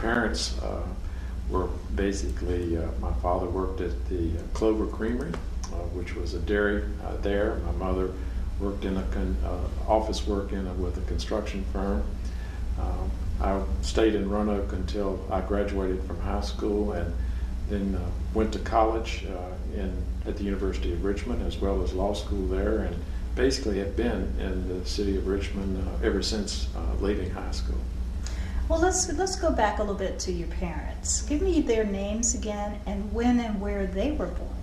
parents were basically, my father worked at the Clover Creamery, which was a dairy there. My mother worked in office work with a construction firm. I stayed in Roanoke until I graduated from high school, and then went to college at the University of Richmond, as well as law school there, and basically have been in the city of Richmond ever since leaving high school. Well, let's go back a little bit to your parents. Give me their names again and when and where they were born.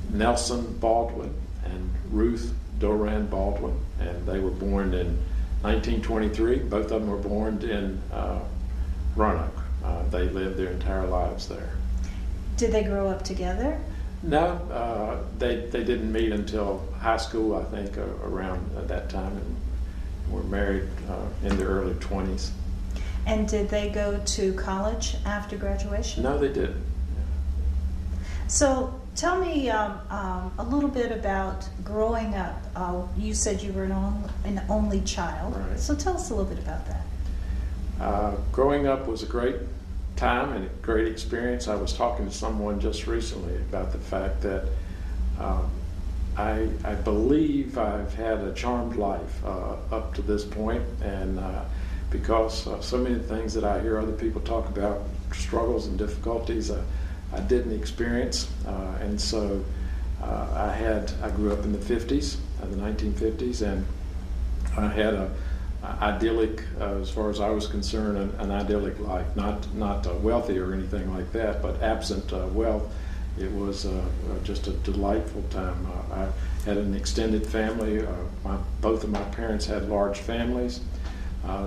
Nelson Baldwin and Ruth Doran Baldwin, and they were born in 1923. Both of them were born in Roanoke. They lived their entire lives there. Did they grow up together? No, they didn't meet until high school, I think, around that time, and were married in their early 20s. And did they go to college after graduation? No, they didn't. So tell me a little bit about growing up. You said you were an only child. Right. So tell us a little bit about that. Growing up was a great time and a great experience. I was talking to someone just recently about the fact that I believe I've had a charmed life up to this point, and because so many things that I hear other people talk about, struggles and difficulties, I didn't experience, and so I grew up in the 50s, the 1950s, and I had a idyllic, as far as I was concerned, an idyllic life, not wealthy or anything like that, but absent wealth. It was just a delightful time. I had an extended family. Both of my parents had large families,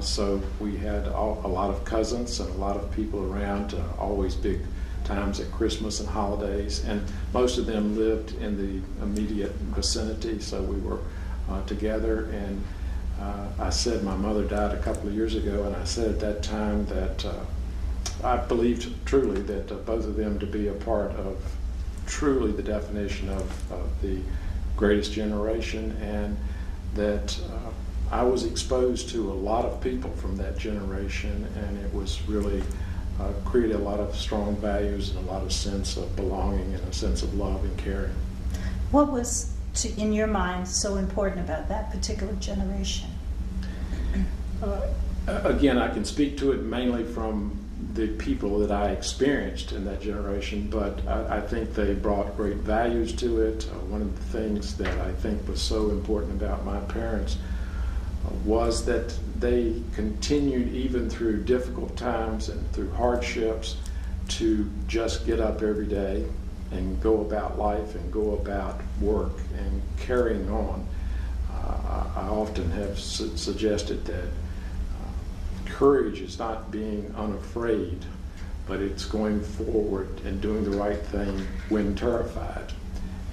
so we had a lot of cousins and a lot of people around, always big times at Christmas and holidays, and most of them lived in the immediate vicinity, so we were together. And I said, my mother died a couple of years ago, and I said at that time that I believed truly that both of them to be a part of truly the definition of the greatest generation, and that I was exposed to a lot of people from that generation, and it was really created a lot of strong values and a lot of sense of belonging and a sense of love and caring. What was, in your mind, so important about that particular generation? Again, I can speak to it mainly from the people that I experienced in that generation, but I think they brought great values to it. One of the things that I think was so important about my parents was that they continued, even through difficult times and through hardships, to just get up every day and go about life and go about work and carrying on. I often have suggested that courage is not being unafraid, but it's going forward and doing the right thing when terrified.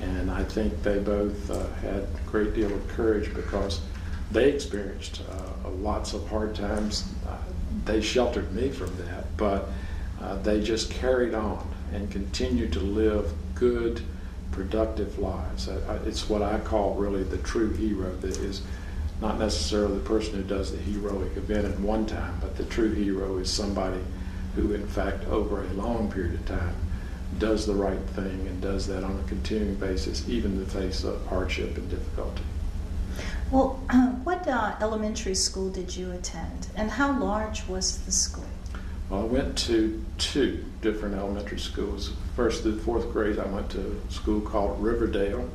And I think they both had a great deal of courage because they experienced lots of hard times. They sheltered me from that, but they just carried on and continued to live good, productive lives. It's what I call really the true hero, that is not necessarily the person who does the heroic event at one time, but the true hero is somebody who, in fact, over a long period of time, does the right thing and does that on a continuing basis, even in the face of hardship and difficulty. Well, what elementary school did you attend, and how large was the school? Well, I went to two different elementary schools. First through the fourth grade, I went to a school called Riverdale,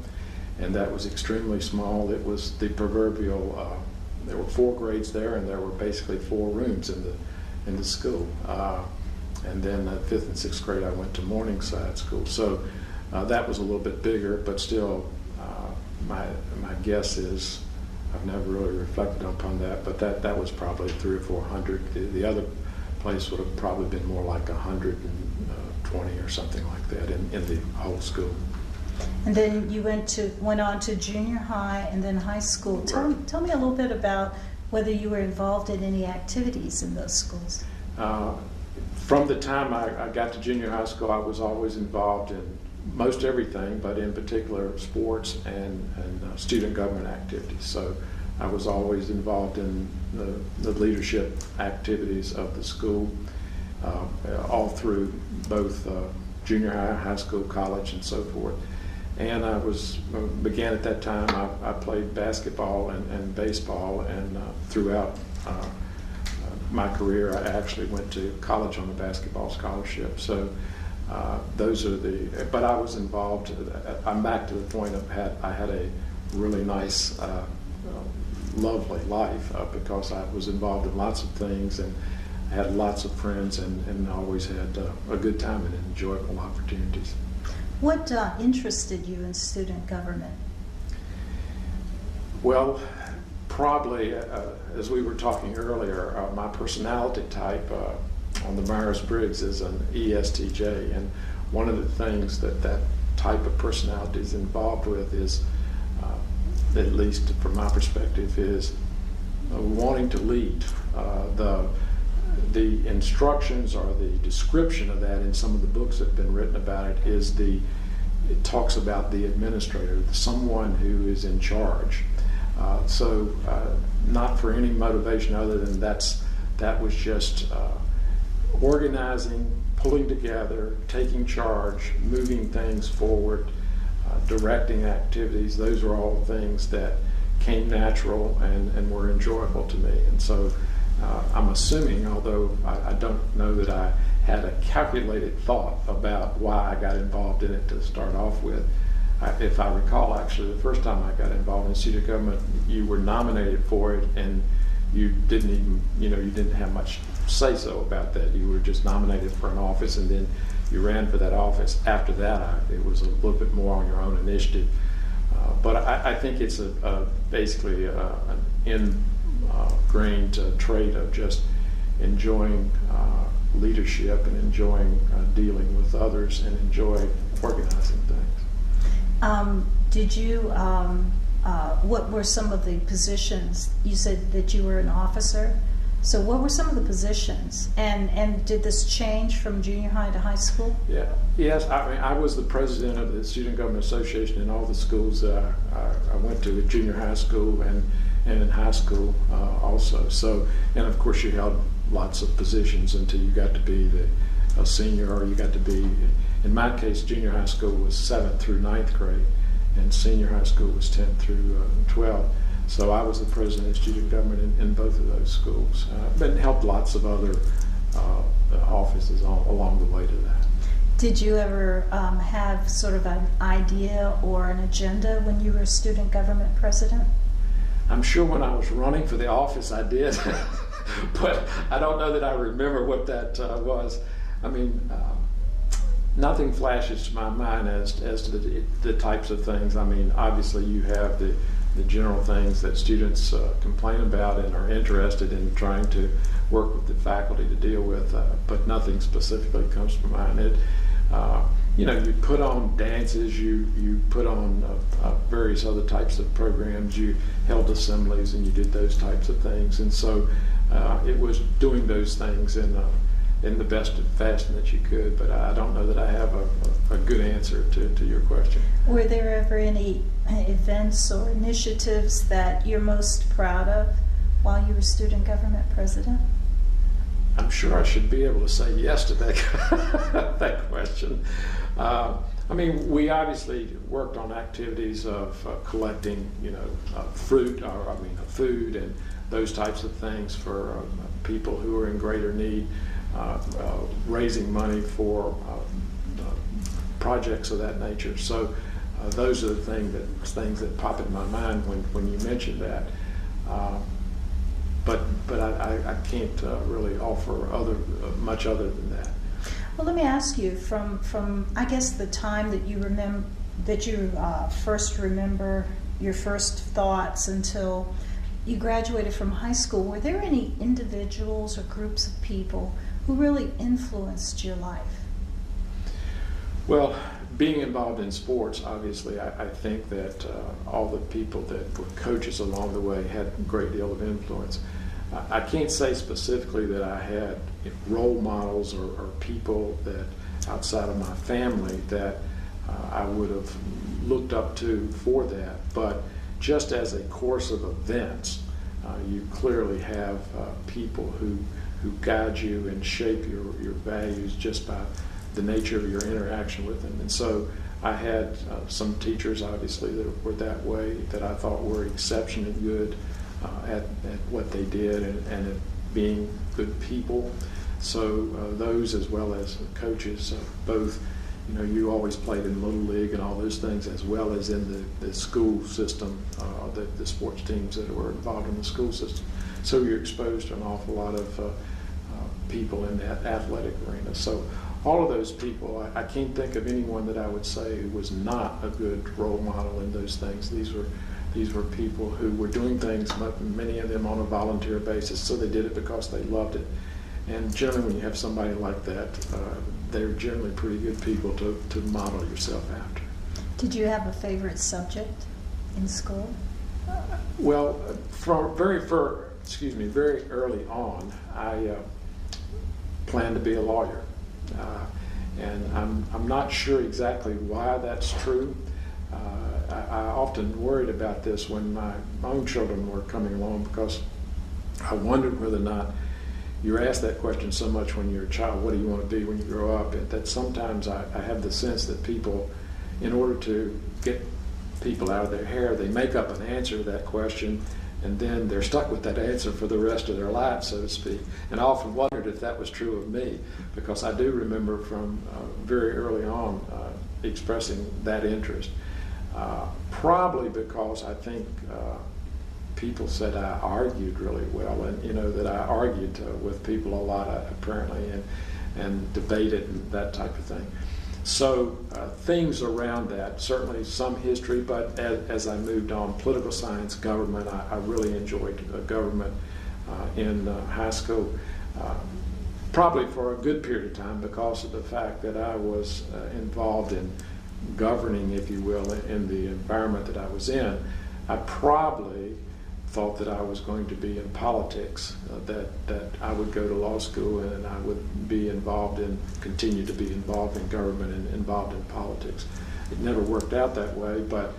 and that was extremely small. It was the proverbial, there were 4 grades there, and there were basically 4 rooms in the school. And then 5th and 6th grade, I went to Morningside School. So that was a little bit bigger, but still, my guess is, I've never really reflected upon that, but that was probably 300 or 400. The other place would have probably been more like 120 or something like that in the whole school. And then you went on to junior high and then high school. Right. Tell me a little bit about whether you were involved in any activities in those schools. From the time I got to junior high school, I was always involved in most everything, but in particular sports and student government activities. So I was always involved in the leadership activities of the school. all through both junior high, high school, college, and so forth. And I began at that time. I played basketball and baseball, and throughout my career, I actually went to college on a basketball scholarship. So those are but I was involved. I'm back to the point of I had a really nice, lovely life because I was involved in lots of things, and I had lots of friends, and always had a good time and enjoyable opportunities. What interested you in student government? Well, probably, as we were talking earlier, my personality type on the Myers-Briggs is an ESTJ, and one of the things that type of personality is involved with is, at least from my perspective, is wanting to lead. The instructions or the description of that in some of the books that have been written about it is it talks about the administrator, someone who is in charge. So not for any motivation other than that was just organizing, pulling together, taking charge, moving things forward, directing activities. Those are all things that came natural and were enjoyable to me. And so I'm assuming, although I don't know that I had a calculated thought about why I got involved in it to start off with. If I recall, actually, the first time I got involved in student government, you were nominated for it, and you didn't even, you didn't have much say-so about that. You were just nominated for an office, and then you ran for that office. After that, it was a little bit more on your own initiative. But I think it's basically an ingrained trait of just enjoying leadership and enjoying dealing with others and enjoy organizing things. Did you, what were some of the positions? You said that you were an officer. So what were some of the positions? And did this change from junior high to high school? Yeah. Yes, I was the president of the Student Government Association in all the schools that I went to, junior high school and in high school also. So, and of course you held lots of positions until you got to be a senior, or you got to be, in my case, junior high school was 7th through 9th grade, and senior high school was 10th through 12th. So I was the president of student government in both of those schools. But helped lots of other offices along the way to that. Did you ever have sort of an idea or an agenda when you were student government president? I'm sure when I was running for the office I did, but I don't know that I remember what that was. I mean, nothing flashes to my mind as to the types of things. I mean, obviously you have the general things that students complain about and are interested in trying to work with the faculty to deal with, but nothing specifically comes to mind. You put on dances, you put on various other types of programs, you held assemblies, and you did those types of things. And so it was doing those things in the best fashion that you could, but I don't know that I have a good answer to your question. Were there ever any events or initiatives that you're most proud of while you were student government president? I'm sure I should be able to say yes to that question. I mean, we obviously worked on activities of collecting, food and those types of things for people who are in greater need, raising money for projects of that nature. So those are the things that pop in my mind when you mention that. But I can't really offer much other than that. Well, let me ask you, from I guess the time that you first remember your first thoughts until you graduated from high school, were there any individuals or groups of people who really influenced your life? Well, being involved in sports, obviously, I think that all the people that were coaches along the way had a great deal of influence. I can't say specifically that I had role models or people that outside of my family that I would have looked up to for that, but just as a course of events, you clearly have people who who guide you and shape your values just by the nature of your interaction with them. And so I had some teachers, obviously, that were that way, that I thought were exceptionally good at what they did and at being good people. So those, as well as coaches, both, you always played in Little League and all those things, as well as in the school system, the sports teams that were involved in the school system. So you're exposed to an awful lot of people in that athletic arena. So all of those people, I can't think of anyone that I would say who was not a good role model in those things. These were people who were doing things, many of them on a volunteer basis, so they did it because they loved it. And generally, when you have somebody like that, they're generally pretty good people to model yourself after. Did you have a favorite subject in school? Well, very early on, I planned to be a lawyer. And I'm not sure exactly why that's true. I often worried about this when my own children were coming along, because I wondered whether or not you're asked that question so much when you're a child, what do you want to be when you grow up, that sometimes I have the sense that people, in order to get people out of their hair, they make up an answer to that question, and then they're stuck with that answer for the rest of their life, so to speak. And I often wondered if that was true of me, because I do remember from very early on expressing that interest. Probably because I think people said I argued really well, and that I argued with people a lot, apparently, and debated and that type of thing. So things around that, certainly some history, but as I moved on, political science, government, I really enjoyed government in high school, probably for a good period of time, because of the fact that I was involved in governing, if you will, in the environment that I was in. I probably thought that I was going to be in politics, that I would go to law school and I would be continue to be involved in government and involved in politics. It never worked out that way, but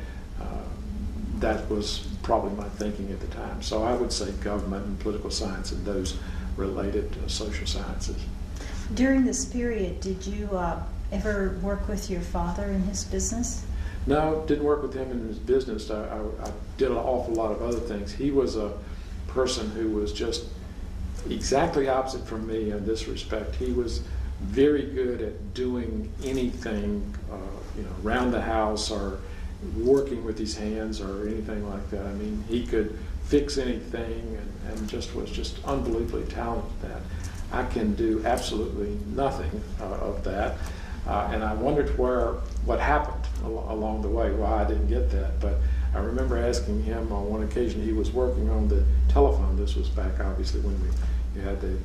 that was probably my thinking at the time. So I would say government and political science and those related social sciences. During this period, did you ever work with your father in his business? No, didn't work with him in his business. I did an awful lot of other things. He was a person who was just exactly opposite from me in this respect. He was very good at doing anything, around the house or working with his hands or anything like that. I mean, he could fix anything and just was just unbelievably talented at that. I can do absolutely nothing of that. And I wondered what happened along the way, why I didn't get that. But I remember asking him on one occasion, he was working on the telephone. This was back, obviously, when you had the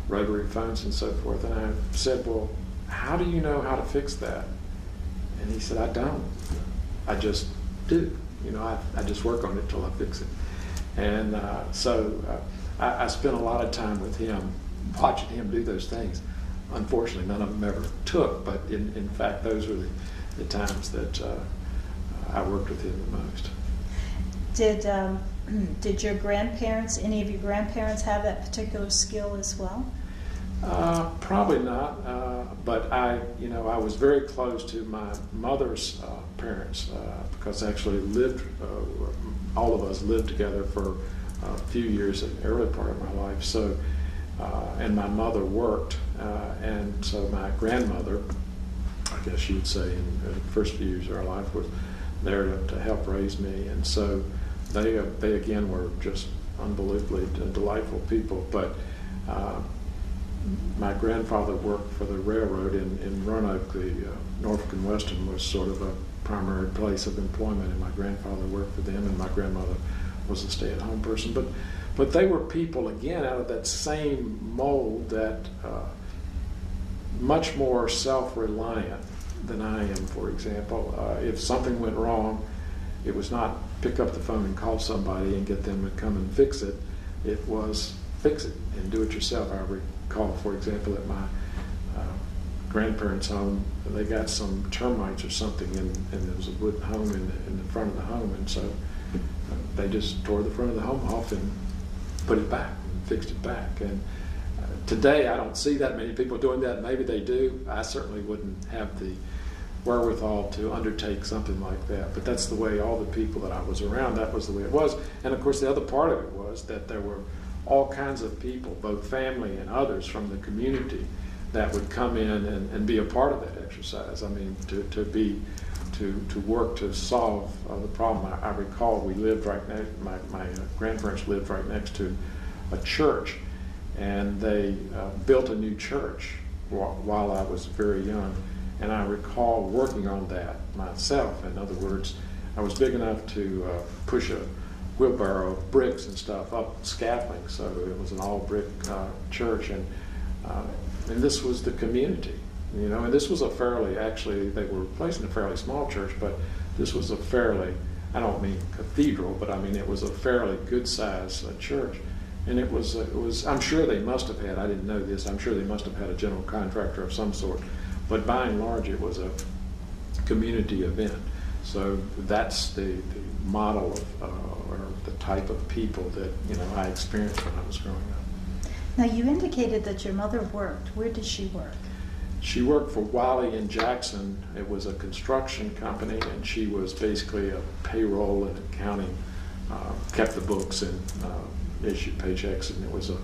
rotary phones and so forth. And I said, well, how do you know how to fix that? And he said, I don't. I just do. I just work on it till I fix it. And so I spent a lot of time with him, watching him do those things. Unfortunately, none of them ever took, but in fact, those were the times that I worked with him the most. Did your grandparents, any of your grandparents, have that particular skill as well? Probably not, but I was very close to my mother's parents, because I actually all of us lived together for a few years in the early part of my life. So. And my mother worked, and so my grandmother, I guess you would say, in the first few years of our life, was there to help raise me. And so they again were just unbelievably delightful people. But my grandfather worked for the railroad in Roanoke. The Norfolk and Western was sort of a primary place of employment, and my grandfather worked for them, and my grandmother was a stay-at-home person. But they were people, again, out of that same mold, that much more self-reliant than I am, for example. If something went wrong, it was not pick up the phone and call somebody and get them to come and fix it. It was fix it and do it yourself. I recall, for example, at my grandparents' home, they got some termites or something, and there was a wooden home in the front of the home, and so they just tore the front of the home off and put it back and fixed it back. And Today, I don't see that many people doing that. Maybe they do. I certainly wouldn't have the wherewithal to undertake something like that. But that's the way all the people that I was around, that was the way it was. And of course, the other part of it was that there were all kinds of people, both family and others from the community, that would come in and be a part of that exercise. I mean, to work to solve the problem. I recall we lived right next, my grandparents lived right next to a church, and they built a new church while I was very young. And I recall working on that myself. In other words, I was big enough to push a wheelbarrow of bricks and stuff up scaffolding, so it was an all-brick church. And this was the community, you know, and this was a fairly, actually, they were replacing a fairly small church, but this was a fairly, I don't mean cathedral, but I mean it was a fairly good-sized church. And it was, I'm sure they must have had, I didn't know this, I'm sure they must have had a general contractor of some sort, but by and large it was a community event. So that's the model of, or the type of people that, you know, I experienced when I was growing up. Now, you indicated that your mother worked. Where did she work? She worked for Wiley and Jackson. It was a construction company, and she was basically a payroll and accounting, kept the books and issued paychecks, and it was a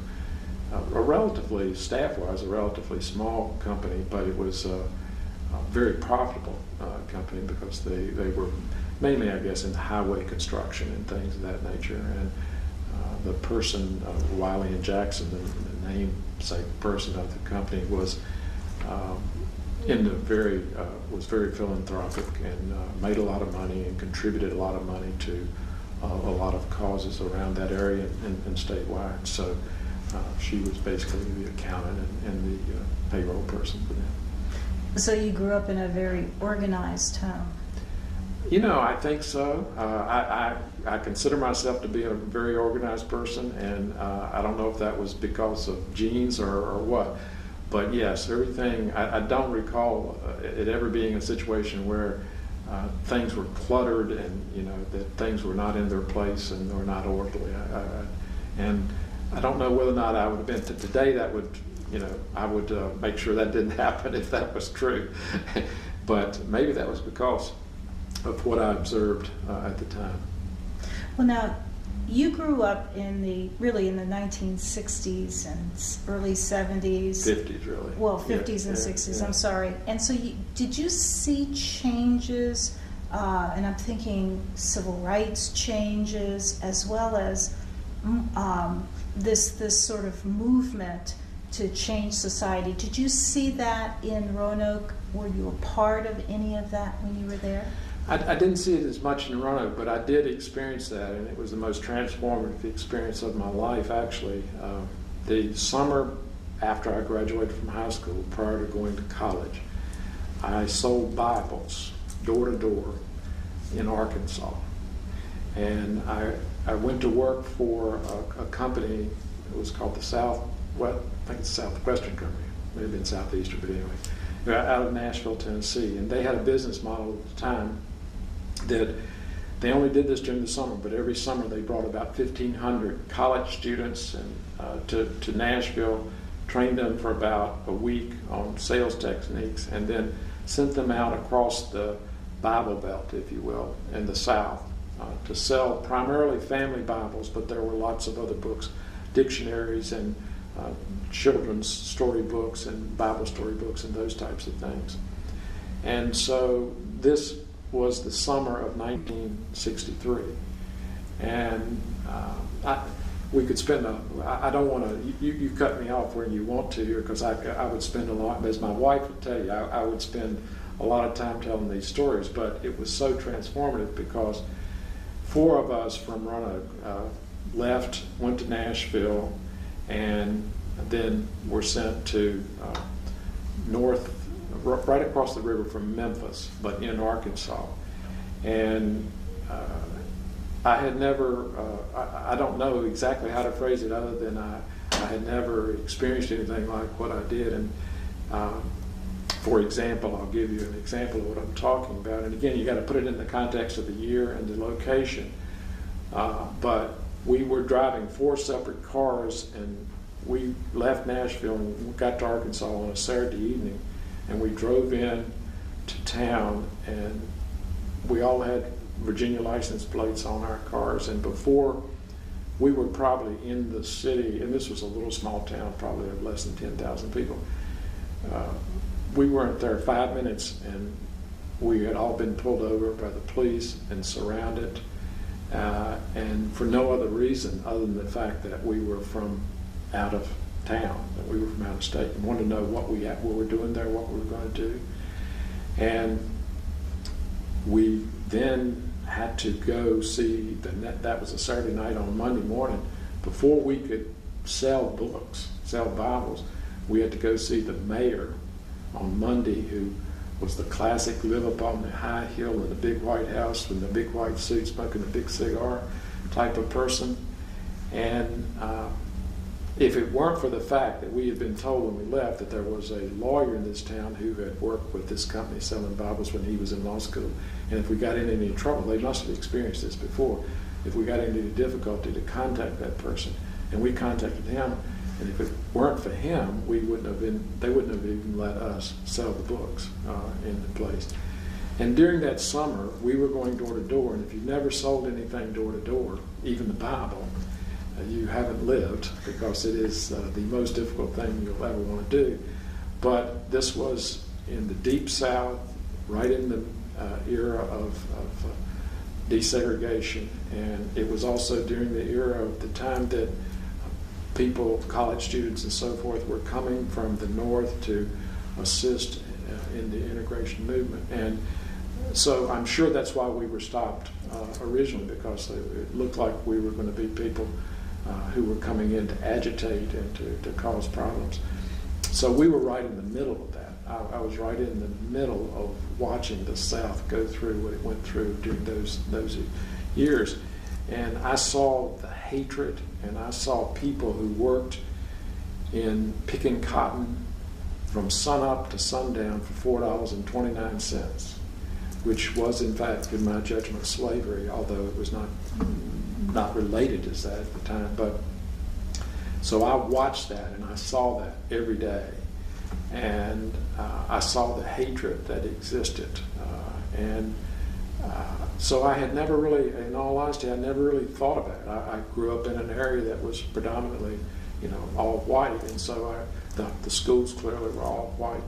relatively, staff-wise, a relatively small company, but it was a very profitable company because they were mainly, I guess, in highway construction and things of that nature. And the person, Wiley and Jackson, the namesake person of the company, was was very philanthropic and made a lot of money and contributed a lot of money to a lot of causes around that area and statewide. So she was basically the accountant and the payroll person for them. So you grew up in a very organized home. You know, I think so. I consider myself to be a very organized person, and I don't know if that was because of genes or what. But yes, everything, I don't recall it ever being a situation where things were cluttered and, you know, that things were not in their place and were not orderly. And I don't know whether or not I would have been today. That would, you know, I would make sure that didn't happen if that was true. But maybe that was because of what I observed at the time. Well, now, you grew up in the 1960s and early 70s. 50s, really. Well, 50s and 60s, I'm sorry. And so did you see changes, and I'm thinking civil rights changes, as well as this sort of movement to change society? Did you see that in Roanoke? Were you a part of any of that when you were there? I didn't see it as much in Roanoke, but I did experience that, and it was the most transformative experience of my life, actually. The summer after I graduated from high school, prior to going to college, I sold Bibles door to door in Arkansas. And I went to work for a company, it was called I think it's the Southwestern Company, maybe in Southeastern, but anyway, out of Nashville, Tennessee. And they had a business model at the time that they only did this during the summer, but every summer they brought about 1,500 college students and to Nashville, trained them for about a week on sales techniques, and then sent them out across the Bible Belt, if you will, in the South to sell primarily family Bibles, but there were lots of other books, dictionaries and children's story books and Bible story books and those types of things. And so this was the summer of 1963. And we could spend I don't want to, you cut me off where you want to here, because I would spend a lot, as my wife would tell you, I would spend a lot of time telling these stories, but it was so transformative because 4 of us from Roanoke left, went to Nashville, and then were sent to right across the river from Memphis, but in Arkansas. And I had never, I don't know exactly how to phrase it other than I had never experienced anything like what I did. And for example, I'll give you an example of what I'm talking about. And again, you got to put it in the context of the year and the location. But we were driving 4 separate cars, and we left Nashville and got to Arkansas on a Saturday evening, and we drove in to town, and we all had Virginia license plates on our cars, and before we were probably in the city, and this was a little small town, probably of less than 10,000 people. We weren't there 5 minutes, and we had all been pulled over by the police and surrounded, and for no other reason other than the fact that we were from out of town, that we were from out of state, and wanted to know what we were doing there, what we were going to do. And we then had to go see, that was a Saturday night. On Monday morning, before we could sell books, sell Bibles, we had to go see the mayor on Monday, who was the classic live up on the high hill in the big white house with the big white suit, smoking a big cigar type of person. And if it weren't for the fact that we had been told when we left that there was a lawyer in this town who had worked with this company selling Bibles when he was in law school, and if we got in any trouble, they must have experienced this before, if we got into any difficulty, to contact that person. And we contacted him, and if it weren't for him, they wouldn't have even let us sell the books in the place. And during that summer, we were going door to door, and if you've never sold anything door to door, even the Bible, you haven't lived, because it is the most difficult thing you'll ever want to do. But this was in the deep South, right in the era of desegregation, and it was also during the era of the time that people, college students and so forth, were coming from the North to assist in the integration movement. And so I'm sure that's why we were stopped originally, because it looked like we were going to be people who were coming in to agitate and to cause problems. So we were right in the middle of that. I was right in the middle of watching the South go through what it went through during those years. And I saw the hatred, and I saw people who worked in picking cotton from sunup to sundown for $4.29, which was in fact, in my judgment, slavery, although it was not related as that at the time. But so I watched that, and I saw that every day, and I saw the hatred that existed, so I had never really, in all honesty, I never really thought about it. I grew up in an area that was predominantly, all white, and so the schools clearly were all white,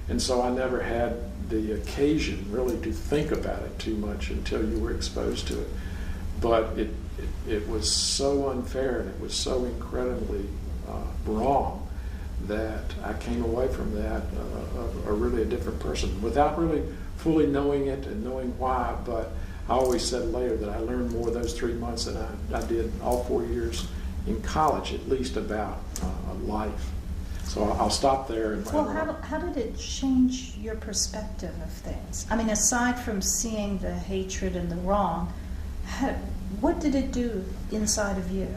and so I never had the occasion really to think about it too much until you were exposed to it. But it was so unfair, and it was so incredibly wrong, that I came away from that really a different person, without really fully knowing it and knowing why. But I always said later that I learned more those 3 months than I did all 4 years in college, at least about life. So I'll stop there. Well, how did it change your perspective of things? I mean, aside from seeing the hatred and the wrong, what did it do inside of you?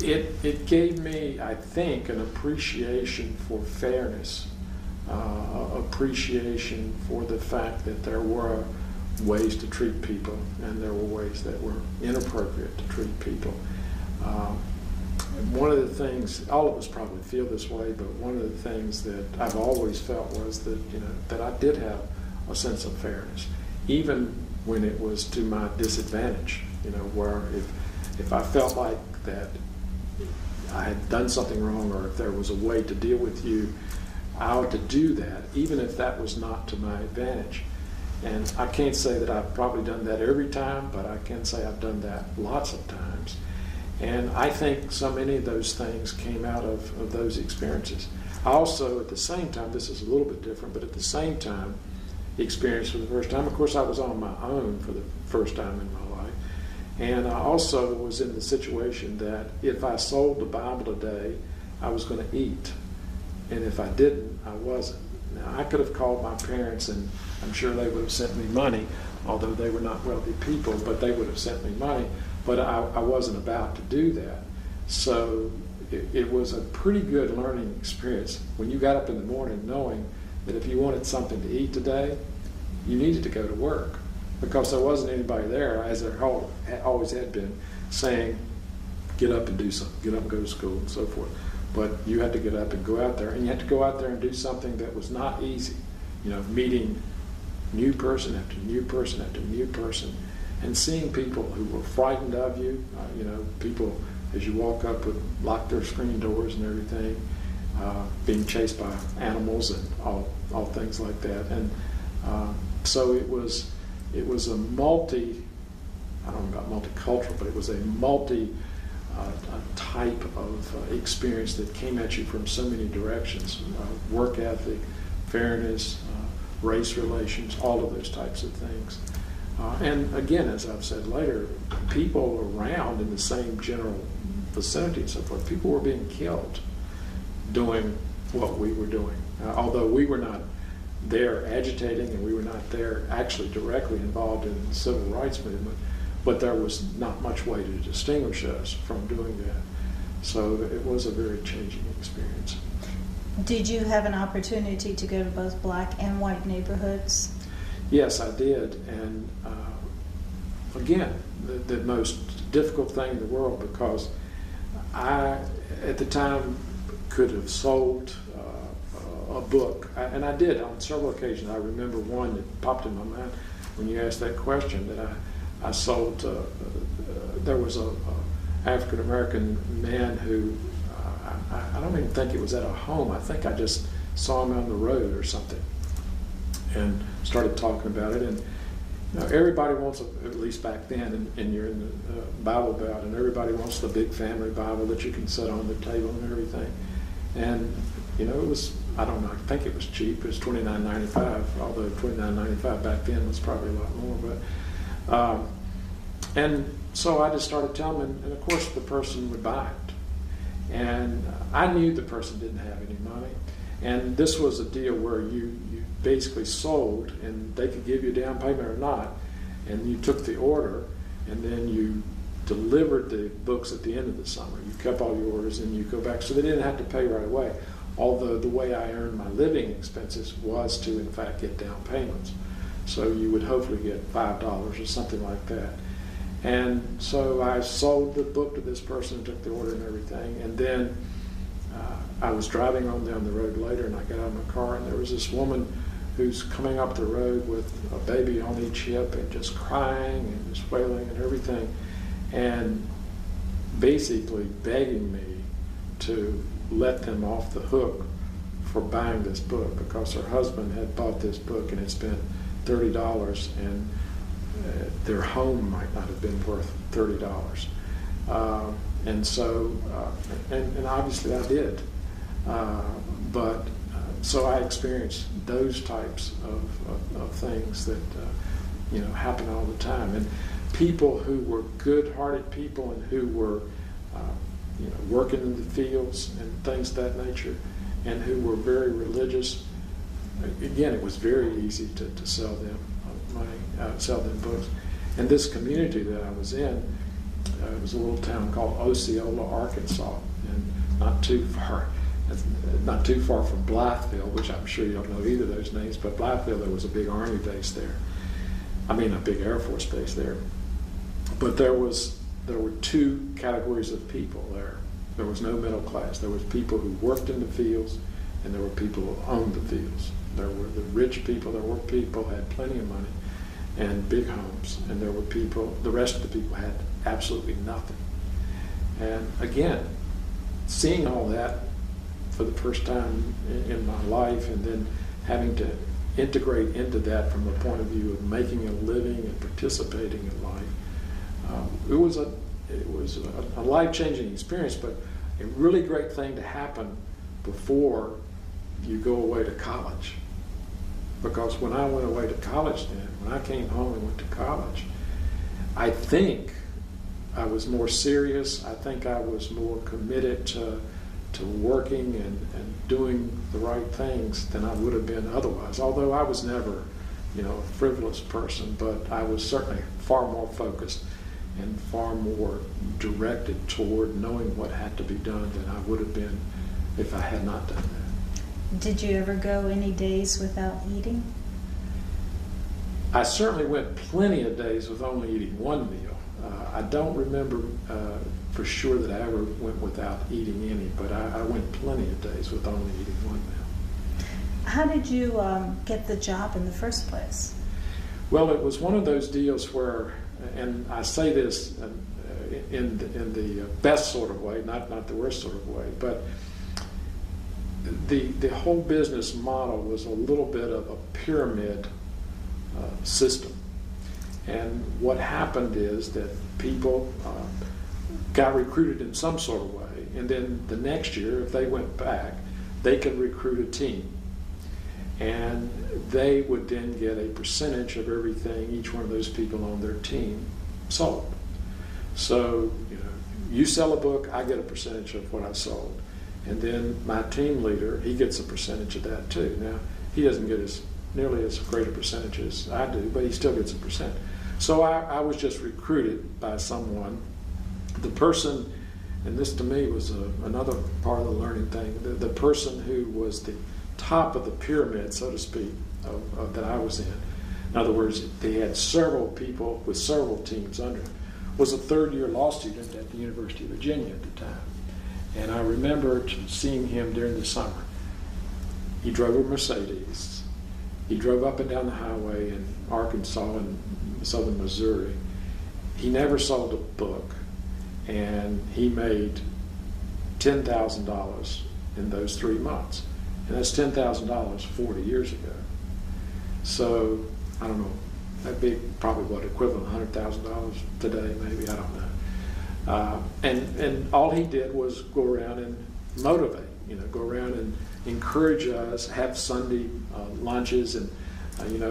It gave me, I think, an appreciation for fairness, appreciation for the fact that there were ways to treat people, and there were ways that were inappropriate to treat people. One of the things, all of us probably feel this way, but one of the things that I've always felt was that, that I did have a sense of fairness, even when it was to my disadvantage, where if I felt like that I had done something wrong, or if there was a way to deal with you, I ought to do that, even if that was not to my advantage. And I can't say that I've probably done that every time, but I can say I've done that lots of times. And I think so many of those things came out of those experiences. I also, at the same time, this is a little bit different, but at the same time, experienced for the first time. Of course, I was on my own for the first time in my life. And I also was in the situation that if I sold the Bible today, I was going to eat. And if I didn't, I wasn't. Now, I could have called my parents, and I'm sure they would have sent me money, although they were not wealthy people, but they would have sent me money. But I wasn't about to do that. So it was a pretty good learning experience when you got up in the morning knowing that if you wanted something to eat today, you needed to go to work, because there wasn't anybody there, as there always had been, saying, get up and do something, get up and go to school and so forth. But you had to get up and go out there, and you had to go out there and do something that was not easy. Meeting new person after new person after new person, and seeing people who were frightened of you. People as you walk up would lock their screen doors and everything, being chased by animals and all things like that. And so it was a I don't know about multicultural, but it was a type of experience that came at you from so many directions: work ethic, fairness, race relations, all of those types of things. And again, as I've said later, people around in the same general vicinity and so forth, people were being killed doing what we were doing. Although we were not there agitating and we were not there actually directly involved in the civil rights movement, but there was not much way to distinguish us from doing that. So it was a very changing experience. Did you have an opportunity to go to both black and white neighborhoods? Yes, I did. And again, the most difficult thing in the world, because I, at the time, could have sold a book. And I did on several occasions. I remember one that popped in my mind when you asked that question, that I sold. There was a African American man who, I don't even think it was at a home. I think I just saw him on the road or something and started talking about it. And everybody wants, at least back then, and you're in the Bible Belt, and everybody wants the big family Bible that you can set on the table and everything. And it was, I don't know, I think it was cheap. It was $29.95, although $29.95 back then was probably a lot more. But and so I just started telling them, and of course the person would buy it. And I knew the person didn't have any money. And this was a deal where you basically sold, and they could give you a down payment or not, and you took the order, and then you delivered the books at the end of the summer. You kept all your orders, and you go back. So they didn't have to pay right away, although the way I earned my living expenses was to, in fact, get down payments. So you would hopefully get $5 or something like that. And so I sold the book to this person, took the order and everything, and then I was driving on down the road later, and I got out of my car, and there was this woman who's coming up the road with a baby on each hip and just crying and just wailing and everything, and basically begging me to let them off the hook for buying this book, because her husband had bought this book and had spent $30, and their home might not have been worth $30. And so, and obviously I did. So I experienced those types of things that happen all the time. And people who were good-hearted people and who were working in the fields and things of that nature, and who were very religious. Again, it was very easy to sell them sell them books. And this community that I was in, it was a little town called Osceola, Arkansas, and not too far from Blytheville, which I'm sure you don't know either of those names, but Blytheville, there was a big Army base there. I mean, a big Air Force base there. But there were two categories of people there. There was no middle class. There was people who worked in the fields, and there were people who owned the fields. There were the rich people, there were people who had plenty of money and big homes, and there were people, the rest of the people had absolutely nothing. And again, seeing all that for the first time in my life, and then having to integrate into that from the point of view of making a living and participating in life, it was a life-changing experience, but a really great thing to happen before you go away to college. Because when I went away to college then, when I came home and went to college, I think I was more serious. I think I was more committed to working and doing the right things than I would have been otherwise. Although I was never, a frivolous person, but I was certainly far more focused and far more directed toward knowing what had to be done than I would have been if I had not done that. Did you ever go any days without eating? I certainly went plenty of days with only eating one meal. I don't remember for sure that I ever went without eating any, but I went plenty of days with only eating one meal. How did you get the job in the first place? Well, it was one of those deals where, and I say this in the best sort of way, not the worst sort of way, but the whole business model was a little bit of a pyramid system. And what happened is that people got recruited in some sort of way, and then the next year, if they went back, they could recruit a team. And they would then get a percentage of everything each one of those people on their team sold. So, you sell a book, I get a percentage of what I sold. And then my team leader, he gets a percentage of that too. Now, he doesn't get nearly as great a percentage as I do, but he still gets a percent. So I was just recruited by someone. The person, and this to me was another part of the learning thing, the person who was the top of the pyramid, so to speak, that I was in. In other words, they had several people with several teams under him, was a third-year law student at the University of Virginia at the time. And I remember seeing him during the summer. He drove a Mercedes. He drove up and down the highway in Arkansas and southern Missouri. He never sold a book, and he made $10,000 in those 3 months. And that's $10,000 40 years ago. So, I don't know, that'd be probably what, equivalent $100,000 today, maybe, I don't know. And all he did was go around and motivate, go around and encourage us, have Sunday lunches and,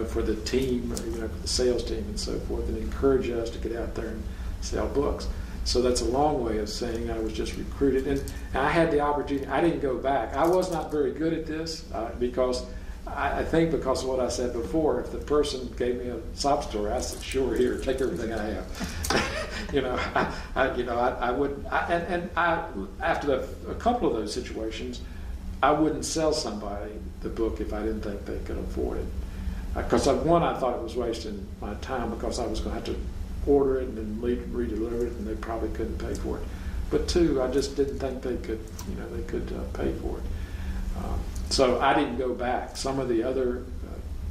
for the team, for the sales team and so forth, and encourage us to get out there and sell books. So that's a long way of saying I was just recruited. And I had the opportunity, I didn't go back. I was not very good at this because I think because of what I said before, if the person gave me a sob story, I said, sure, here, take everything I have. I would, after a couple of those situations, I wouldn't sell somebody the book if I didn't think they could afford it. Because one, I thought it was wasting my time because I was going to have to order it and then redeliver it, and they probably couldn't pay for it. But two, I just didn't think they could, pay for it. So I didn't go back. Some of the other,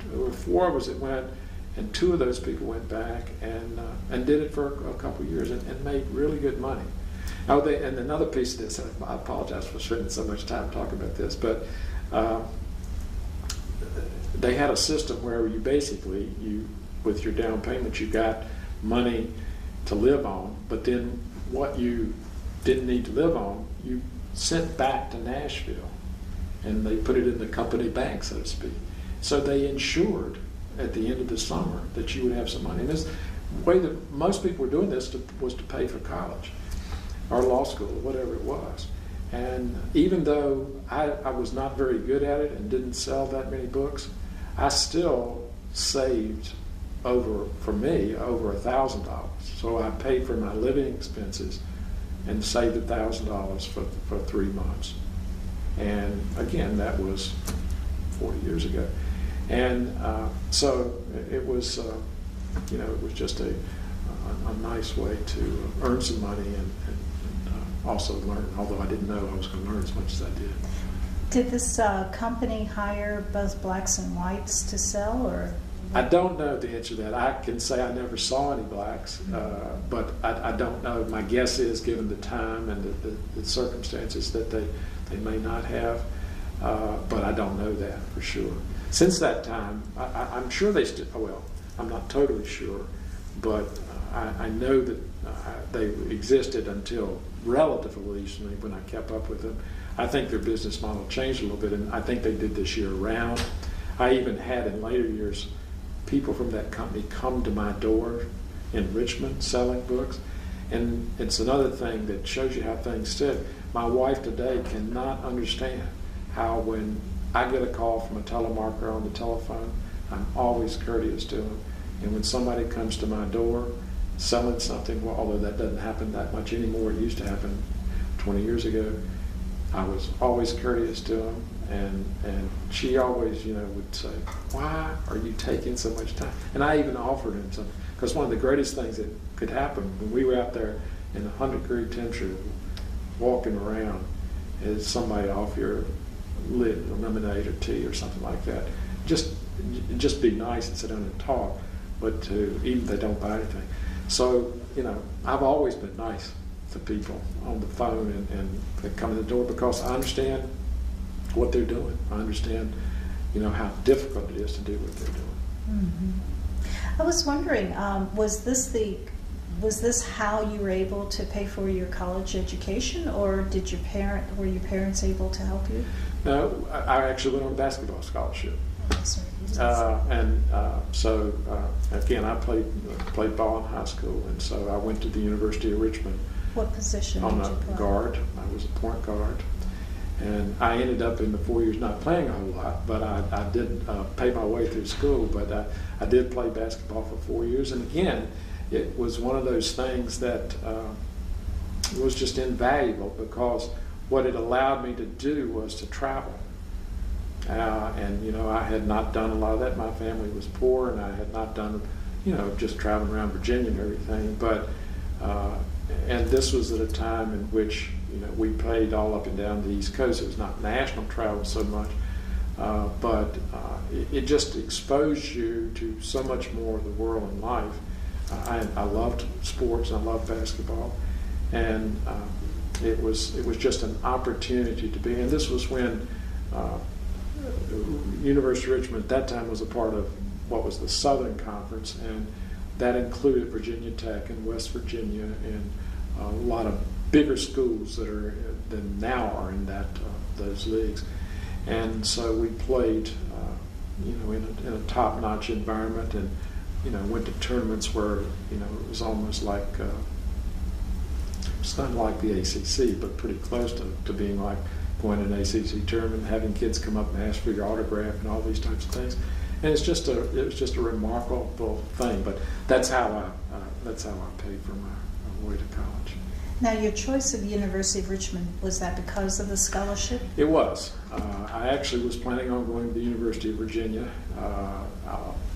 there were 4 of us that went, and 2 of those people went back and did it for a couple of years and made really good money. Now, and another piece of this, I apologize for spending so much time talking about this, but they had a system where you basically, with your down payment, you got money to live on, but then what you didn't need to live on, you sent back to Nashville, and they put it in the company bank, so to speak. So they ensured at the end of the summer that you would have some money. And this, the way that most people were doing this was to pay for college or law school or whatever it was. And even though I was not very good at it and didn't sell that many books, I still saved over $1,000. So I paid for my living expenses and saved $1,000 for 3 months. And again, that was 40 years ago. And so it was, it was just a nice way to earn some money and also learn, although I didn't know I was going to learn as much as I did. Did this company hire both blacks and whites to sell, or? I don't know the answer to that. I can say I never saw any blacks, but I don't know. My guess is, given the time and the circumstances, that they may not have, but I don't know that for sure. Since that time, I'm sure they still, well, I'm not totally sure, but I know that they existed until relatively recently when I kept up with them. I think their business model changed a little bit, and I think they did this year round. I even had in later years people from that company come to my door in Richmond selling books. And it's another thing that shows you how things stood. My wife today cannot understand how when I get a call from a telemarketer on the telephone, I'm always courteous to them. And when somebody comes to my door selling something, well, although that doesn't happen that much anymore, it used to happen 20 years ago, I was always courteous to them. And she always, would say, why are you taking so much time? And I even offered him some, because one of the greatest things that could happen. When we were out there in 100-degree temperature, walking around, is somebody off your lid, lemonade or tea or something like that. Just be nice and sit down and talk, but even if they don't buy anything. So, I've always been nice to people on the phone and they come in the door because I understand what they're doing. I understand, how difficult it is to do what they're doing. Mm-hmm. I was wondering, was this how you were able to pay for your college education, or were your parents able to help you? No, I actually went on a basketball scholarship. So again, I played ball in high school, and so I went to the University of Richmond. What position On did you play? Guard. I was a point guard, and I ended up in the 4 years not playing a whole lot, but I did pay my way through school. But I did play basketball for 4 years, and again, it was one of those things that was just invaluable because what it allowed me to do was to travel. And I had not done a lot of that. My family was poor, and I had not done, just traveling around Virginia and everything. But and this was at a time in which we played all up and down the East Coast. It was not national travel so much, but it just exposed you to so much more of the world and life. I loved sports. I loved basketball, and it was just an opportunity to be. And this was when. University of Richmond at that time was a part of what was the Southern Conference, and that included Virginia Tech and West Virginia and a lot of bigger schools than now are in those leagues. And so we played, in a top-notch environment, and went to tournaments where it was almost like it's not like the ACC, but pretty close to being like going to an ACC tournament, having kids come up and ask for your autograph and all these types of things, and it was just a remarkable thing. But that's how I paid for my way to college. Now, your choice of the University of Richmond, was that because of the scholarship? It was. I actually was planning on going to the University of Virginia.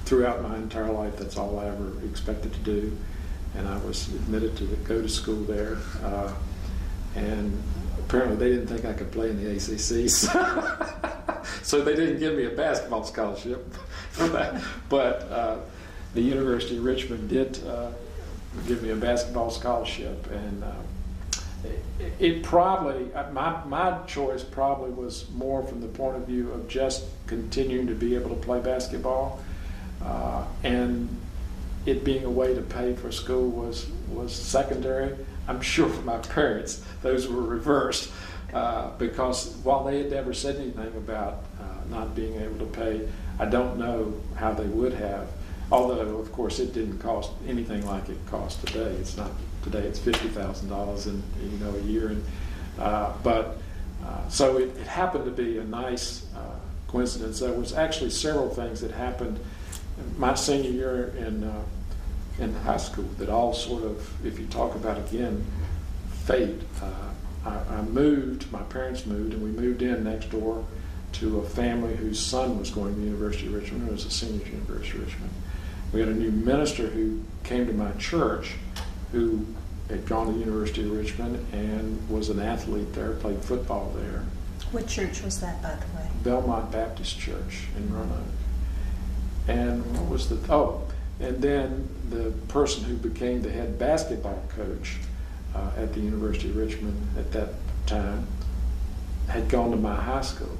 Throughout my entire life, that's all I ever expected to do, and I was admitted to go to school there, and apparently they didn't think I could play in the ACC, so they didn't give me a basketball scholarship for that. But the University of Richmond did give me a basketball scholarship, and it probably, my choice probably was more from the point of view of just continuing to be able to play basketball, and it being a way to pay for school was secondary. I'm sure for my parents, those were reversed because while they had never said anything about not being able to pay, I don't know how they would have. Although, of course, it didn't cost anything like it costs today. It's not today; it's $50,000 in a year. And so it happened to be a nice coincidence. There was actually several things that happened my senior year in high school that all sort of, if you talk about again, fate. I moved. My parents moved, and we moved in next door to a family whose son was going to the University of Richmond. It was a senior at the University of Richmond. We had a new minister who came to my church who had gone to the University of Richmond and was an athlete there, played football there. What church was that, by the way? Belmont Baptist Church in Roanoke. And what was and then the person who became the head basketball coach at the University of Richmond at that time had gone to my high school.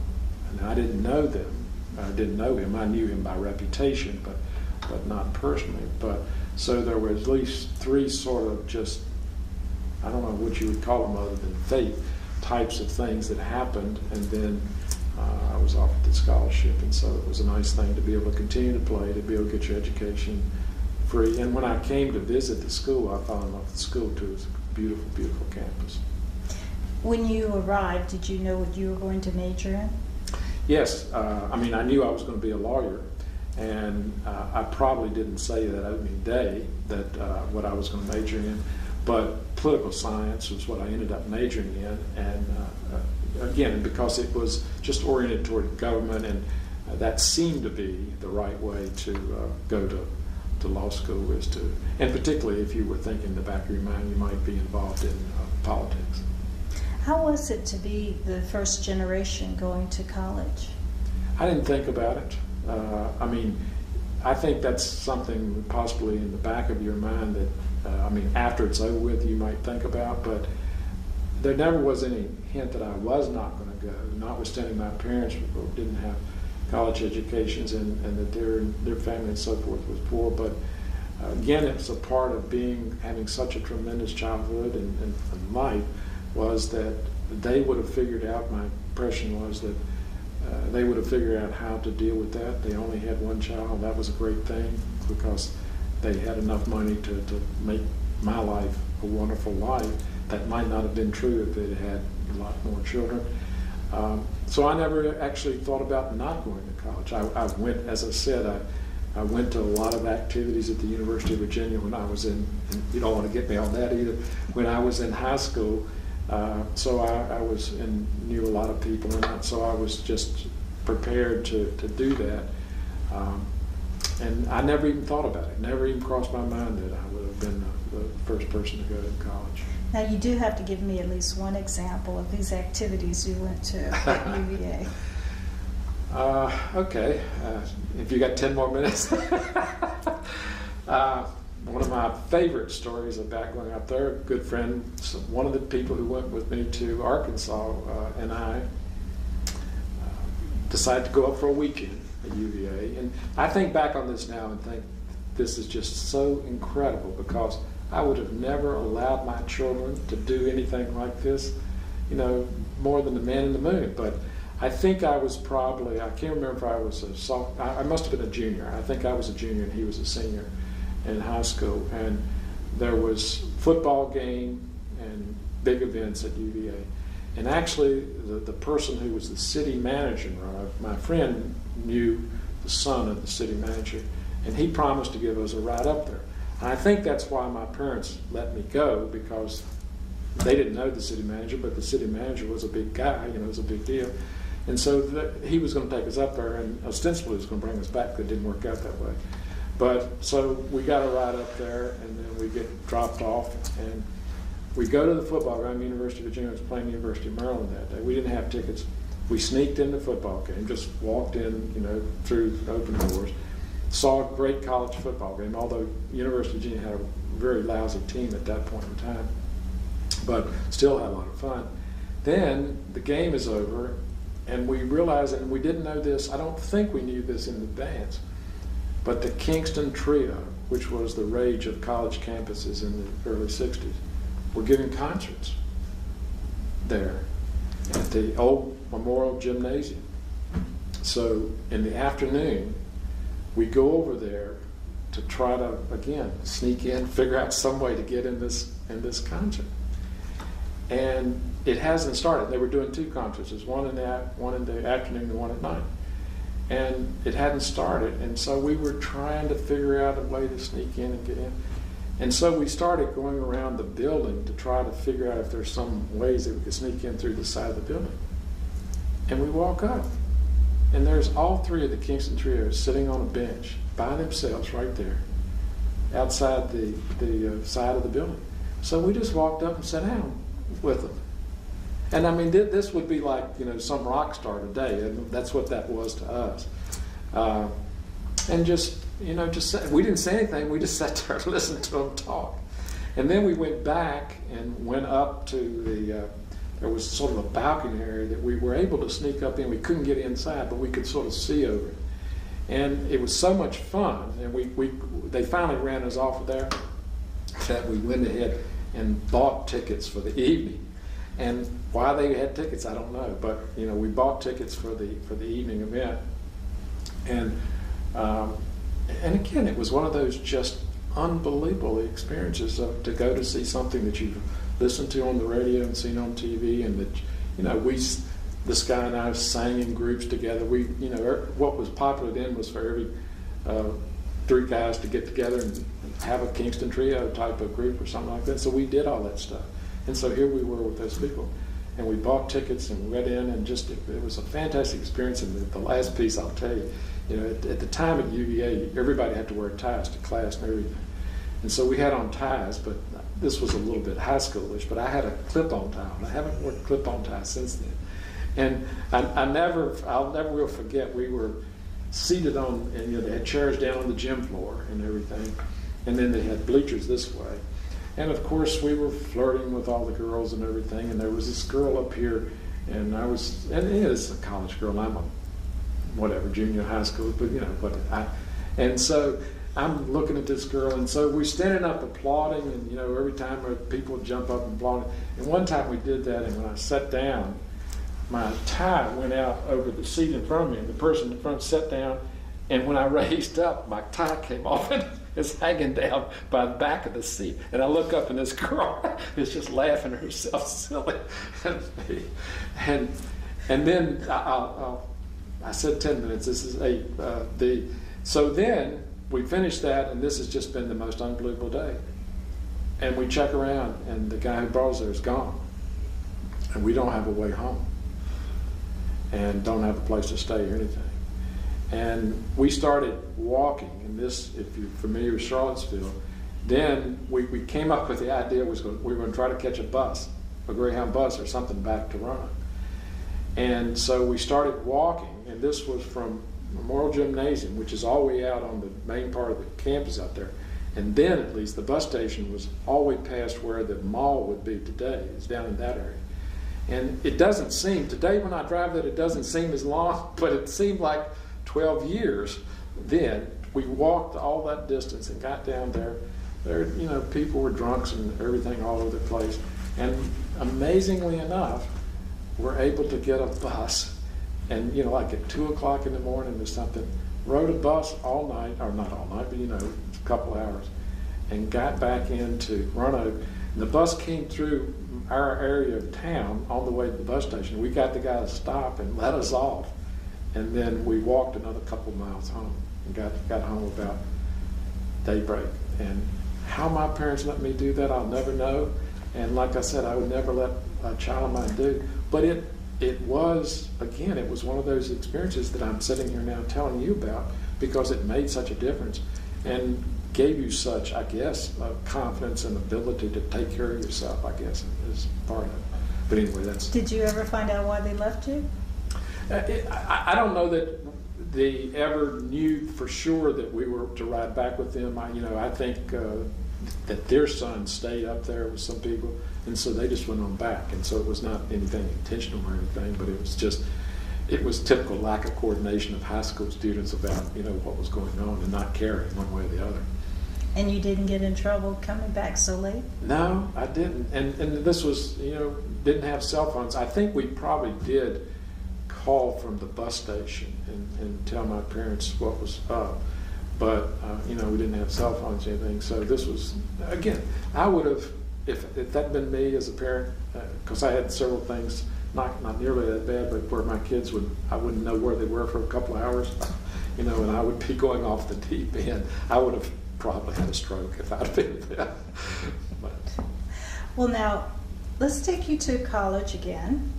And I didn't know them. I didn't know him. I knew him by reputation, but not personally. But so there were at least three sort of just, I don't know what you would call them other than fate, types of things that happened. And then I was offered the scholarship, and so it was a nice thing to be able to continue to play, to be able to get your education free. And when I came to visit the school, I fell in love with the school too. It's a beautiful, beautiful campus. When you arrived, did you know what you were going to major in? Yes. I knew I was going to be a lawyer, and I probably didn't say that opening day that what I was going to major in, but political science was what I ended up majoring in, and again, because it was just oriented toward government, and that seemed to be the right way to go to to law school is to, and particularly if you were thinking in the back of your mind you might be involved in politics. How was it to be the first generation going to college? I didn't think about it. I think that's something possibly in the back of your mind that, after it's over with, you might think about, but there never was any hint that I was not going to go, notwithstanding my parents didn't have college educations and that their family and so forth was poor. But again, it was a part of having such a tremendous childhood and life, was that they would have figured out, my impression was that they would have figured out how to deal with that. They only had one child. That was a great thing because they had enough money to make my life a wonderful life. That might not have been true if they'd had a lot more children. So I never actually thought about not going to college. I went, as I said, I went to a lot of activities at the University of Virginia when I was in, and you don't want to get me on that either, when I was in high school. So I was and knew a lot of people, and so I was just prepared to do that. And I never even thought about it. Never even crossed my mind that I would have been the first person to go to college. Now, you do have to give me at least one example of these activities you went to at UVA. Okay. If you got 10 more minutes. One of my favorite stories about going up there, a good friend, one of the people who went with me to Arkansas and I decided to go up for a weekend at UVA. And I think back on this now and think this is just so incredible, because I would have never allowed my children to do anything like this, more than the man in the moon. But I think I was probably, I can't remember if I was I must have been a junior. I think I was a junior and he was a senior in high school. And there was football game and big events at UVA. And actually, the person who was the city manager, my friend knew the son of the city manager, and he promised to give us a ride up there. And I think that's why my parents let me go, because they didn't know the city manager, but the city manager was a big guy, it was a big deal. And so he was going to take us up there, and ostensibly he was going to bring us back, but it didn't work out that way. But so we got a ride up there, and then we get dropped off, and we go to the football game. University of Virginia was playing University of Maryland that day. We didn't have tickets. We sneaked in the football game, just walked in, through open doors. Saw a great college football game, although University of Virginia had a very lousy team at that point in time, but still had a lot of fun. Then the game is over, and we realized, and we didn't know this, I don't think we knew this in advance, but the Kingston Trio, which was the rage of college campuses in the early 60s, were giving concerts there at the old Memorial Gymnasium. So in the afternoon, we go over there to try to, again, sneak in, figure out some way to get in this concert. And it hasn't started. They were doing two concerts. There's one in the afternoon and one at night. And it hadn't started. And so we were trying to figure out a way to sneak in and get in. And so we started going around the building to try to figure out if there's some ways that we could sneak in through the side of the building. And we walk up, and there's all three of the Kingston Trio sitting on a bench by themselves right there outside the side of the building. So we just walked up and sat down with them. And I mean, this would be like, some rock star today, and that's what that was to us. And just we didn't say anything, we just sat there and listened to them talk. And then we went back and went up to there was sort of a balcony area that we were able to sneak up in. We couldn't get inside, but we could sort of see over it. And it was so much fun, and they finally ran us off of there, that we went ahead and bought tickets for the evening. And why they had tickets, I don't know, but we bought tickets for the evening event. And again, it was one of those just unbelievable experiences to go to see something that you've listened to on the radio and seen on TV, and that this guy and I sang in groups together. What was popular then was for every three guys to get together and have a Kingston Trio type of group or something like that. So we did all that stuff, and so here we were with those people, and we bought tickets and we went in, and just it was a fantastic experience. And the last piece I'll tell you, at the time at UVA, everybody had to wear ties to class and everything. And so we had on ties, but this was a little bit high schoolish, but I had a clip-on tie on. I haven't worn clip-on ties since then. And I'll never will forget, we were seated on, and they had chairs down on the gym floor and everything, and then they had bleachers this way. And of course we were flirting with all the girls and everything, and there was this girl up here, and it's a college girl, I'm a whatever, junior high school, but and so I'm looking at this girl, and so we're standing up applauding, and every time people would jump up and applaud. And one time we did that, and when I sat down, my tie went out over the seat in front of me, and the person in front sat down, and when I raised up, my tie came off and it's hanging down by the back of the seat. And I look up, and this girl is just laughing herself silly. and then I said 10 minutes, this is 8. So then we finished that, and this has just been the most unbelievable day. And we check around, and the guy who brought us there is gone. And we don't have a way home. And don't have a place to stay or anything. And we started walking, and this, if you're familiar with Charlottesville, then we came up with the idea we were going to try to catch a bus, a Greyhound bus or something back to Roanoke. And so we started walking, and this was from Memorial Gymnasium, which is all the way out on the main part of the campus out there. And then at least the bus station was all the way past where the mall would be today. It's down in that area. And it doesn't seem, today when I drive that, it doesn't seem as long, but it seemed like 12 years then. We walked all that distance and got down there. People were drunks and everything all over the place. And amazingly enough, we're able to get a bus, and like at 2 o'clock in the morning or something, rode a bus all night, or not all night, but a couple hours, and got back into Roanoke. And the bus came through our area of town on the way to the bus station. We got the guy to stop and let us off, and then we walked another couple miles home and got home about daybreak. And how my parents let me do that, I'll never know. And like I said, I would never let a child of mine do. But it was, again, it was one of those experiences that I'm sitting here now telling you about, because it made such a difference and gave you such, I guess, confidence and ability to take care of yourself, I guess, is part of it. But anyway, that's... Did you ever find out why they left you? I don't know that they ever knew for sure that we were to ride back with them. I think that their son stayed up there with some people, and so they just went on back. And so it was not anything intentional or anything, but it was typical lack of coordination of high school students about what was going on and not caring one way or the other. And you didn't get in trouble coming back so late? No, I didn't. And this was, didn't have cell phones. I think we probably did call from the bus station and tell my parents what was up. But, we didn't have cell phones or anything. So this was, again, I would have, if that had been me as a parent, because I had several things, not nearly that bad, but where my kids I wouldn't know where they were for a couple of hours, and I would be going off the deep end. I would have probably had a stroke if I'd been there. But. Well, now, let's take you to college again.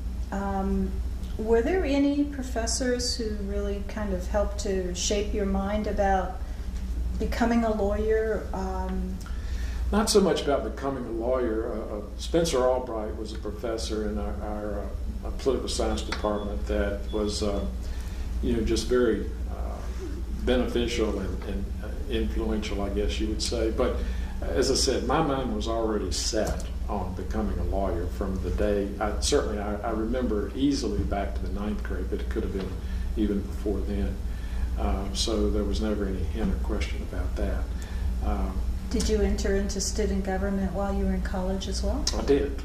Were there any professors who really kind of helped to shape your mind about becoming a lawyer? Not so much about becoming a lawyer. Spencer Albright was a professor in our political science department that was, just very beneficial and influential, I guess you would say. But as I said, my mind was already set on becoming a lawyer from the day. I remember easily back to the 9th grade, but it could have been even before then. So there was never any hint or question about that. Did you enter into student government while you were in college as well? I did.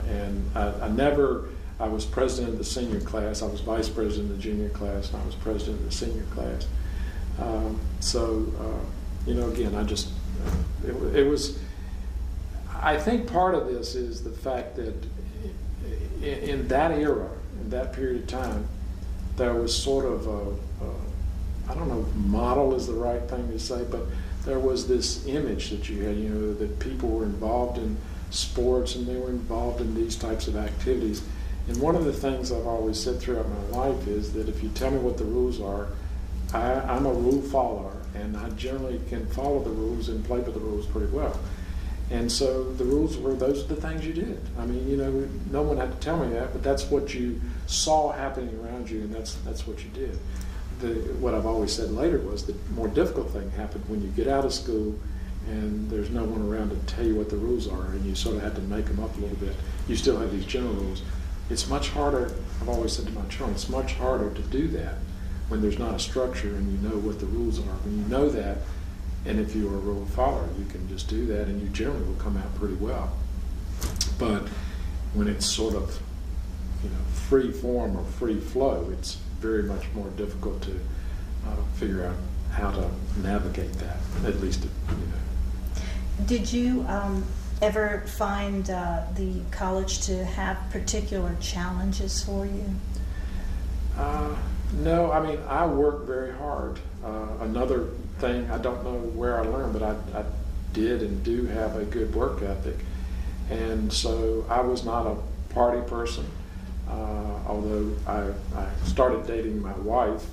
And I was president of the senior class. I was vice president of the junior class, and I was president of the senior class. Again, it was, I think part of this is the fact that in that era, in that period of time, there was sort of I don't know if model is the right thing to say, but there was this image that you had, that people were involved in sports, and they were involved in these types of activities. And one of the things I've always said throughout my life is that if you tell me what the rules are, I'm a rule follower, and I generally can follow the rules and play by the rules pretty well. And so the rules were, those are the things you did. I mean, you know, no one had to tell me that, but that's what you saw happening around you, and that's what you did. What I've always said later was the more difficult thing happened when you get out of school and there's no one around to tell you what the rules are, and you sort of had to make them up a little bit. You still have these general rules. It's much harder, I've always said to my children, it's much harder to do that when there's not a structure and you know what the rules are. When you know that, and if you're a rule follower, you can just do that and you generally will come out pretty well. But when it's sort of, you know, free form or free flow, it's very much more difficult to figure out how to navigate that, at least, you know. Did you ever find the college to have particular challenges for you? No, I mean, I worked very hard. Another thing, I don't know where I learned, but I did and do have a good work ethic. And so I was not a party person, although I started dating my wife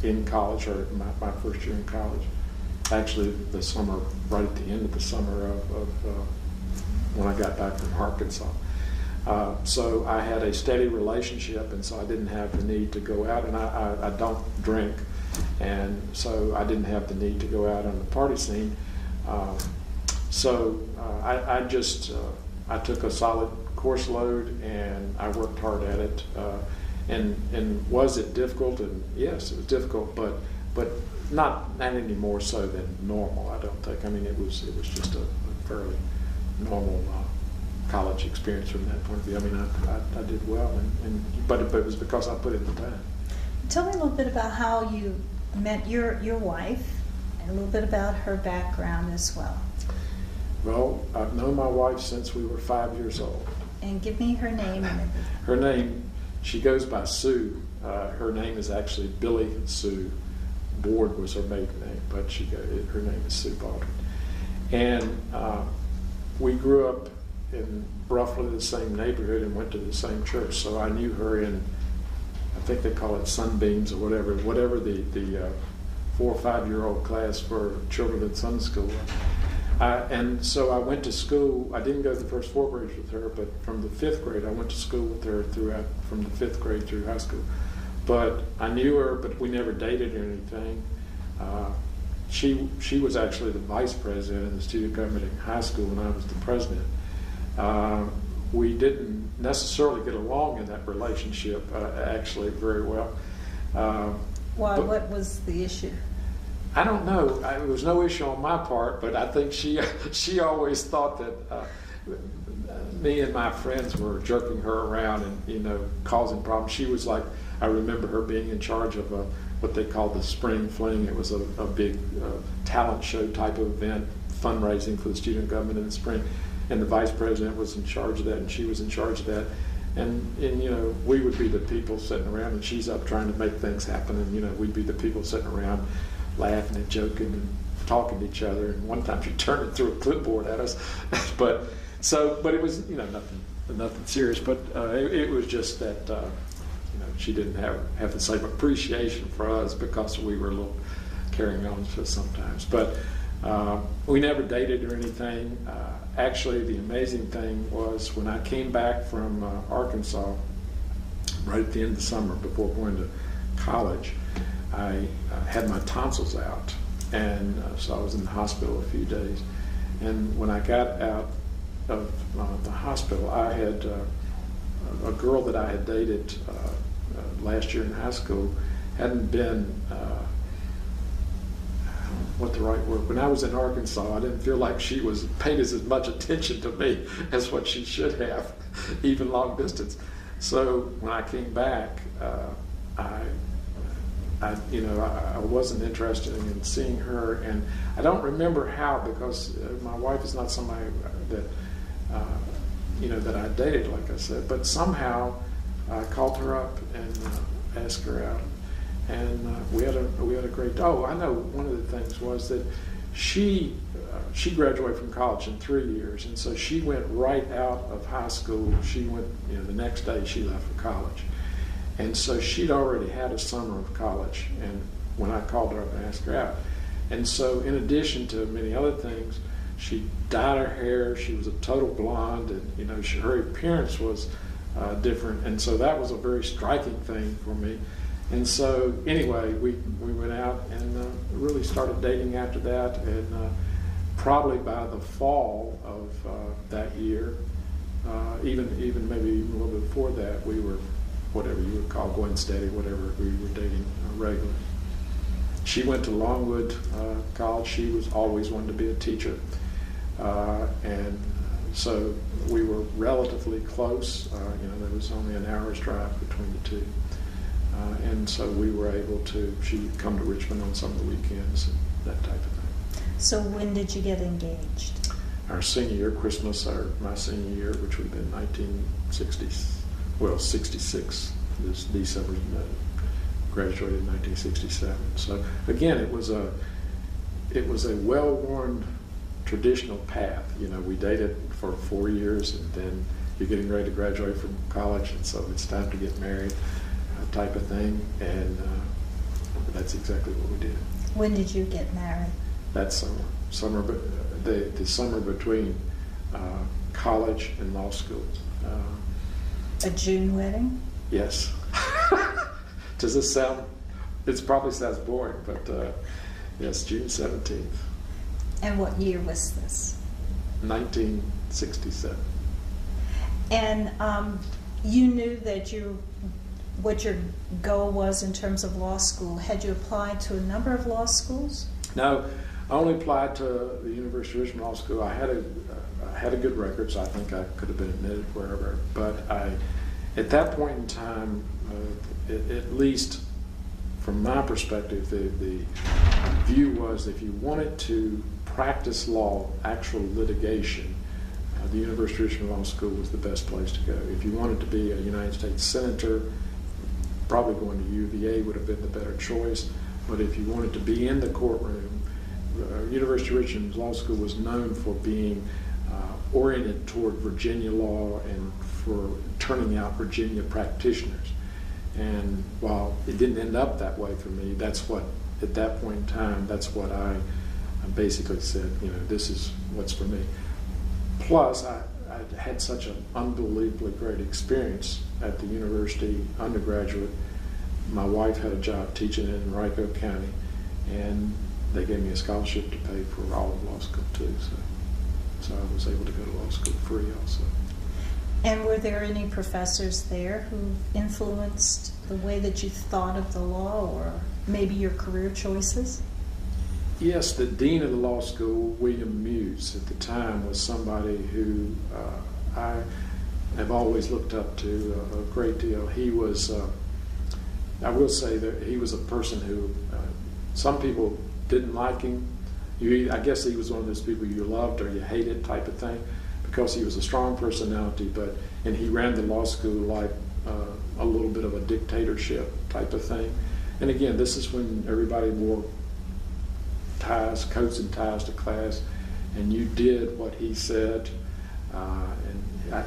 in college, or my first year in college. Actually, the summer, right at the end of the summer of when I got back from Arkansas. So I had a steady relationship, and so I didn't have the need to go out, and I don't drink, and so I didn't have the need to go out on the party scene. I took a solid course load, and I worked hard at it. And was it difficult? And yes, it was difficult, but not any more so than normal, I don't think. I mean, it was just a fairly normal college experience from that point of view. I mean, I did well, but it was because I put in the time. Tell me a little bit about how you met your wife, and a little bit about her background as well. Well, I've known my wife since we were 5 years old. And give me her name. Her name, she goes by Sue. Her name is actually Billy Sue. Ward was her maiden name, but her name is Sue Baldwin. And we grew up in roughly the same neighborhood and went to the same church. So I knew her in, I think they call it sunbeams or whatever the 4 or 5 year old class for children in Sunday school. And so I went to school. I didn't go to the first 4 grades with her, but from the 5th grade, I went to school with her from the 5th grade through high school. But I knew her, but we never dated or anything. She was actually the vice president of the student government in high school when I was the president. We didn't necessarily get along in that relationship, actually, very well. Why? What was the issue? I don't know. There was no issue on my part, but I think she always thought that me and my friends were jerking her around and causing problems. She was like, I remember her being in charge of what they called the Spring Fling. It was a big talent show type of event, fundraising for the student government in the spring, and the vice president was in charge of that, and she was in charge of that. And we would be the people sitting around, and she's up trying to make things happen, and we'd be the people sitting around laughing and joking and talking to each other. And one time she turned it through a clipboard at us, but it was nothing serious. But it was just that she didn't have the same appreciation for us because we were a little carrying on sometimes. But we never dated or anything. Actually, the amazing thing was when I came back from Arkansas, right at the end of the summer before going to college, I had my tonsils out, and so I was in the hospital a few days. And when I got out of the hospital, I had a girl that I had dated last year in high school hadn't been, I don't know what the right word, when I was in Arkansas, I didn't feel like she was paid as much attention to me as what she should have, even long distance. So when I came back, I wasn't interested in seeing her, and I don't remember how, because my wife is not somebody that that I dated, like I said, but somehow I called her up and asked her out, and we had a great. Oh, I know one of the things was that she graduated from college in 3 years, and so she went right out of high school. She went, the next day she left for college. And so she'd already had a summer of college, and when I called her up and asked her out. And so in addition to many other things, she dyed her hair, she was a total blonde, and her appearance was different, and so that was a very striking thing for me. And so anyway, we went out and really started dating after that, and probably by the fall of that year, even maybe even a little bit before that, we were whatever you would call going steady, whatever, we were dating regularly. She went to Longwood College. She was always wanted to be a teacher, and so we were relatively close. There was only an hour's drive between the two, and so we were able to. She'd come to Richmond on some of the weekends and that type of thing. So when did you get engaged? Our senior year, Christmas, my senior year, which would have been 66. This December, graduated in 1967. So again, it was a well-worn traditional path. We dated for 4 years, and then you're getting ready to graduate from college, and so it's time to get married, type of thing. And that's exactly what we did. When did you get married? That summer, the summer between college and law school. A June wedding? Yes. Does this sound? It probably sounds boring, but yes, June 17th. And what year was this? 1967. And you knew that what your goal was in terms of law school. Had you applied to a number of law schools? No, I only applied to the University of Richmond Law School. I had a good record, so I think I could have been admitted wherever. But at that point in time, at least from my perspective, the view was if you wanted to practice law, actual litigation, the University of Richmond Law School was the best place to go. If you wanted to be a United States Senator, probably going to UVA would have been the better choice. But if you wanted to be in the courtroom, University of Richmond Law School was known for being oriented toward Virginia law and for turning out Virginia practitioners. And while it didn't end up that way for me, that's what, at that point in time, that's what I basically said, this is what's for me. Plus, I had such an unbelievably great experience at the university undergraduate. My wife had a job teaching in Carrico County, and they gave me a scholarship to pay for all of law school too. So I was able to go to law school free also. And were there any professors there who influenced the way that you thought of the law, or maybe your career choices? Yes, the dean of the law school, William Muse, at the time was somebody who I have always looked up to a great deal. He was, I will say that he was a person who, some people didn't like him. I guess he was one of those people you loved or you hated type of thing, because he was a strong personality, and he ran the law school like a little bit of a dictatorship type of thing. And again, this is when everybody wore coats and ties to class, and you did what he said.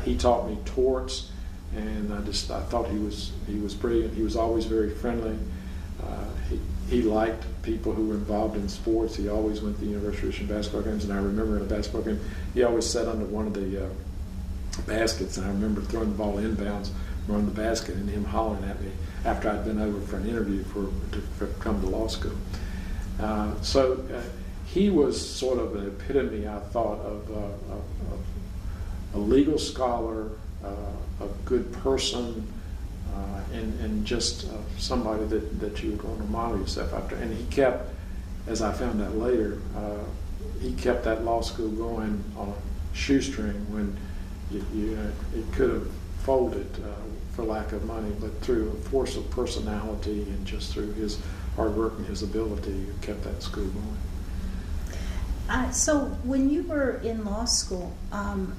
He taught me torts, and I thought he was brilliant. He was always very friendly. He liked people who were involved in sports. He always went to the University of Richmond basketball games, and I remember in a basketball game, he always sat under one of the baskets, and I remember throwing the ball inbounds on the basket and him hollering at me after I'd been over for an interview to come to law school. So he was sort of an epitome, I thought, of a legal scholar, a good person, and just somebody that you would want to model yourself after. And he kept, as I found out later, he kept that law school going on a shoestring when it could have folded for lack of money, but through a force of personality and just through his hard work and his ability, he kept that school going. So when you were in law school,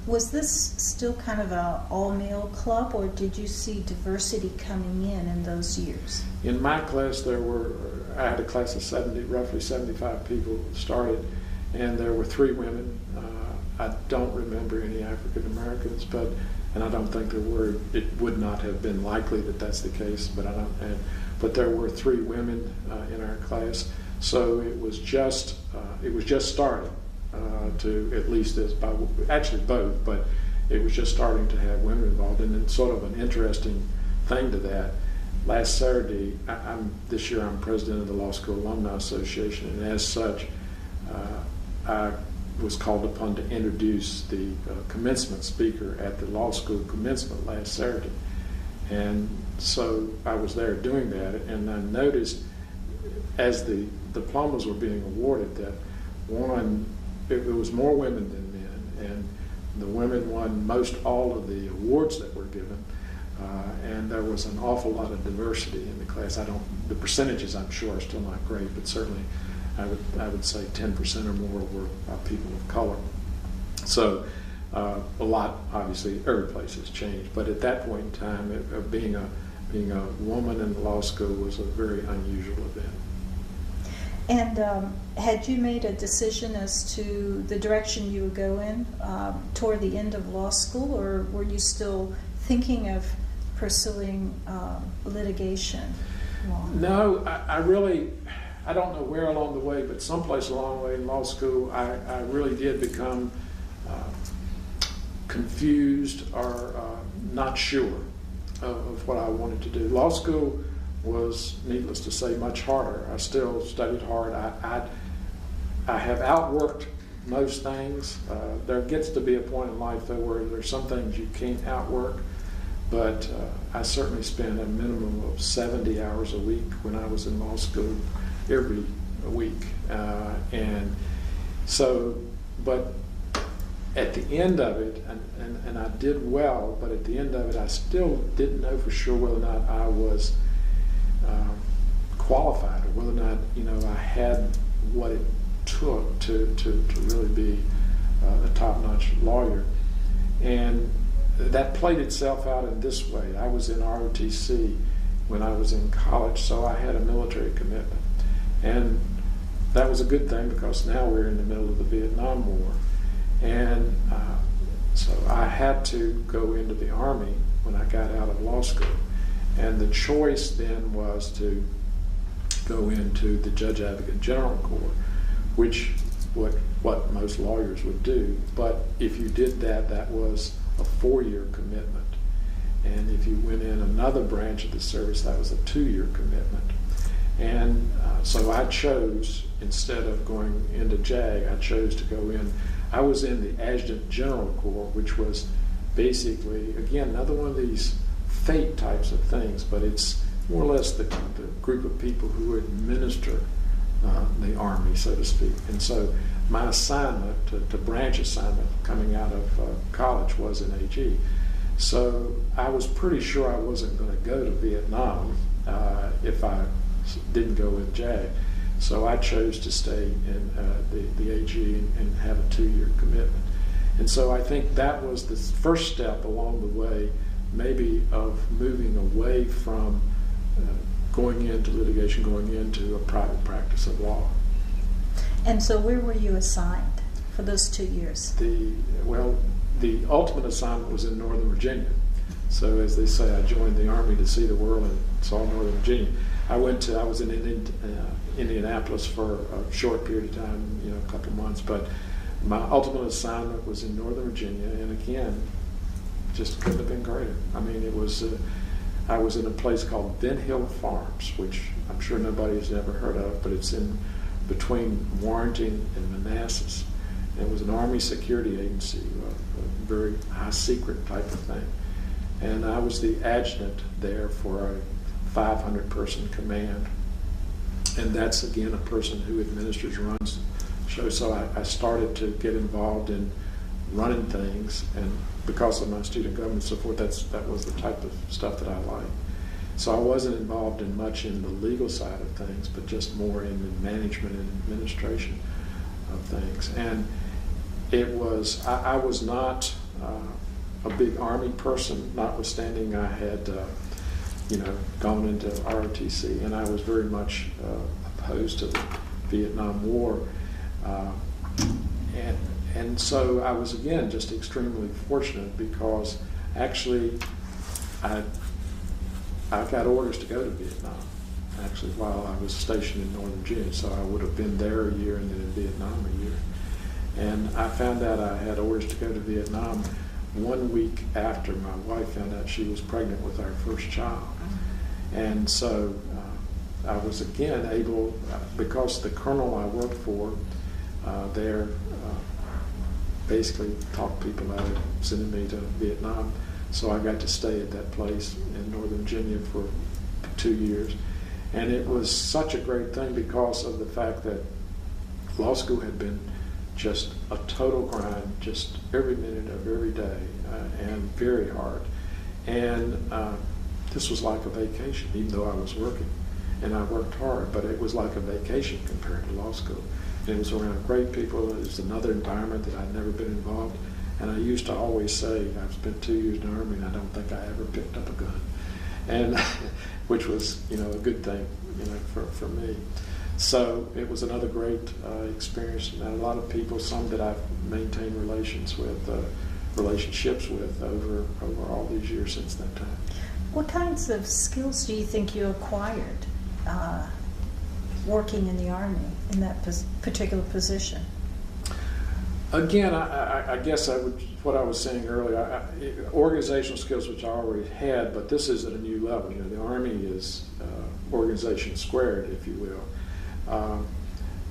was this still kind of an all-male club, or did you see diversity coming in those years? In my class, I had a class of roughly 75 people started, and there were 3 women. I don't remember any African Americans, and I don't think there were. It would not have been likely that that's the case, but there were 3 women in our class. So it was just starting to, at least actually both, but it was just starting to have women involved. And it's sort of an interesting thing to that. Last Saturday, this year I'm president of the Law School Alumni Association, and as such, I was called upon to introduce the commencement speaker at the law school commencement last Saturday. And so I was there doing that, and I noticed as the diplomas were being awarded that it was more women than men, and the women won most all of the awards that were given, and there was an awful lot of diversity in the class. The percentages I'm sure are still not great, but certainly I would say 10% or more were people of color. So a lot, obviously, every place has changed, but at that point in time, being a woman in the law school was a very unusual event. And had you made a decision as to the direction you would go in toward the end of law school, or were you still thinking of pursuing litigation law? No, I don't know where along the way, but someplace along the way in law school, I really did become confused or not sure of what I wanted to do. Law school was, needless to say, much harder. I still studied hard. I have outworked most things. There gets to be a point in life, though, where there's some things you can't outwork, but I certainly spent a minimum of 70 hours a week when I was in law school, every week. And so, but at the end of it, and I did well, but at the end of it, I still didn't know for sure whether or not I was qualified, or whether or not I had what it took to really be a top-notch lawyer. And that played itself out in this way. I was in ROTC when I was in college, so I had a military commitment. And that was a good thing, because now we're in the middle of the Vietnam War. And so I had to go into the Army when I got out of law school. And the choice then was to go into the Judge Advocate General Corps, which what most lawyers would do. But if you did that, that was a 4-year commitment. And if you went in another branch of the service, that was a 2-year commitment. And so I chose, instead of going into JAG, I chose to go in. I was in the Adjutant General Corps, which was basically, again, another one of these fate types of things, but it's more or less the group of people who administer the Army, so to speak. And so my assignment, to branch assignment coming out of college, was in AG. So I was pretty sure I wasn't going to go to Vietnam if I didn't go with JAG. So I chose to stay in the AG and have a 2-year commitment. And so I think that was the first step along the way, maybe, of moving away from going into litigation, going into a private practice of law. And so where were you assigned for those 2 years? The ultimate assignment was in Northern Virginia. So as they say, I joined the Army to see the world and saw Northern Virginia. I was in Indianapolis for a short period of time, a couple of months, but my ultimate assignment was in Northern Virginia, and again, just couldn't have been greater. I mean, it was, I was in a place called Ben Hill Farms, which I'm sure nobody's ever heard of, but it's in between Warrenton and Manassas. And it was an Army security agency, a very high secret type of thing. And I was the adjutant there for a 500-person command. And that's, again, a person who administers, runs shows. So I started to get involved in running things, and because of my student government and so forth, that was the type of stuff that I liked. So I wasn't involved in much in the legal side of things, but just more in the management and administration of things. And it was, I was not a big Army person, notwithstanding I had gone into ROTC, and I was very much opposed to the Vietnam War. And so I was, again, just extremely fortunate because actually I got orders to go to Vietnam, actually, while I was stationed in Northern Virginia. So I would have been there a year and then in Vietnam a year. And I found out I had orders to go to Vietnam 1 week after my wife found out she was pregnant with our first child. And so I was again able, because the colonel I worked for there basically talked people out of sending me to Vietnam. So I got to stay at that place in Northern Virginia for 2 years. And it was such a great thing because of the fact that law school had been just a total grind, just every minute of every day, and very hard. And this was like a vacation, even though I was working. And I worked hard, but it was like a vacation compared to law school. And it was around great people. It was another environment that I'd never been involved. And I used to always say, I've spent 2 years in the Army and I don't think I ever picked up a gun. And which was, a good thing, for me. So it was another great experience. And a lot of people, some that I've maintained relationships with over all these years since that time. What kinds of skills do you think you acquired working in the Army in that particular position? Again, I guess what I was saying earlier, organizational skills, which I already had, but this is at a new level. The Army is organization squared, if you will.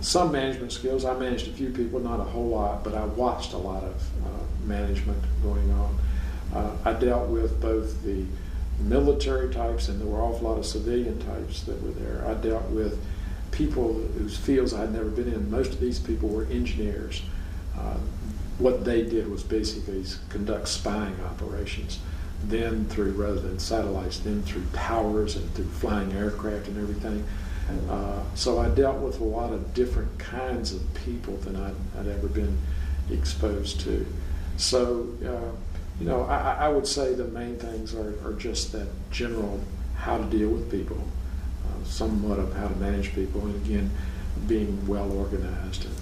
Some management skills. I managed a few people, not a whole lot, but I watched a lot of management going on. I dealt with both the military types, and there were an awful lot of civilian types that were there. I dealt with people whose fields I had never been in. Most of these people were engineers. What they did was basically conduct spying operations, rather than satellites, then through towers and through flying aircraft and everything. So I dealt with a lot of different kinds of people than I'd ever been exposed to. So, I would say the main things are just that general how to deal with people, somewhat of how to manage people, and again, being well organized and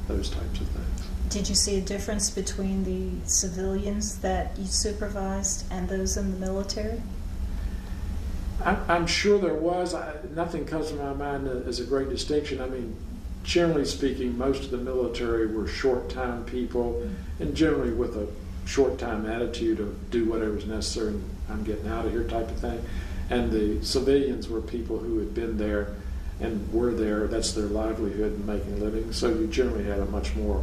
those types of things. Did you see a difference between the civilians that you supervised and those in the military? I'm sure there was. Nothing comes to my mind as a great distinction. I mean, generally speaking, most of the military were short-time people, and generally with a short-time attitude of do whatever's necessary and I'm getting out of here type of thing. And the civilians were people who had been there and were there. That's their livelihood and making a living. So you generally had a much more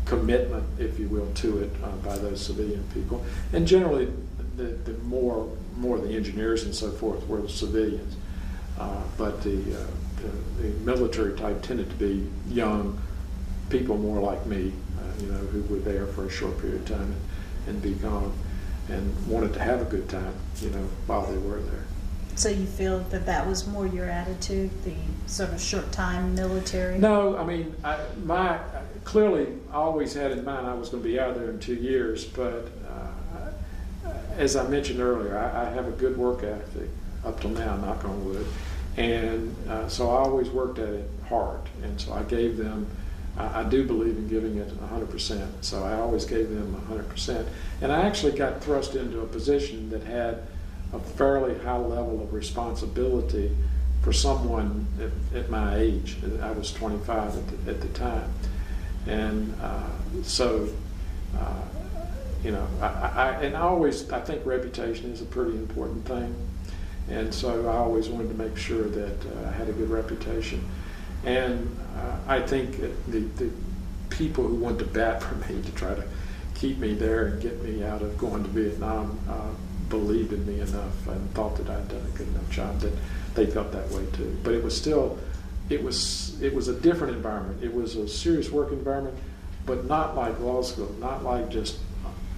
commitment, if you will, to it by those civilian people. And generally, the more the engineers and so forth were the civilians. But the military type tended to be young people, more like me, who were there for a short period of time and be gone, and wanted to have a good time, while they were there. So you feel that was more your attitude, the sort of short-time military? No, I mean, clearly I always had in mind I was going to be out there in 2 years, but as I mentioned earlier, I have a good work ethic up till now, knock on wood, and so I always worked at it hard, and so I gave them, I do believe in giving it 100%, so I always gave them 100%, and I actually got thrust into a position that had a fairly high level of responsibility for someone at my age. I was 25 at the time. And I think reputation is a pretty important thing. And so I always wanted to make sure that I had a good reputation. And I think the people who went to bat for me to try to keep me there and get me out of going to Vietnam believed in me enough and thought that I'd done a good enough job that they felt that way too. But it was still, it was a different environment. It was a serious work environment, but not like law school, not like just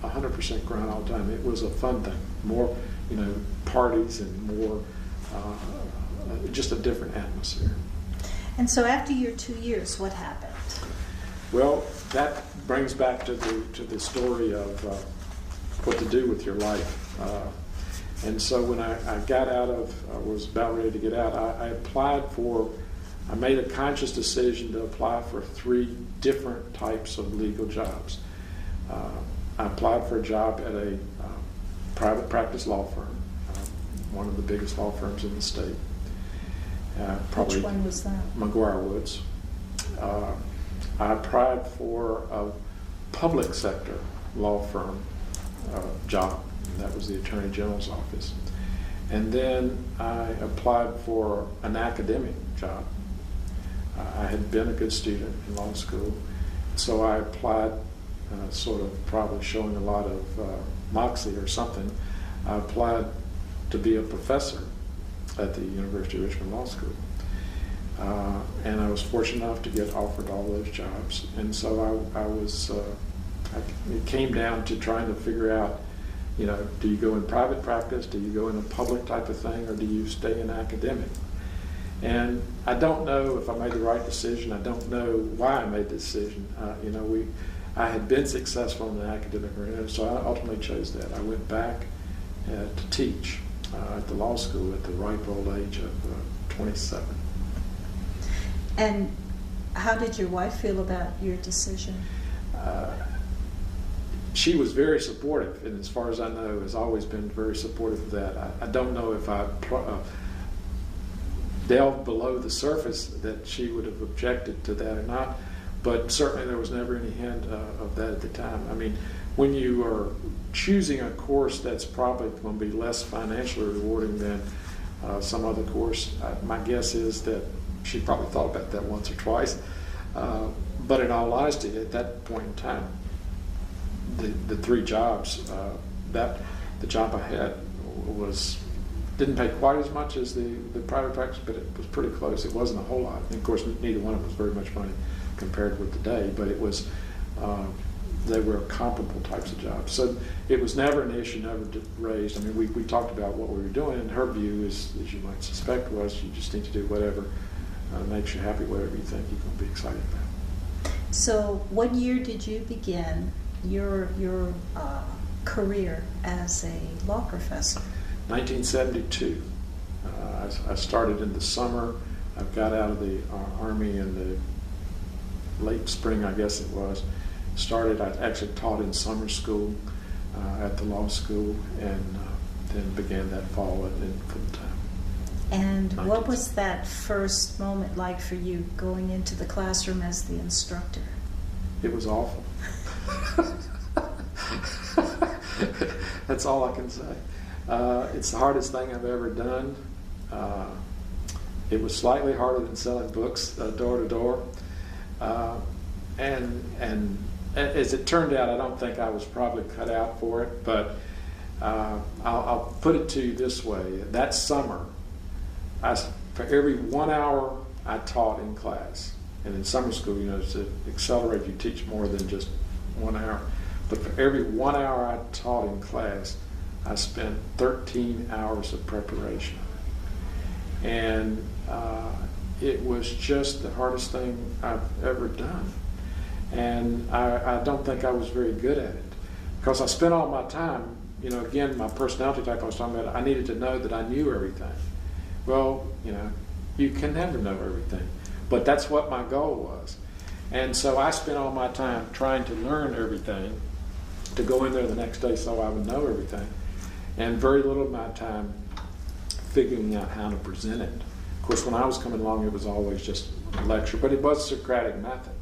100% grind all the time. It was a fun thing, more, parties and more, just a different atmosphere. And so after your 2 years, what happened? Well, that brings back to the story of what to do with your life. And so when I got out of, was about ready to get out, I applied for I made a conscious decision to apply for 3 different types of legal jobs. I applied for a job at a private practice law firm, one of the biggest law firms in the state. Which one was that? McGuire Woods. I applied for a public sector law firm job. That was the Attorney General's office. And then I applied for an academic job. I had been a good student in law school, so I applied, sort of probably showing a lot of moxie or something. I applied to be a professor at the University of Richmond Law School. And I was fortunate enough to get offered all those jobs. And so it came down to trying to figure out, you know, do you go in private practice, do you go in a public type of thing, or do you stay in academic? And I don't know if I made the right decision. I don't know why I made the decision. You know, I had been successful in the academic arena, so I ultimately chose that. I went back to teach at the law school at the ripe old age of 27. And how did your wife feel about your decision? She was very supportive, and as far as I know, has always been very supportive of that. I don't know if I delved below the surface that she would have objected to that or not, but certainly there was never any hint of that at the time. I mean, when you are choosing a course that's probably going to be less financially rewarding than some other course, my guess is that she probably thought about that once or twice. But in all honesty, at that point in time, the 3 jobs, the job I had didn't pay quite as much as the private practice, but it was pretty close. It wasn't a whole lot. And of course, neither one of them was very much money compared with today, but it was, they were comparable types of jobs. So it was never an issue, never raised. I mean, we talked about what we were doing, and her view is, as you might suspect, was you just need to do whatever makes you happy, whatever you think you're going to be excited about. So what year did you begin your career as a law professor? 1972. I started in the summer. I got out of the Army in the late spring, I guess it was. I actually taught in summer school at the law school, and then began that fall in full time. And what was that first moment like for you, going into the classroom as the instructor? It was awful. That's all I can say. It's the hardest thing I've ever done. It was slightly harder than selling books door to door. And as it turned out, I don't think I was probably cut out for it, but I'll put it to you this way. That summer, for every 1 hour I taught in class, and in summer school, you know, to accelerate, you teach more than just 1 hour. But for every 1 hour I taught in class, I spent 13 hours of preparation. And it was just the hardest thing I've ever done. And I don't think I was very good at it, because I spent all my time, you know, again, my personality type I was talking about, I needed to know that I knew everything. Well, you know, you can never know everything, but that's what my goal was. And so I spent all my time trying to learn everything, to go in there the next day so I would know everything, and very little of my time figuring out how to present it. Of course, when I was coming along, it was always just a lecture, but it was a Socratic method.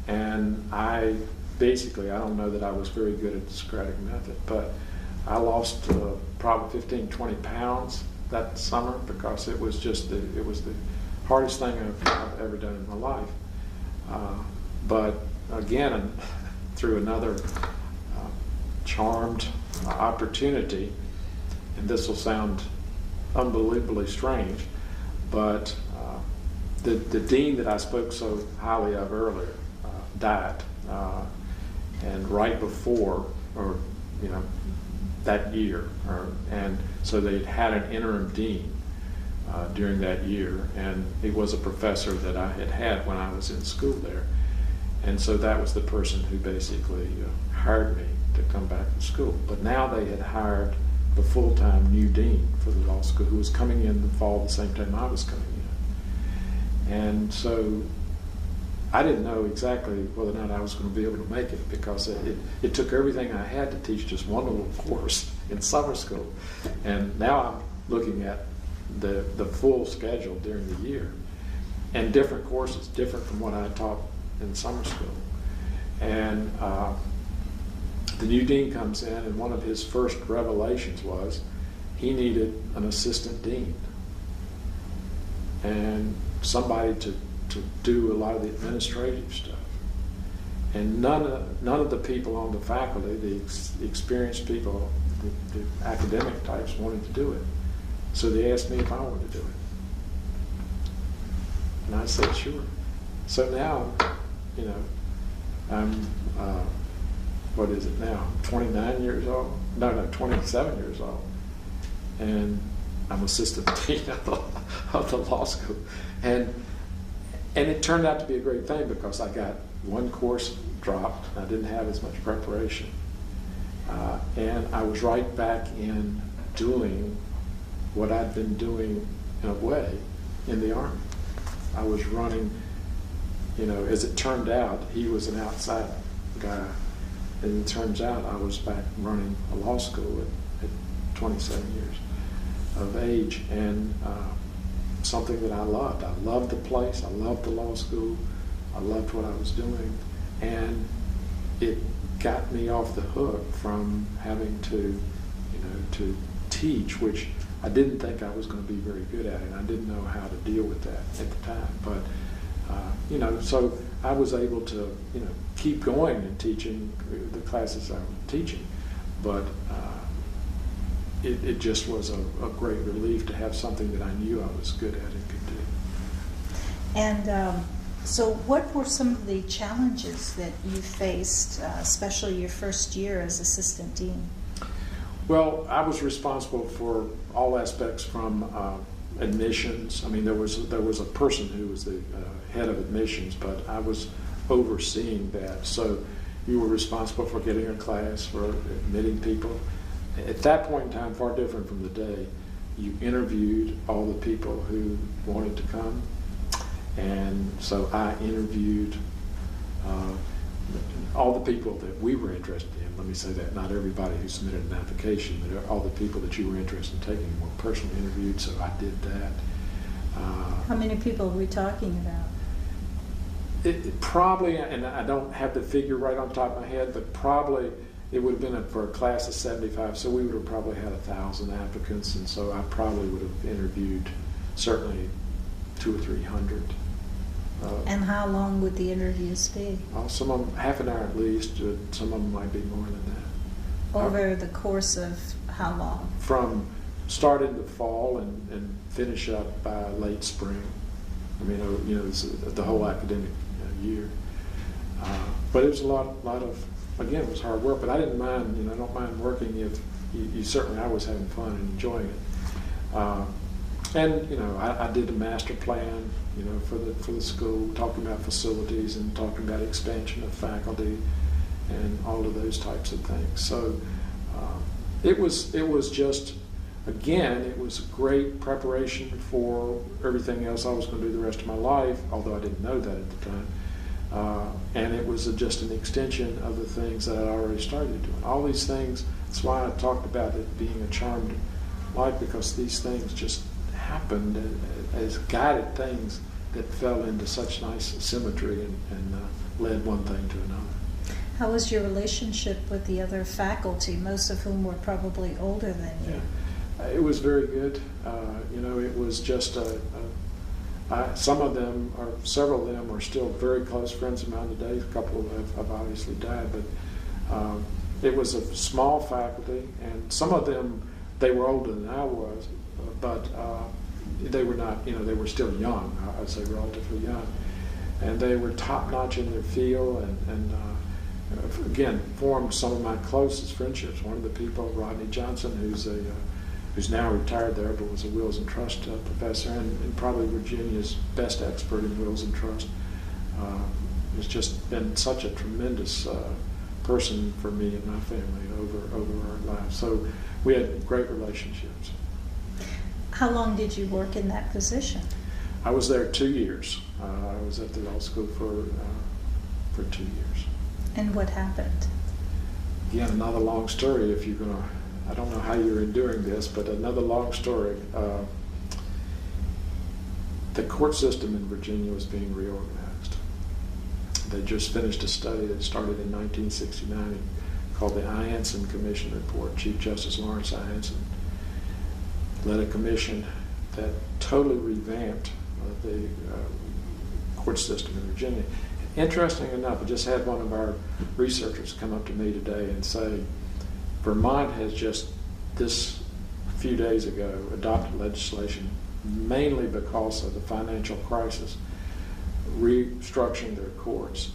And I don't know that I was very good at the Socratic method, but I lost probably 15, 20 pounds that summer, because it was the hardest thing I've ever done in my life. But again, through another charmed opportunity, and this will sound unbelievably strange, but the dean that I spoke so highly of earlier died, and right before, or you know, that year, and so they had an interim dean during that year, and he was a professor that I had when I was in school there, and so that was the person who basically hired me to come back to school. But now they had hired the full-time new dean for the law school, who was coming in the fall the same time I was coming And so I didn't know exactly whether or not I was going to be able to make it, because it took everything I had to teach just one little course in summer school. And now I'm looking at the full schedule during the year, and different courses, different from what I taught in summer school. And the new dean comes in, and one of his first revelations was he needed an assistant dean and somebody to do a lot of the administrative stuff. And none of the people on the faculty, the experienced people, the academic types, wanted to do it. So they asked me if I wanted to do it. And I said, sure. So now, you know, I'm, what is it now? 29 years old? No, 27 years old. And I'm assistant dean of the law school. And it turned out to be a great thing, because I got one course dropped. I didn't have as much preparation. And I was right back in doing what I'd been doing, in a way, in the Army. I was running, you know, as it turned out, he was an outside guy. And it turns out I was back running a law school at 27 years of age, and something that I loved. I loved the place, I loved the law school, I loved what I was doing, and it got me off the hook from having to, you know, to teach, which I didn't think I was going to be very good at, and I didn't know how to deal with that at the time. But you know, so I was able to, you know, keep going and teaching the classes I was teaching, but it just was a great relief to have something that I knew I was good at and could do. And so what were some of the challenges that you faced, especially your first year as assistant dean? Well, I was responsible for all aspects from admissions. I mean, there was a person who was the head of admissions, but I was overseeing that. So you were responsible for getting a class, for admitting people. At that point in time, far different from the day, you interviewed all the people who wanted to come. And so I interviewed all the people that we were interested in. Let me say that, not everybody who submitted an application, but all the people that you were interested in taking were personally interviewed, so I did that. How many people are we talking about? It probably, and I don't have the figure right on top of my head, but probably it would have been for a class of 75, so we would have probably had 1,000 applicants, and so I probably would have interviewed certainly 200 or 300. And how long would the interviews be? Some of them, half an hour at least. Some of them might be more than that. Over the course of how long? From start in the fall and finish up by late spring. I mean, you know, the whole academic year. But it was a lot of, again, it was hard work. But I didn't mind. You know, I don't mind working if you certainly. I was having fun and enjoying it. And you know, I did a master plan, you know, for the school, talking about facilities and talking about expansion of faculty and all of those types of things. So it was just, again, it was great preparation for everything else I was going to do the rest of my life, although I didn't know that at the time. And it was just an extension of the things that I'd already started doing. All these things, that's why I talked about it being a charmed life, because these things just happened as guided things that fell into such nice symmetry and led one thing to another. How was your relationship with the other faculty, most of whom were probably older than you? Yeah. It was very good. You know, it was just some of them, or several of them, are still very close friends of mine today. A couple have obviously died, but it was a small faculty, and some of them, they were older than I was, but they were not, you know, they were still young, I'd say relatively young. And they were top-notch in their field, and again, formed some of my closest friendships. One of the people, Rodney Johnson, who's now retired there, but was a Wills and Trust professor, and probably Virginia's best expert in Wills and Trust. Has just been such a tremendous person for me and my family over our lives. So we had great relationships. How long did you work in that position? I was there 2 years. I was at the law school for 2 years. And what happened? Again, another long story. If you're gonna, I don't know how you're enduring this, but another long story. The court system in Virginia was being reorganized. They just finished a study that started in 1969 called the Ianson Commission Report. Chief Justice Lawrence Ianson led a commission that totally revamped the court system in Virginia. Interesting enough, I just had one of our researchers come up to me today and say, Vermont has just this few days ago adopted legislation mainly because of the financial crisis, restructuring their courts.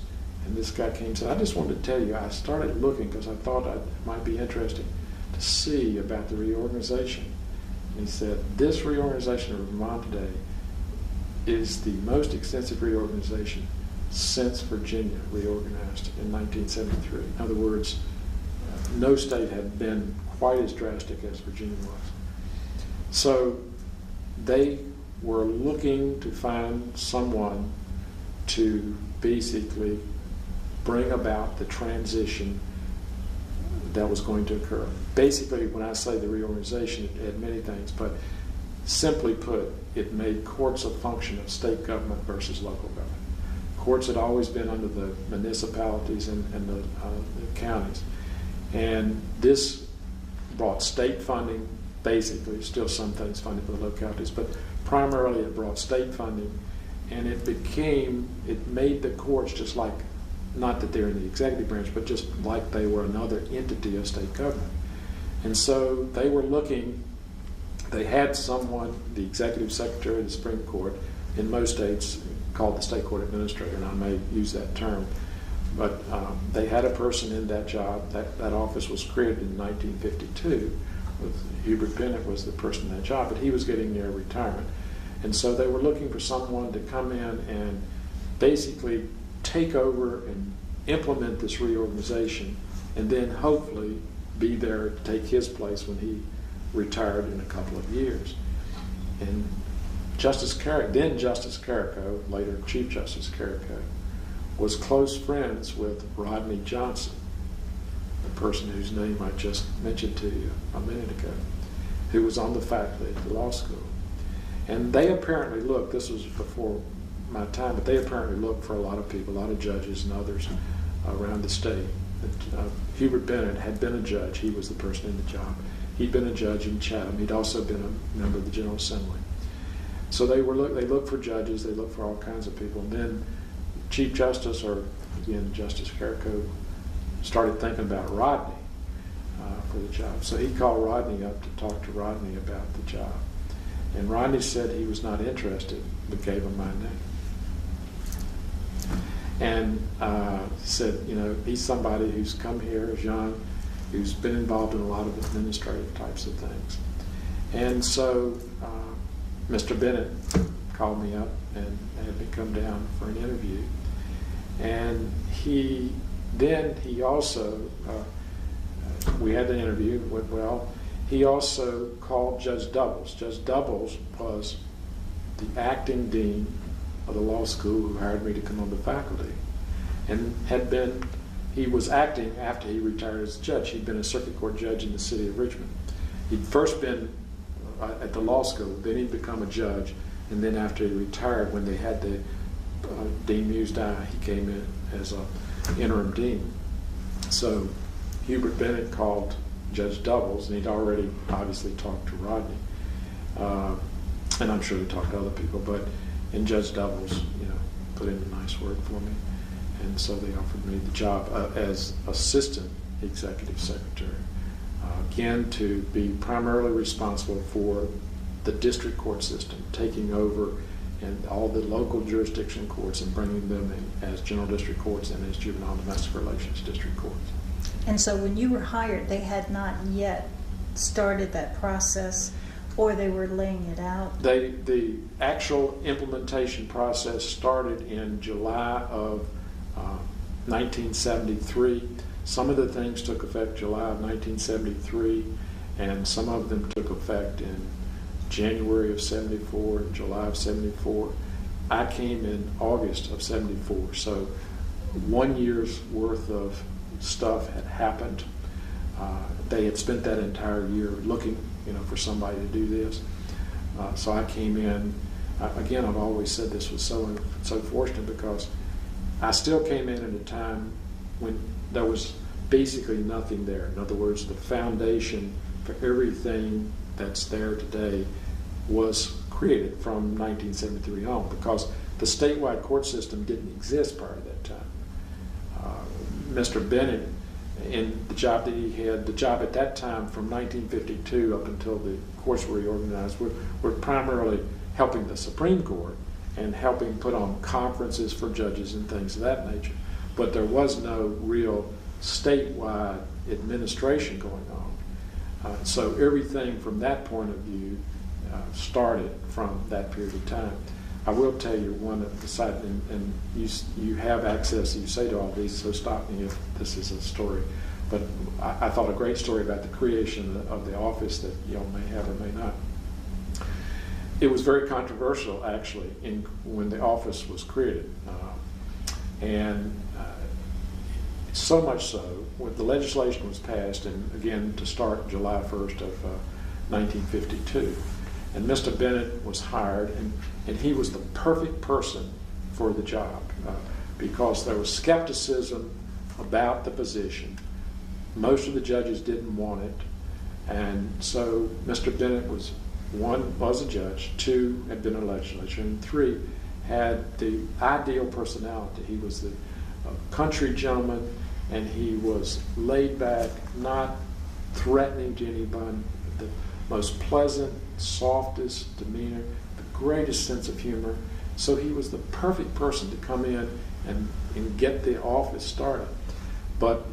And this guy came and said, I just wanted to tell you, I started looking because I thought it might be interesting to see about the reorganization. And he said, this reorganization of Vermont today is the most extensive reorganization since Virginia reorganized in 1973. In other words, no state had been quite as drastic as Virginia was. So they were looking to find someone to basically bring about the transition that was going to occur. Basically, when I say the reorganization, it had many things, but simply put, it made courts a function of state government versus local government. Courts had always been under the municipalities and the counties. And this brought state funding, basically, still some things funded by the localities, but primarily it brought state funding, and it made the courts just like, not that they're in the executive branch, but just like they were another entity of state government. And so they were looking, they had someone, the Executive Secretary of the Supreme Court, in most states called the State Court Administrator, and I may use that term, but they had a person in that job. That office was created in 1952. Hubert Bennett was the person in that job, but he was getting near retirement. And so they were looking for someone to come in and basically take over and implement this reorganization, and then hopefully be there to take his place when he retired in a couple of years. And then Justice Carrico, later Chief Justice Carrico, was close friends with Rodney Johnson, the person whose name I just mentioned to you a minute ago, who was on the faculty at the law school. And they apparently looked, this was before my time, but they apparently looked for a lot of people, a lot of judges and others around the state. Hubert Bennett had been a judge. He was the person in the job. He'd been a judge in Chatham. He'd also been a member of the General Assembly. So they looked for judges. They looked for all kinds of people. And then Chief Justice, or again Justice Carrico, started thinking about Rodney for the job. So he called Rodney up to talk to Rodney about the job. And Rodney said he was not interested, but gave him my name. And said, he's somebody who's come here, is young, who's been involved in a lot of administrative types of things. And so Mr. Bennett called me up and had me come down for an interview. And he also, we had the interview, it went well. He also called Judge Doubles. Judge Doubles was the acting dean of the law school who hired me to come on the faculty, and he was acting after he retired as a judge. He'd been a circuit court judge in the city of Richmond. He'd first been at the law school, then he'd become a judge, and then after he retired, when they had the Dean Muse die, he came in as an interim dean. So Hubert Bennett called Judge Doubles, and he'd already obviously talked to Rodney, and I'm sure he talked to other people, and Judge Doubles, put in a nice word for me, and so they offered me the job as Assistant Executive Secretary, again to be primarily responsible for the district court system, taking over and all the local jurisdiction courts and bringing them in as general district courts and as juvenile and domestic relations district courts. And so when you were hired, they had not yet started that process, or they were laying it out? The actual implementation process started in July of 1973. Some of the things took effect July of 1973, and some of them took effect in January of 74 and July of 74. I came in August of 74, so 1 year's worth of stuff had happened. They had spent that entire year looking, for somebody to do this. So I came in. Again, I've always said this was so fortunate because I still came in at a time when there was basically nothing there. In other words, the foundation for everything that's there today was created from 1973 on, because the statewide court system didn't exist prior to that time. Mr. Bennett, in the job that he had, the job at that time from 1952 up until the courts were reorganized, were primarily helping the Supreme Court and helping put on conferences for judges and things of that nature. But there was no real statewide administration going on. So everything from that point of view started from that period of time. I will tell you one of the side, and you have access, you say to all these, so stop me if this is a story. But I thought a great story about the creation of the office that y'all may have or may not. It was very controversial, actually, when the office was created. So much so, when the legislation was passed, and again to start July 1st of 1952, and Mr. Bennett was hired, and he was the perfect person for the job because there was skepticism about the position. Most of the judges didn't want it, and so Mr. Bennett was, one, was a judge, two, had been a legislator, and three, had the ideal personality. He was the country gentleman, and he was laid back, not threatening to anyone, the most pleasant, softest demeanor, the greatest sense of humor. So he was the perfect person to come in and get the office started. But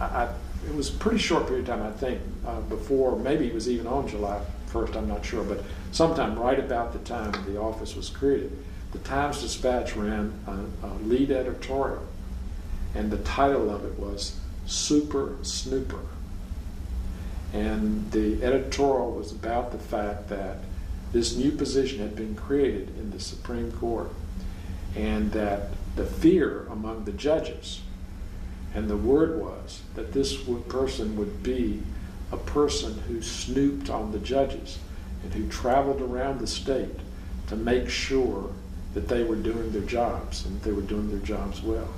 it was a pretty short period of time, I think, before, maybe it was even on July 1st, I'm not sure, but sometime right about the time the office was created, the Times-Dispatch ran a lead editorial, and the title of it was Super Snooper. And the editorial was about the fact that this new position had been created in the Supreme Court, and that the fear among the judges, and the word was that this person would be a person who snooped on the judges and who traveled around the state to make sure that they were doing their jobs and that they were doing their jobs well.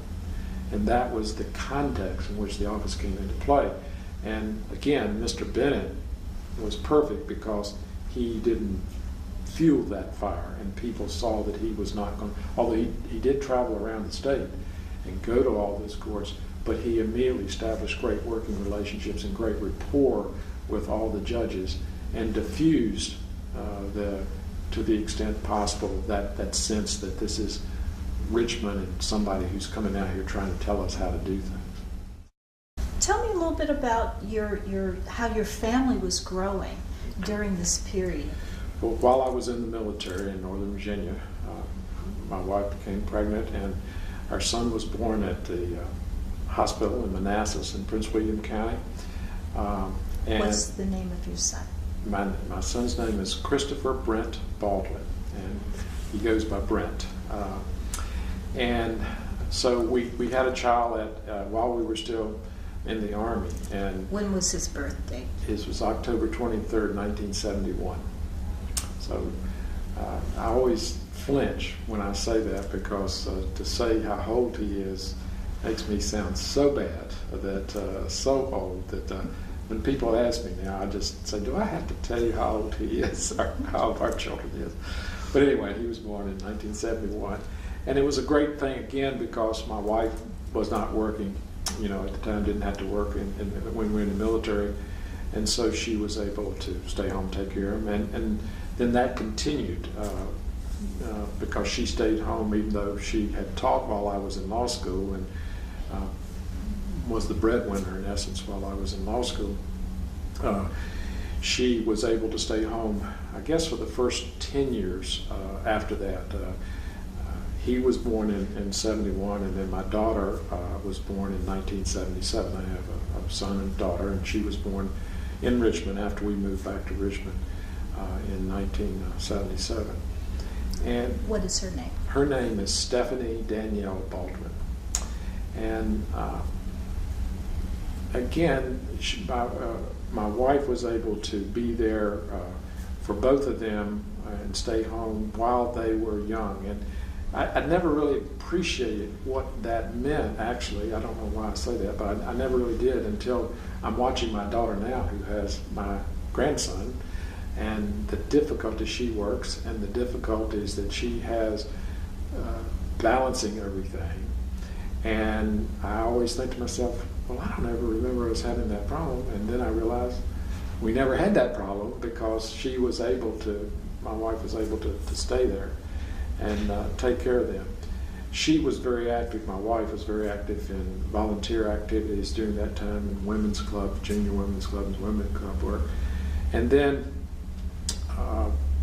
And that was the context in which the office came into play. And again, Mr. Bennett was perfect because he didn't fuel that fire, and people saw that he was not going, although he did travel around the state and go to all those courts, but he immediately established great working relationships and great rapport with all the judges, and diffused to the extent possible that sense that this is Richmond and somebody who's coming out here trying to tell us how to do things. Tell me a little bit about how your family was growing during this period. Well, while I was in the military in Northern Virginia, my wife became pregnant, and our son was born at the hospital in Manassas in Prince William County. What's the name of your son? My son's name is Christopher Brent Baldwin, and he goes by Brent. And so we had a child while we were still in the Army. And when was his birthday? His was October 23rd, 1971. So I always flinch when I say that, because to say how old he is makes me sound so bad, so old that when people ask me now, I just say, do I have to tell you how old he is, or how old our children is? But anyway, he was born in 1971. And it was a great thing, again, because my wife was not working, at the time, didn't have to work when we were in the military. And so she was able to stay home, take care of him. And then that continued because she stayed home, even though she had taught while I was in law school, and was the breadwinner, in essence, while I was in law school. She was able to stay home, I guess, for the first 10 years after that. He was born in 71, and then my daughter was born in 1977. I have a son and daughter, and she was born in Richmond after we moved back to Richmond. in 1977. And what is her name? her name is Stephanie Danielle Baldwin. And again, my wife was able to be there for both of them and stay home while they were young. And I never really appreciated what that meant, actually. I don't know why I say that, but I never really did until I'm watching my daughter now, who has my grandson, and the difficulties she works and the difficulties that she has balancing everything. And I always think to myself, well, I don't ever remember us having that problem. And then I realized we never had that problem because she was able to, my wife was able to stay there and take care of them. She was very active, my wife was very active in volunteer activities during that time in women's clubs, junior women's clubs, and women's club work. And then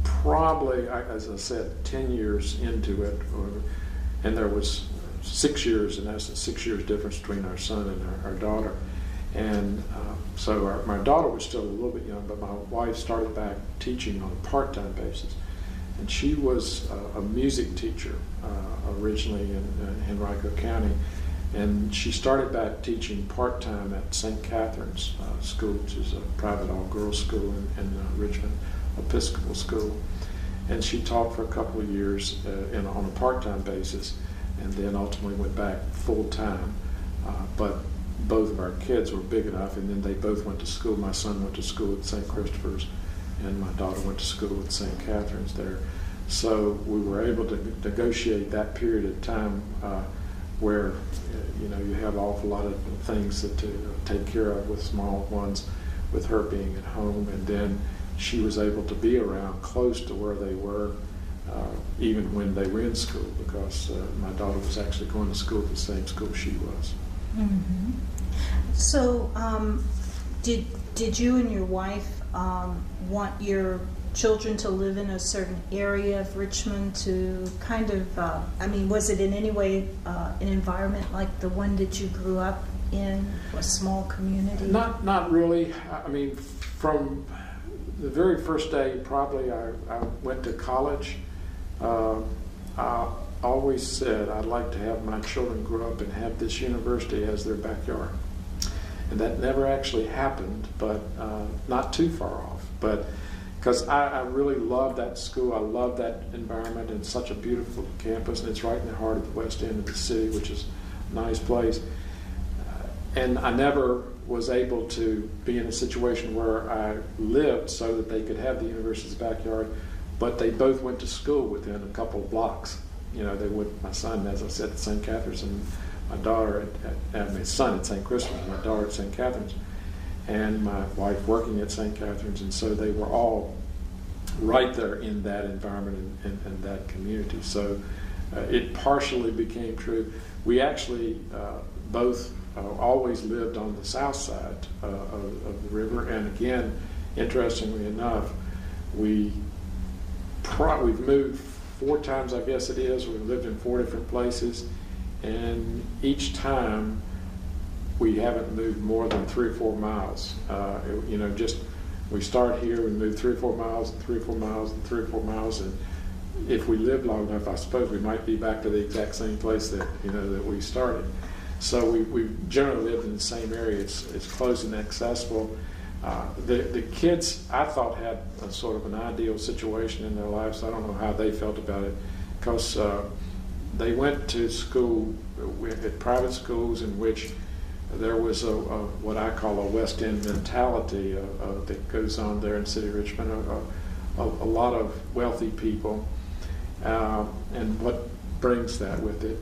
probably, as I said, 10 years into it, and there was 6 years, in essence, 6 years difference between our son and our daughter. And so my daughter was still a little bit young, but my wife started back teaching on a part-time basis. And she was a music teacher originally in Henrico County. And she started back teaching part-time at St. Catherine's School, which is a private all-girls school in Richmond, Episcopal School. And she taught for a couple of years on a part-time basis, and then ultimately went back full-time. But both of our kids were big enough, and then they both went to school. My son went to school at St. Christopher's, and my daughter went to school at St. Catherine's there. So we were able to negotiate that period of time where you have an awful lot of things to take care of with small ones, with her being at home, and then she was able to be around close to where they were even when they were in school, because my daughter was actually going to school at the same school she was. Mm-hmm. So did you and your wife want your children to live in a certain area of Richmond to kind of, was it in any way an environment like the one that you grew up in, a small community? Not really. I mean, from the very first day, probably I went to college. I always said I'd like to have my children grow up and have this university as their backyard. And that never actually happened, but not too far off. But because I really love that school, I love that environment, and such a beautiful campus, and it's right in the heart of the west end of the city, which is a nice place. And I never was able to be in a situation where I lived so that they could have the university's backyard, but they both went to school within a couple of blocks. They would, my son, as I said, at St. Catherine's, and my daughter my son at St. Christopher's, my daughter at St. Catherine's, and my wife working at St. Catherine's, and so they were all right there in that environment and that community. So it partially became true. We actually both always lived on the south side of the river, and again, interestingly enough, we've moved 4 times, I guess it is. We've lived in 4 different places, and each time we haven't moved more than 3 or 4 miles. We start here, we move 3 or 4 miles, and 3 or 4 miles, and 3 or 4 miles, and if we live long enough, I suppose we might be back to the exact same place that we started. So we generally lived in the same area. It's close and accessible. The kids, I thought, had a sort of an ideal situation in their lives. I don't know how they felt about it, because they went to school at private schools in which there was what I call a West End mentality that goes on there in the city of Richmond. A lot of wealthy people, and what brings that with it.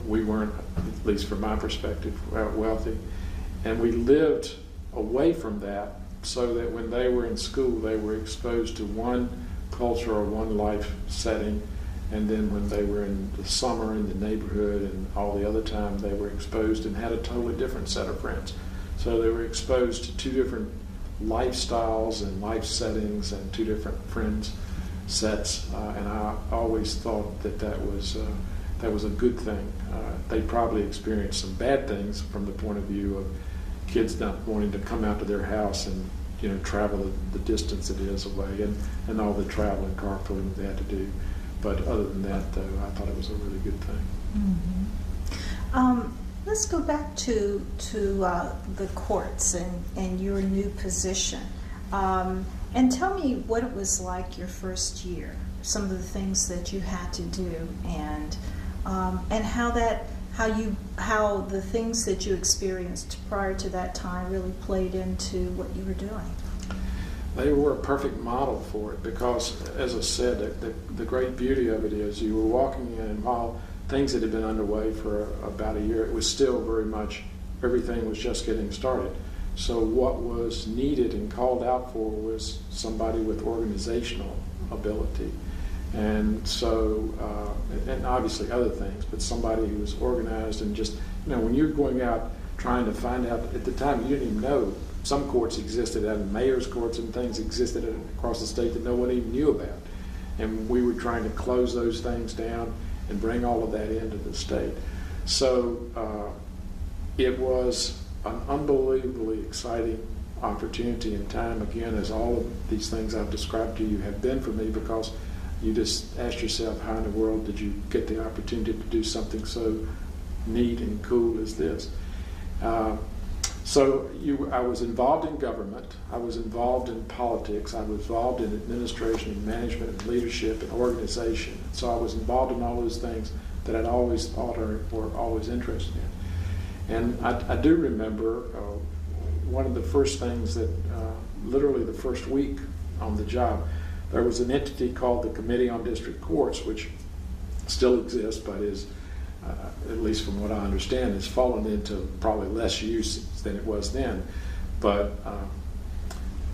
We weren't, at least from my perspective, wealthy, and we lived away from that, so that when they were in school, they were exposed to one culture or one life setting, and then when they were in the summer in the neighborhood and all the other time, they were exposed and had a totally different set of friends. So they were exposed to 2 different lifestyles and life settings and 2 different friends sets, and I always thought that was a good thing. They probably experienced some bad things from the point of view of kids not wanting to come out to their house and travel the distance it is away, and all the travel and carpooling they had to do. But other than that, though, I thought it was a really good thing. Mm-hmm. Let's go back to the courts and your new position. And tell me what it was like your first year, some of the things that you had to do, and how the things that you experienced prior to that time really played into what you were doing. They were a perfect model for it because, as I said, the great beauty of it is you were walking in, and while things that had been underway for about a year, it was still very much, everything was just getting started. So what was needed and called out for was somebody with organizational ability. And so, and obviously other things, but somebody who was organized and just, when you're going out trying to find out, at the time you didn't even know, some courts existed, and mayor's courts and things existed across the state that no one even knew about. And we were trying to close those things down and bring all of that into the state. So it was an unbelievably exciting opportunity and time, again, as all of these things I've described to you have been for me, because you just ask yourself, how in the world did you get the opportunity to do something so neat and cool as this? So I was involved in government, I was involved in politics, I was involved in administration and management and leadership and organization. So I was involved in all those things that I'd always thought or were always interested in. And I do remember one of the first things that, literally the first week on the job, there was an entity called the Committee on District Courts, which still exists, but is, at least from what I understand, has fallen into probably less use than it was then. But,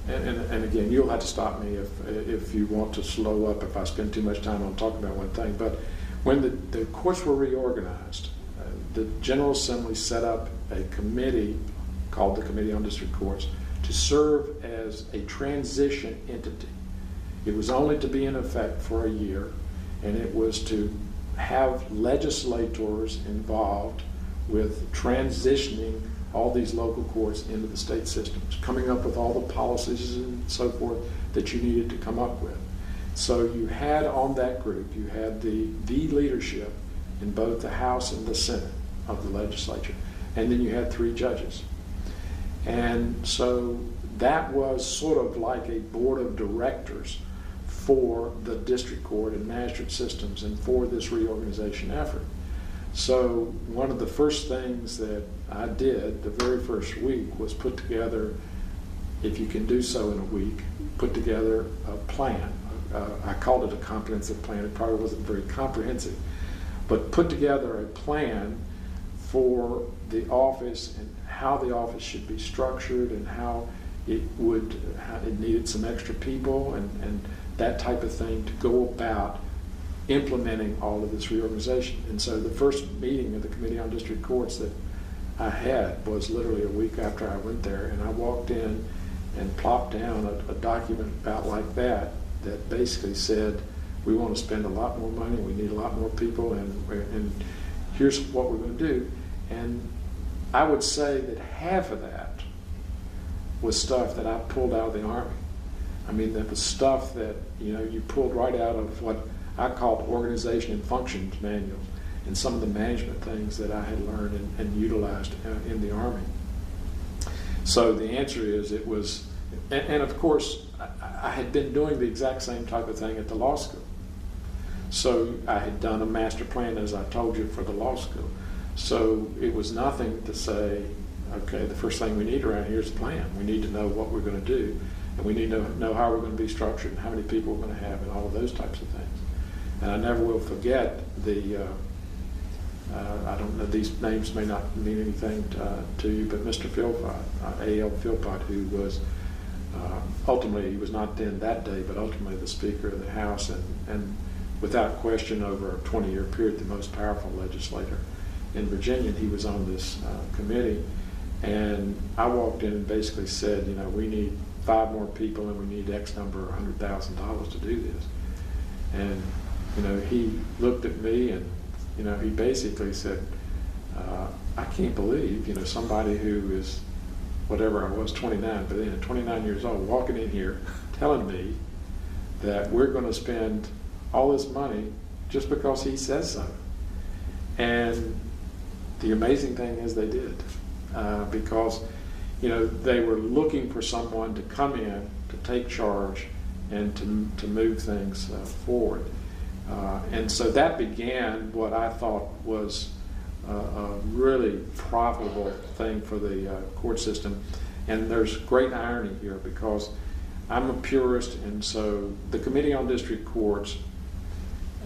and again, you'll have to stop me if you want to slow up if I spend too much time on talking about one thing. But when the courts were reorganized, the General Assembly set up a committee called the Committee on District Courts to serve as a transition entity. It was only to be in effect for a year, and it was to have legislators involved with transitioning all these local courts into the state systems, coming up with all the policies and so forth that you needed to come up with. So you had on that group, you had the leadership in both the House and the Senate of the legislature, and then you had 3 judges. And so that was sort of like a board of directors for the district court and magistrate systems and for this reorganization effort. So one of the first things that I did the very first week was put together, if you can do so in a week, put together a plan. I called it a comprehensive plan. It probably wasn't very comprehensive, but put together a plan for the office and how the office should be structured and how it needed some extra people and that type of thing to go about implementing all of this reorganization. And so the first meeting of the Committee on District Courts that I had was literally a week after I went there, and I walked in and plopped down a document about like that basically said, we want to spend a lot more money, we need a lot more people, and here's what we're going to do. And I would say that half of that was stuff that I pulled out of the Army. I mean, that was stuff that, you pulled right out of what I called organization and functions manuals and some of the management things that I had learned and utilized in the Army. So the answer is it was, and of course, I had been doing the exact same type of thing at the law school. So I had done a master plan, as I told you, for the law school. So it was nothing to say, okay, the first thing we need around here is a plan. We need to know what we're going to do, and we need to know how we're going to be structured and how many people we're going to have and all of those types of things. And I never will forget I don't know, these names may not mean anything to you, but Mr. Philpott, A.L. Philpott, who was ultimately, he was not then that day, but ultimately the Speaker of the House, and without question over a 20-year period, the most powerful legislator in Virginia. He was on this committee, and I walked in and basically said, we need 5 more people and we need X number, $100,000 to do this. And, he looked at me and, he basically said, I can't believe, somebody who is whatever I was, 29, but then at 29 years old, walking in here telling me that we're going to spend all this money just because he says so. And the amazing thing is they did, because they were looking for someone to come in, to take charge, and to move things forward. And so that began what I thought was a really profitable thing for the court system. And there's great irony here, because I'm a purist, and so the Committee on District Courts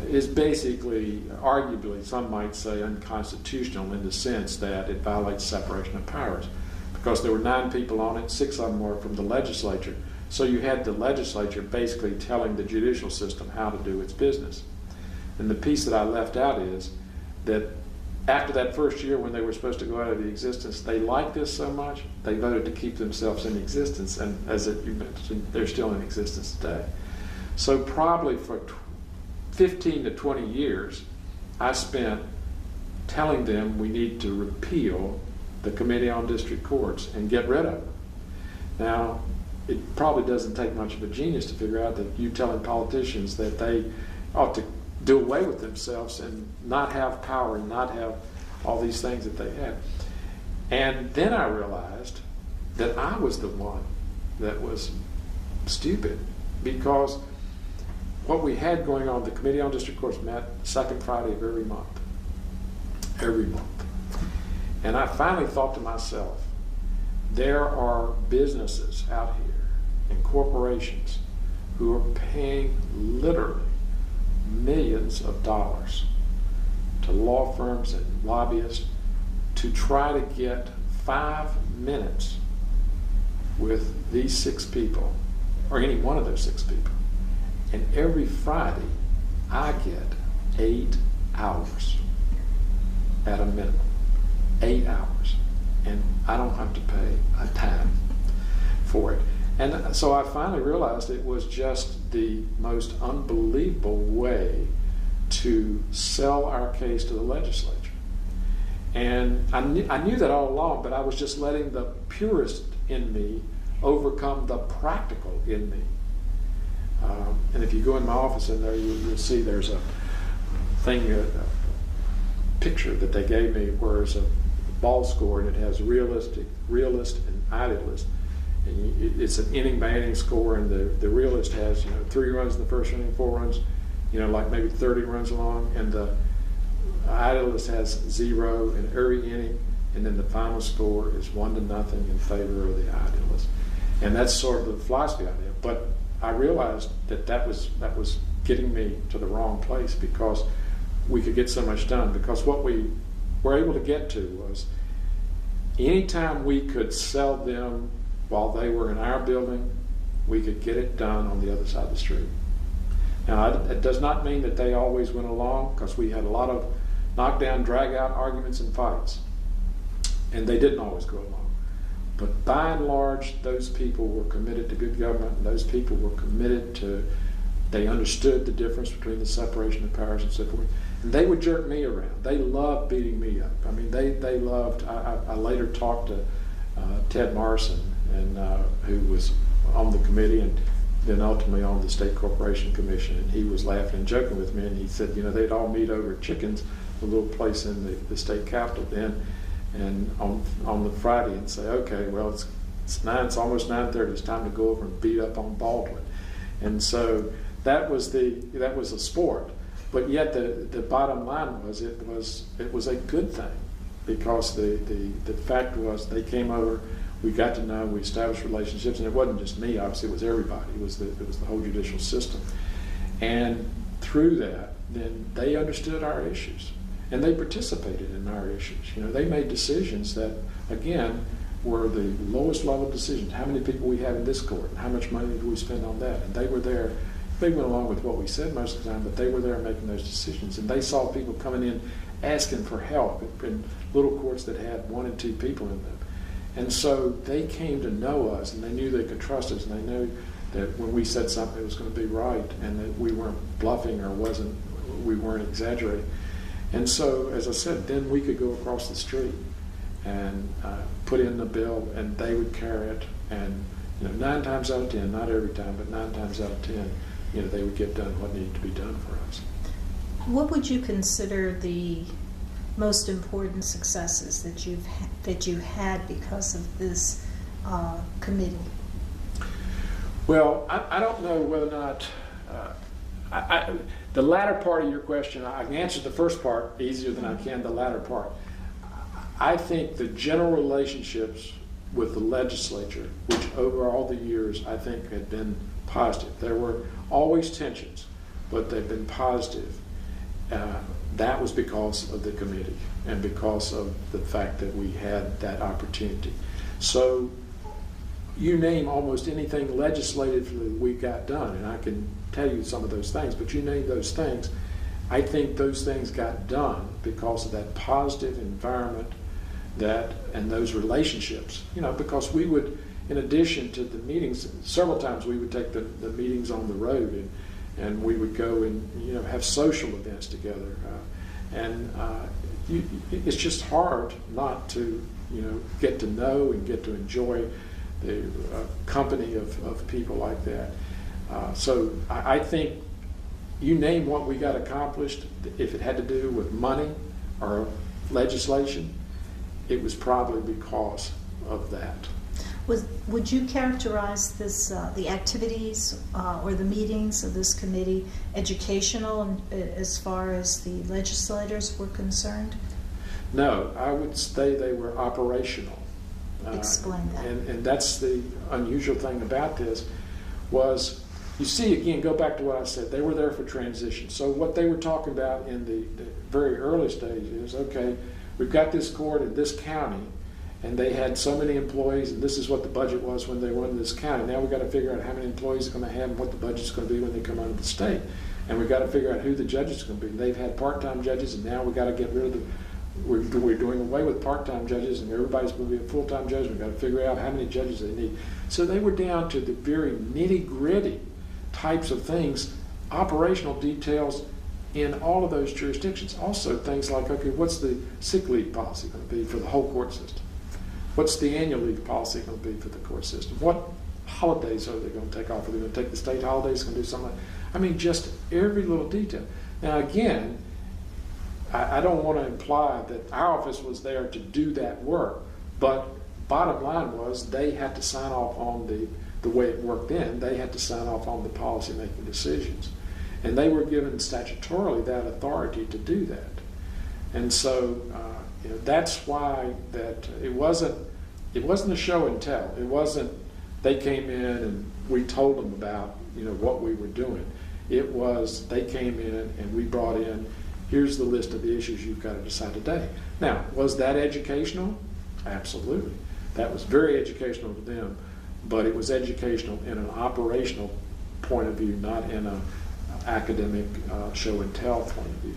is basically, arguably, some might say, unconstitutional in the sense that it violates separation of powers, because there were 9 people on it, 6 of them were from the legislature. So you had the legislature basically telling the judicial system how to do its business. And the piece that I left out is that after that first year, when they were supposed to go out of existence, they liked this so much, they voted to keep themselves in existence, and as you mentioned, they're still in existence today. So probably for 15 to 20 years, I spent telling them we need to repeal the Committee on District Courts and get rid of it. Now, it probably doesn't take much of a genius to figure out that you telling politicians that they ought to do away with themselves and not have power and not have all these things that they have. And then I realized that I was the one that was stupid, because what we had going on, the Committee on District Courts met second Friday of every month. Every month. And I finally thought to myself, there are businesses out here and corporations who are paying literally millions of dollars to law firms and lobbyists to try to get 5 minutes with these 6 people, or any one of those 6 people. And every Friday, I get 8 hours at a minimum. 8 hours. And I don't have to pay a dime for it. And so I finally realized it was just the most unbelievable way to sell our case to the legislature. And I knew that all along, but I was just letting the purist in me overcome the practical in me. And if you go in my office in there, you'll see there's a thing, a picture that they gave me where it's a ball score, and it has realist, and idealist. And it's an inning by inning score, and the realist has 3 runs in the first inning, 4 runs, like maybe 30 runs along, and the idealist has 0 in every inning, and then the final score is 1-0 in favor of the idealist. And that's sort of the philosophy of it. But I realized that was getting me to the wrong place, because we could get so much done. Because what we were able to get to was, anytime we could sell them while they were in our building, we could get it done on the other side of the street. Now, it does not mean that they always went along, because we had a lot of knockdown, drag-out arguments and fights, and they didn't always go along. But by and large, those people were committed to good government, and those people were committed to, they understood the difference between the separation of powers and so forth. And they would jerk me around. They loved beating me up. I mean, they loved, I later talked to Ted Morrison, and who was on the committee and then ultimately on the State Corporation Commission, and he was laughing and joking with me, and he said, they'd all meet over at Chickens, a little place in the state capitol then, and on the Friday, and say, okay, well, it's almost 9:30, it's time to go over and beat up on Baldwin. And so that was a sport. But yet the bottom line was it was a good thing, because the fact was they came over, we got to know, we established relationships, and it wasn't just me, obviously it was everybody, it was the whole judicial system. And through that, then they understood our issues, and they participated in our issues. They made decisions that, again, were the lowest level decisions. How many people we have in this court, and how much money do we spend on that? And they were there. They went along with what we said most of the time, but they were there making those decisions. And they saw people coming in asking for help in little courts that had 1 and 2 people in them. And so they came to know us, and they knew they could trust us, and they knew that when we said something, it was going to be right, and that we weren't bluffing or we weren't exaggerating. And so, as I said, then we could go across the street. and put in the bill, and they would carry it. And 9 times out of 10, not every time, but 9 times out of 10, they would get done what needed to be done for us. What would you consider the most important successes that you had because of this committee? Well, I don't know whether or not the latter part of your question, I can answer the first part easier than I can the latter part. I think the general relationships with the legislature, which over all the years I think had been positive. There were always tensions, but they've been positive. That was because of the committee and because of the fact that we had that opportunity. So you name almost anything legislatively we got done, and I can tell you some of those things, but you name those things, I think those things got done because of that positive environment and those relationships. Because we would, in addition to the meetings, several times we would take the meetings on the road, and we would go and have social events together. It's just hard not to get to know and get to enjoy the company of people like that. So I think you name what we got accomplished, if it had to do with money or legislation, it was probably because of that. Would you characterize this, the activities or the meetings of this committee, educational as far as the legislators were concerned? No, I would say they were operational. Explain that. And that's the unusual thing about this was, you see, again, go back to what I said, they were there for transition. So what they were talking about in the very early stages is, okay, we've got this court in this county, and they had so many employees, and this is what the budget was when they went to this county. Now we've got to figure out how many employees they're going to have and what the budget's going to be when they come out of the state. And we've got to figure out who the judges are going to be. They've had part-time judges, and now we've got to get rid of we're doing away with part-time judges, and everybody's going to be a full-time judge. We've got to figure out how many judges they need. So they were down to the very nitty-gritty types of things, operational details in all of those jurisdictions. Also things like, okay, what's the sick leave policy going to be for the whole court system? What's the annual leave policy going to be for the court system? What holidays are they going to take off? Are they going to take the state holidays? Going to do something? I mean, just every little detail. Now, again, I don't want to imply that our office was there to do that work, but bottom line was they had to sign off on the way it worked in. They had to sign off on the policy-making decisions. And they were given statutorily that authority to do that. And so that's why that it wasn't a show and tell. It wasn't they came in and we told them about what we were doing. It was they came in and we brought in, here's the list of the issues you've got to decide today. Now, was that educational? Absolutely. That was very educational to them, but it was educational in an operational point of view, not in an academic show and tell point of view.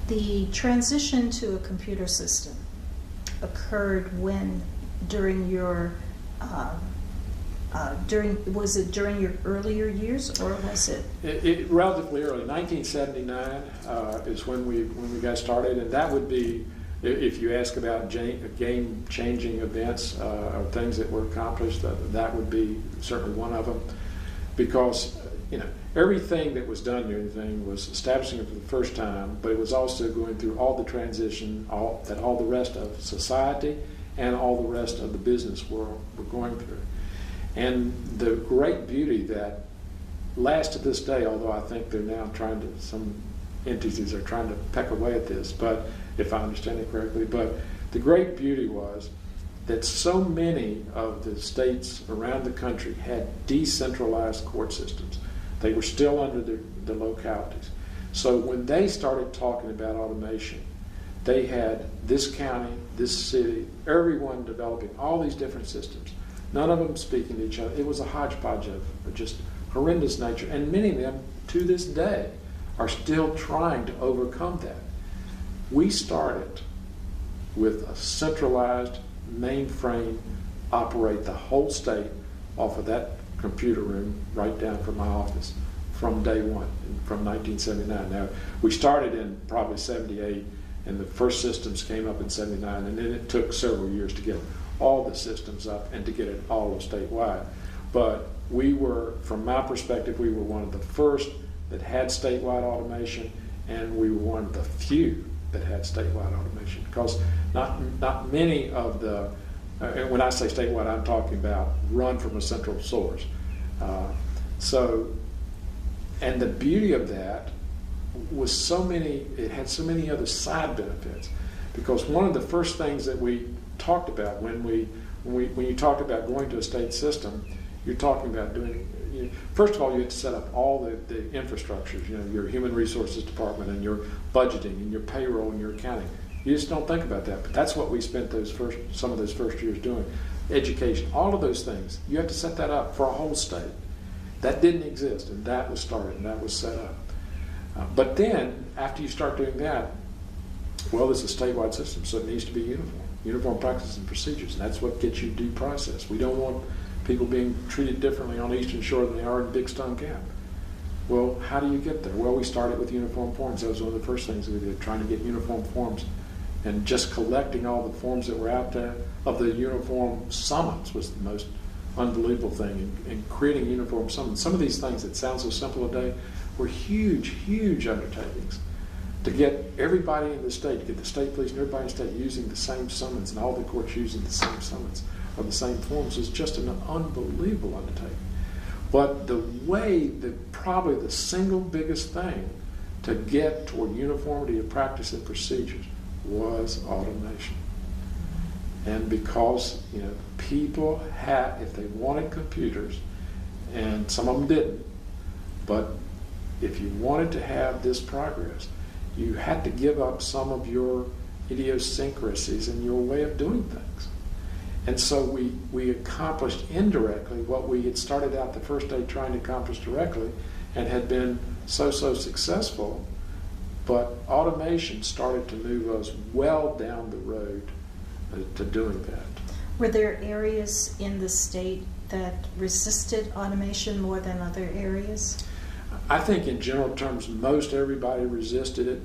The transition to a computer system occurred when during your was it during your earlier years, or was it? Relatively early, 1979 is when we got started, and that would be, if you ask about game-changing events or things that were accomplished, that would be certainly one of them, because everything that was done during the thing was establishing it for the first time, but it was also going through all the transition that all the rest of society and all the rest of the business world were going through. And the great beauty that lasts to this day, although I think they're now some entities are trying to peck away at this, but if I understand it correctly, but the great beauty was that so many of the states around the country had decentralized court systems. They were still under the localities. So when they started talking about automation, they had this county, this city, everyone developing all these different systems. None of them speaking to each other. It was a hodgepodge of just horrendous nature. And many of them, to this day, are still trying to overcome that. We started with a centralized mainframe, operate the whole state off of that computer room right down from my office from day one, from 1979. Now, we started in probably 78, and the first systems came up in 79, and then it took several years to get all the systems up and to get it all statewide. But we were, from my perspective, we were one of the first that had statewide automation, and we were one of the few that had statewide automation, because not many of the, and when I say statewide, I'm talking about run from a central source. And the beauty of that was it had so many other side benefits, because one of the first things that we talked about when you talk about going to a state system, you're talking about doing, first of all, you have to set up all the infrastructures, your human resources department and your budgeting and your payroll and your accounting. You just don't think about that, but that's what we spent some of those first years doing. Education, all of those things, you have to set that up for a whole state. That didn't exist, and that was started, and that was set up. But then, after you start doing that, well, it's a statewide system, so it needs to be uniform practices and procedures, and that's what gets you due process. We don't want people being treated differently on Eastern Shore than they are in Big Stone Gap. Well, how do you get there? Well, we started with uniform forms. That was one of the first things we did, trying to get uniform forms, and just collecting all the forms that were out there of the uniform summons was the most unbelievable thing, and creating uniform summons. Some of these things that sound so simple today were huge, huge undertakings. To get everybody in the state, to get the state police and everybody in the state using the same summons, and all the courts using the same summons or the same forms, is just an unbelievable undertaking. But probably the single biggest thing to get toward uniformity of practice and procedures was automation. And because people had, if they wanted computers, and some of them didn't, but if you wanted to have this progress, you had to give up some of your idiosyncrasies and your way of doing things. And so we accomplished indirectly what we had started out the first day trying to accomplish directly, and had been so successful. But automation started to move us well down the road to doing that. Were there areas in the state that resisted automation more than other areas? I think in general terms, most everybody resisted it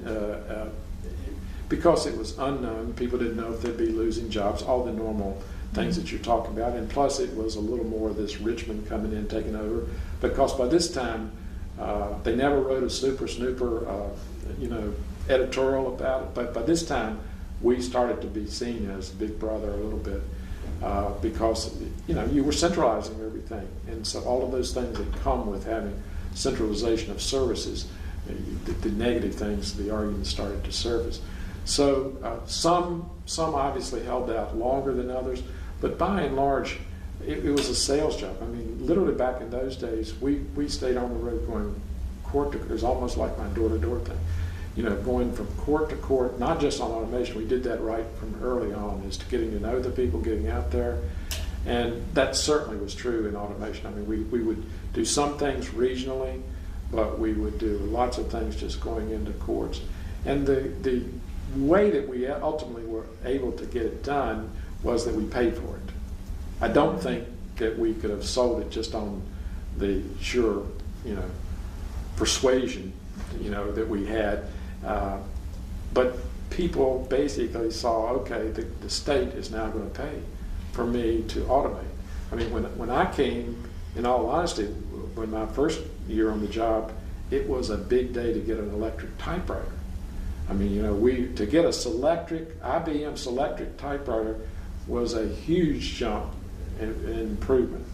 because it was unknown. People didn't know if they'd be losing jobs, all the normal things that you're talking about. And plus it was a little more of this Richmond coming in, taking over, because by this time they never wrote a super snooper editorial about it. But by this time we started to be seen as Big Brother a little bit because you were centralizing everything. And so all of those things that come with having centralization of services, the negative things, the arguments started to surface. So some obviously held out longer than others, but by and large, it was a sales job. I mean, literally back in those days, we stayed on the road going court to court. It was almost like my door-to-door thing. Going from court to court, not just on automation. We did that right from early on, is to getting to know the people, getting out there. And that certainly was true in automation. I mean, we would do some things regionally, but we would do lots of things just going into courts. And the way that we ultimately were able to get it done was that we paid for it. I don't think that we could have sold it just on the sure, persuasion, that we had. But people basically saw, okay, the state is now going to pay for me to automate. I mean, when I came, in all honesty, when my first year on the job, it was a big day to get an electric typewriter. I mean, to get a IBM Selectric typewriter was a huge jump in improvement.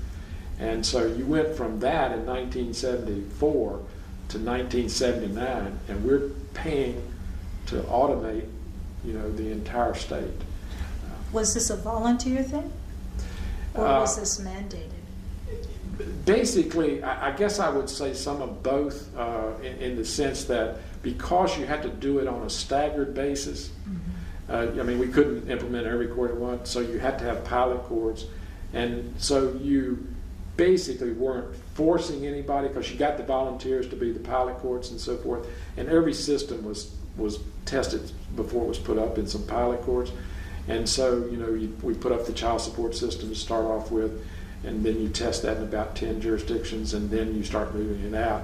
And so you went from that in 1974 to 1979, and we're paying to automate, the entire state. Was this a volunteer thing, or was this mandated? Basically, I guess I would say some of both, in the sense that because you had to do it on a staggered basis, we couldn't implement every court at once, so you had to have pilot courts, and so you basically weren't forcing anybody, because you got the volunteers to be the pilot courts and so forth, and every system was tested before it was put up in some pilot courts. And so, we put up the child support system to start off with, and then you test that in about 10 jurisdictions, and then you start moving it out.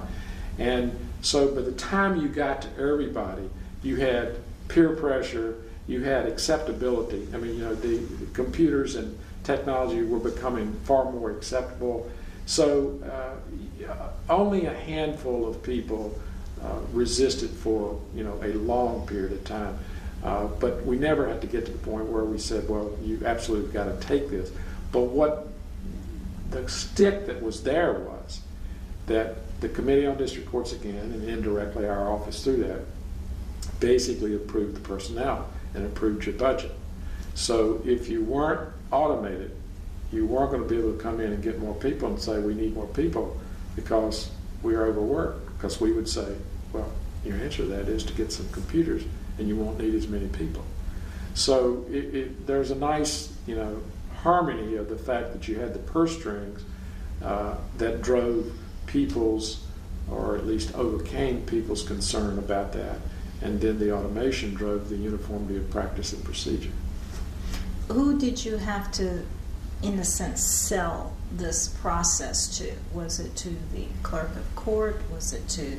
And so by the time you got to everybody, you had peer pressure, you had acceptability. I mean, the computers and technology were becoming far more acceptable. So only a handful of people resisted for a long period of time. But we never had to get to the point where we said, well, you absolutely got to take this. But what the stick that was there was that the Committee on District Courts, again, and indirectly our office through that, basically approved the personnel and approved your budget. So if you weren't automated, you weren't going to be able to come in and get more people and say, we need more people because we are overworked. Because we would say, well, your answer to that is to get some computers and you won't need as many people. So there's a nice, harmony of the fact that you had the purse strings that drove people's, or at least overcame people's concern about that, and then the automation drove the uniformity of practice and procedure. Who did you have to, in a sense, sell this process to? Was it to the clerk of court? Was it to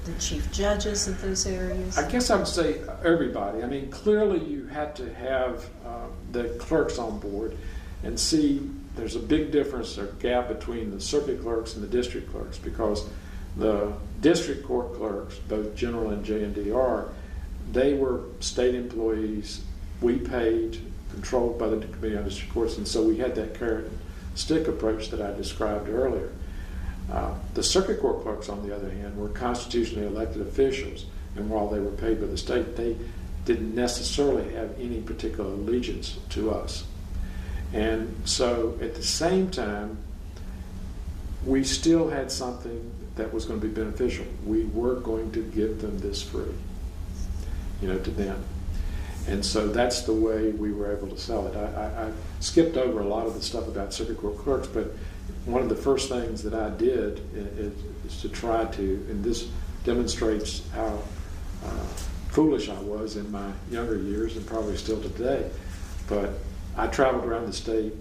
the chief judges of those areas? I guess I would say everybody. I mean, clearly you had to have the clerks on board and see there's a big difference or gap between the circuit clerks and the district clerks, because the district court clerks, both general and J&DR, they were state employees. We paid, controlled by the Committee on District Courts, and so we had that carrot and stick approach that I described earlier. The circuit court clerks, on the other hand, were constitutionally elected officials, and while they were paid by the state, they didn't necessarily have any particular allegiance to us. And so at the same time, we still had something that was going to be beneficial. We were going to give them this free, to them. And so that's the way we were able to sell it. I skipped over a lot of the stuff about circuit court clerks, but one of the first things that I did is to try to, and this demonstrates how foolish I was in my younger years and probably still today, but I traveled around the state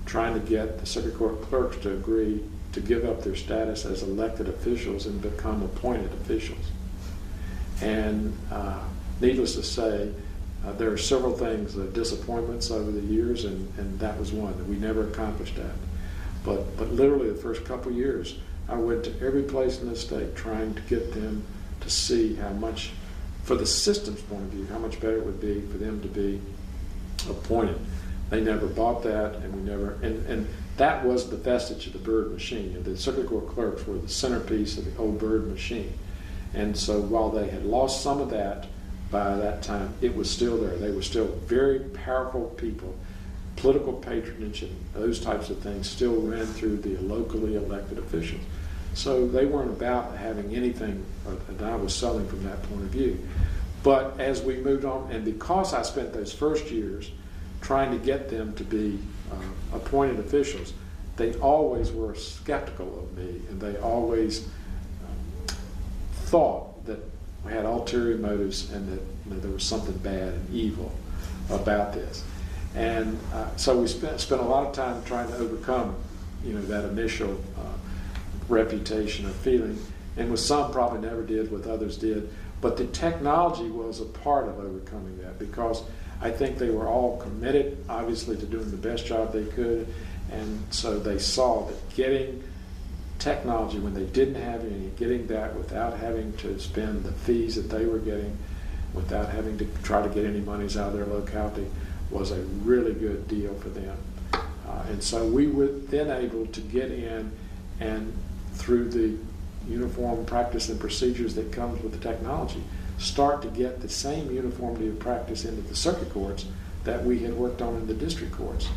trying to get the circuit court clerks to agree to give up their status as elected officials and become appointed officials. And needless to say, there are several things, disappointments over the years, and that was one, that we never accomplished that. But literally the first couple of years, I went to every place in the state trying to get them to see how much, for the system's point of view, how much better it would be for them to be appointed. They never bought that, and we never, and that was the vestige of the Byrd machine. The circuit court clerks were the centerpiece of the old Byrd machine. And so while they had lost some of that by that time, it was still there. They were still very powerful people. Political patronage and those types of things still ran through the locally elected officials. So they weren't about having anything that I was selling from that point of view. But as we moved on, and because I spent those first years trying to get them to be appointed officials, they always were skeptical of me, and they always thought that I had ulterior motives and that there was something bad and evil about this. And so we spent a lot of time trying to overcome, that initial reputation or feeling, and with some probably never did, with others did. But the technology was a part of overcoming that, because I think they were all committed, obviously, to doing the best job they could, and so they saw that getting technology when they didn't have any, getting that without having to spend the fees that they were getting, without having to try to get any monies out of their locality, was a really good deal for them. And so we were then able to get in, and through the uniform practice and procedures that comes with the technology, start to get the same uniformity of practice into the circuit courts that we had worked on in the district courts.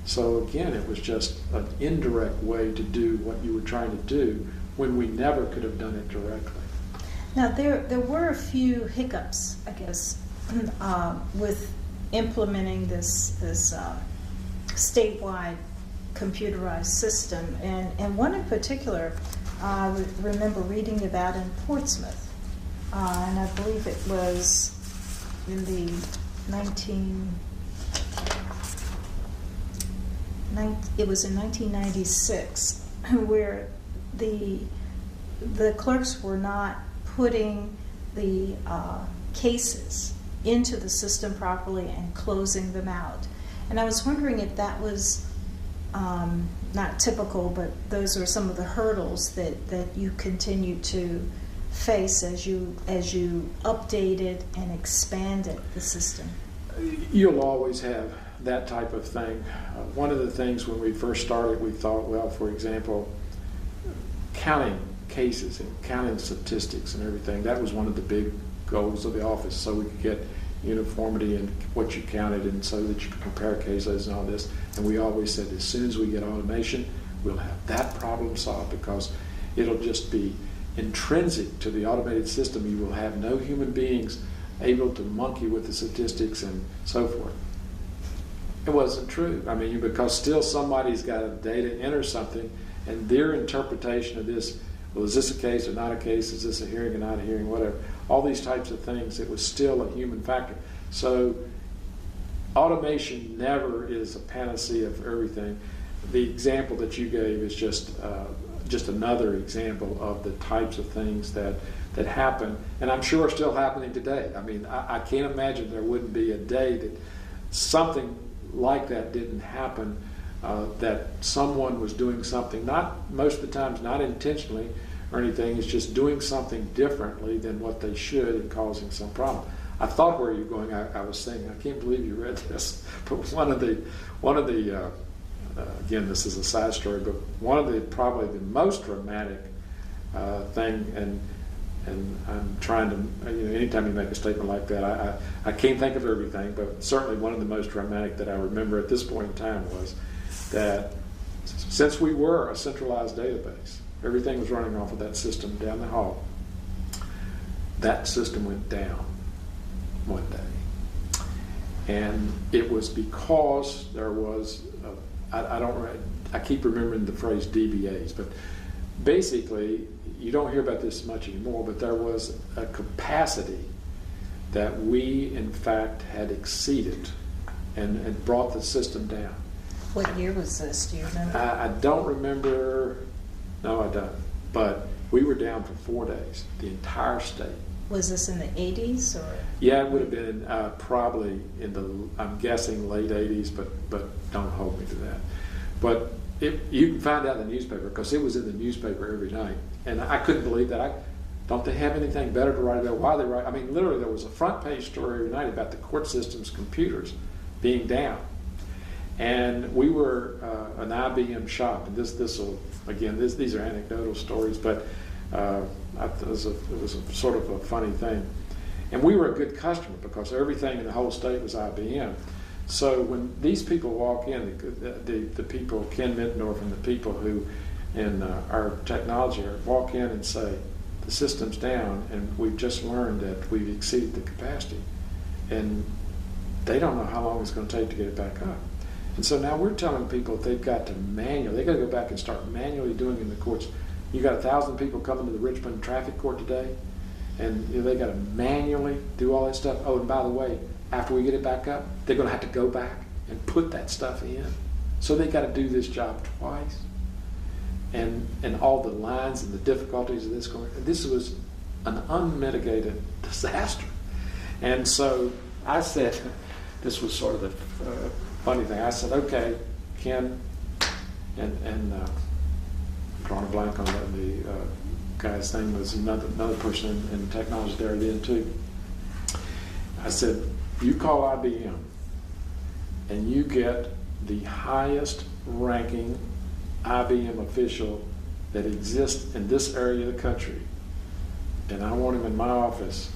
So again, it was just an indirect way to do what you were trying to do when we never could have done it directly. Now, there were a few hiccups, I guess, with implementing this statewide computerized system, and one in particular I remember reading about in Portsmouth, and I believe it was in the 1996, where the clerks were not putting the cases into the system properly and closing them out. And I was wondering if that was not typical, but those are some of the hurdles that you continue to face as you updated and expanded the system. You'll always have that type of thing. One of the things when we first started, we thought, well, for example, counting cases and counting statistics and everything, that was one of the big goals of the office, so we could get uniformity in what you counted and so that you could compare cases and all this. And we always said, as soon as we get automation, we'll have that problem solved, because it'll just be intrinsic to the automated system. You will have no human beings able to monkey with the statistics and so forth. It wasn't true. I mean, because still somebody's got a data enter something, and their interpretation of this, well, is this a case or not a case? Is this a hearing or not a hearing? Whatever. All these types of things, it was still a human factor. So automation never is a panacea for everything. The example that you gave is just another example of the types of things that happen, and I'm sure are still happening today. I mean, I can't imagine there wouldn't be a day that something like that didn't happen, that someone was doing something, not most of the times not intentionally or anything, it's just doing something differently than what they should and causing some problem. I thought where you're going, I was saying, I can't believe you read this, but one of the again, this is a side story, but one of the probably the most dramatic thing, and I'm trying to, anytime you make a statement like that, I can't think of everything, but certainly one of the most dramatic that I remember at this point in time was that since we were a centralized database, everything was running off of that system down the hall, that system went down one day. And it was because there was, I keep remembering the phrase DBAs, but basically, you don't hear about this much anymore, but there was a capacity that we, in fact, had exceeded and brought the system down. What year was this? Do you remember? I don't remember. No, I don't. But we were down for 4 days, the entire state. Was this in the 80s or? Yeah, it would have been probably in the, I'm guessing, late 80s, but don't hold me to that. But you can find out in the newspaper, because it was in the newspaper every night. And I couldn't believe that. Don't they have anything better to write about? Why they write? I mean, literally, there was a front page story every night about the court system's computers being down. And we were an IBM shop, and this will, again, these are anecdotal stories, but it was a sort of a funny thing. And we were a good customer because everything in the whole state was IBM. So when these people walk in, the people, Ken Mittendorf and the people who in our technology walk in and say, the system's down and we've just learned that we've exceeded the capacity. And they don't know how long it's going to take to get it back up. And so now we're telling people they've got to go back and start manually doing in the courts. You got 1,000 people coming to the Richmond traffic court today, and they got to manually do all that stuff. Oh, and by the way, after we get it back up, they're going to have to go back and put that stuff in. So they got to do this job twice. And all the lines and the difficulties of this going. This was an unmitigated disaster. And so I said, this was sort of the funny thing. I said, okay, Ken, and I'm drawing a blank on that. The guy's name was another person in technology there then too. I said, you call IBM and you get the highest ranking IBM official that exists in this area of the country, and I want him in my office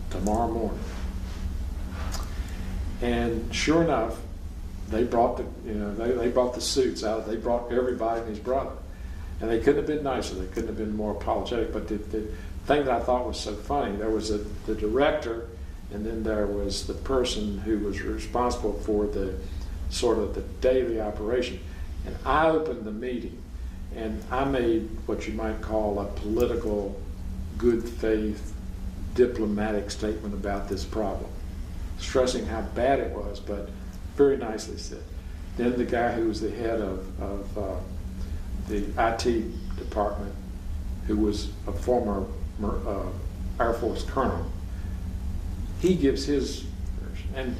tomorrow morning. And sure enough, they brought they brought the suits out. They brought everybody and his brother, and they couldn't have been nicer. They couldn't have been more apologetic. But the thing that I thought was so funny, there was the director, and then there was the person who was responsible for the sort of the daily operation. And I opened the meeting, and I made what you might call a political, good faith, diplomatic statement about this problem, stressing how bad it was, but very nicely said. Then the guy who was the head of the IT department, who was a former Air Force colonel, he gives his version, and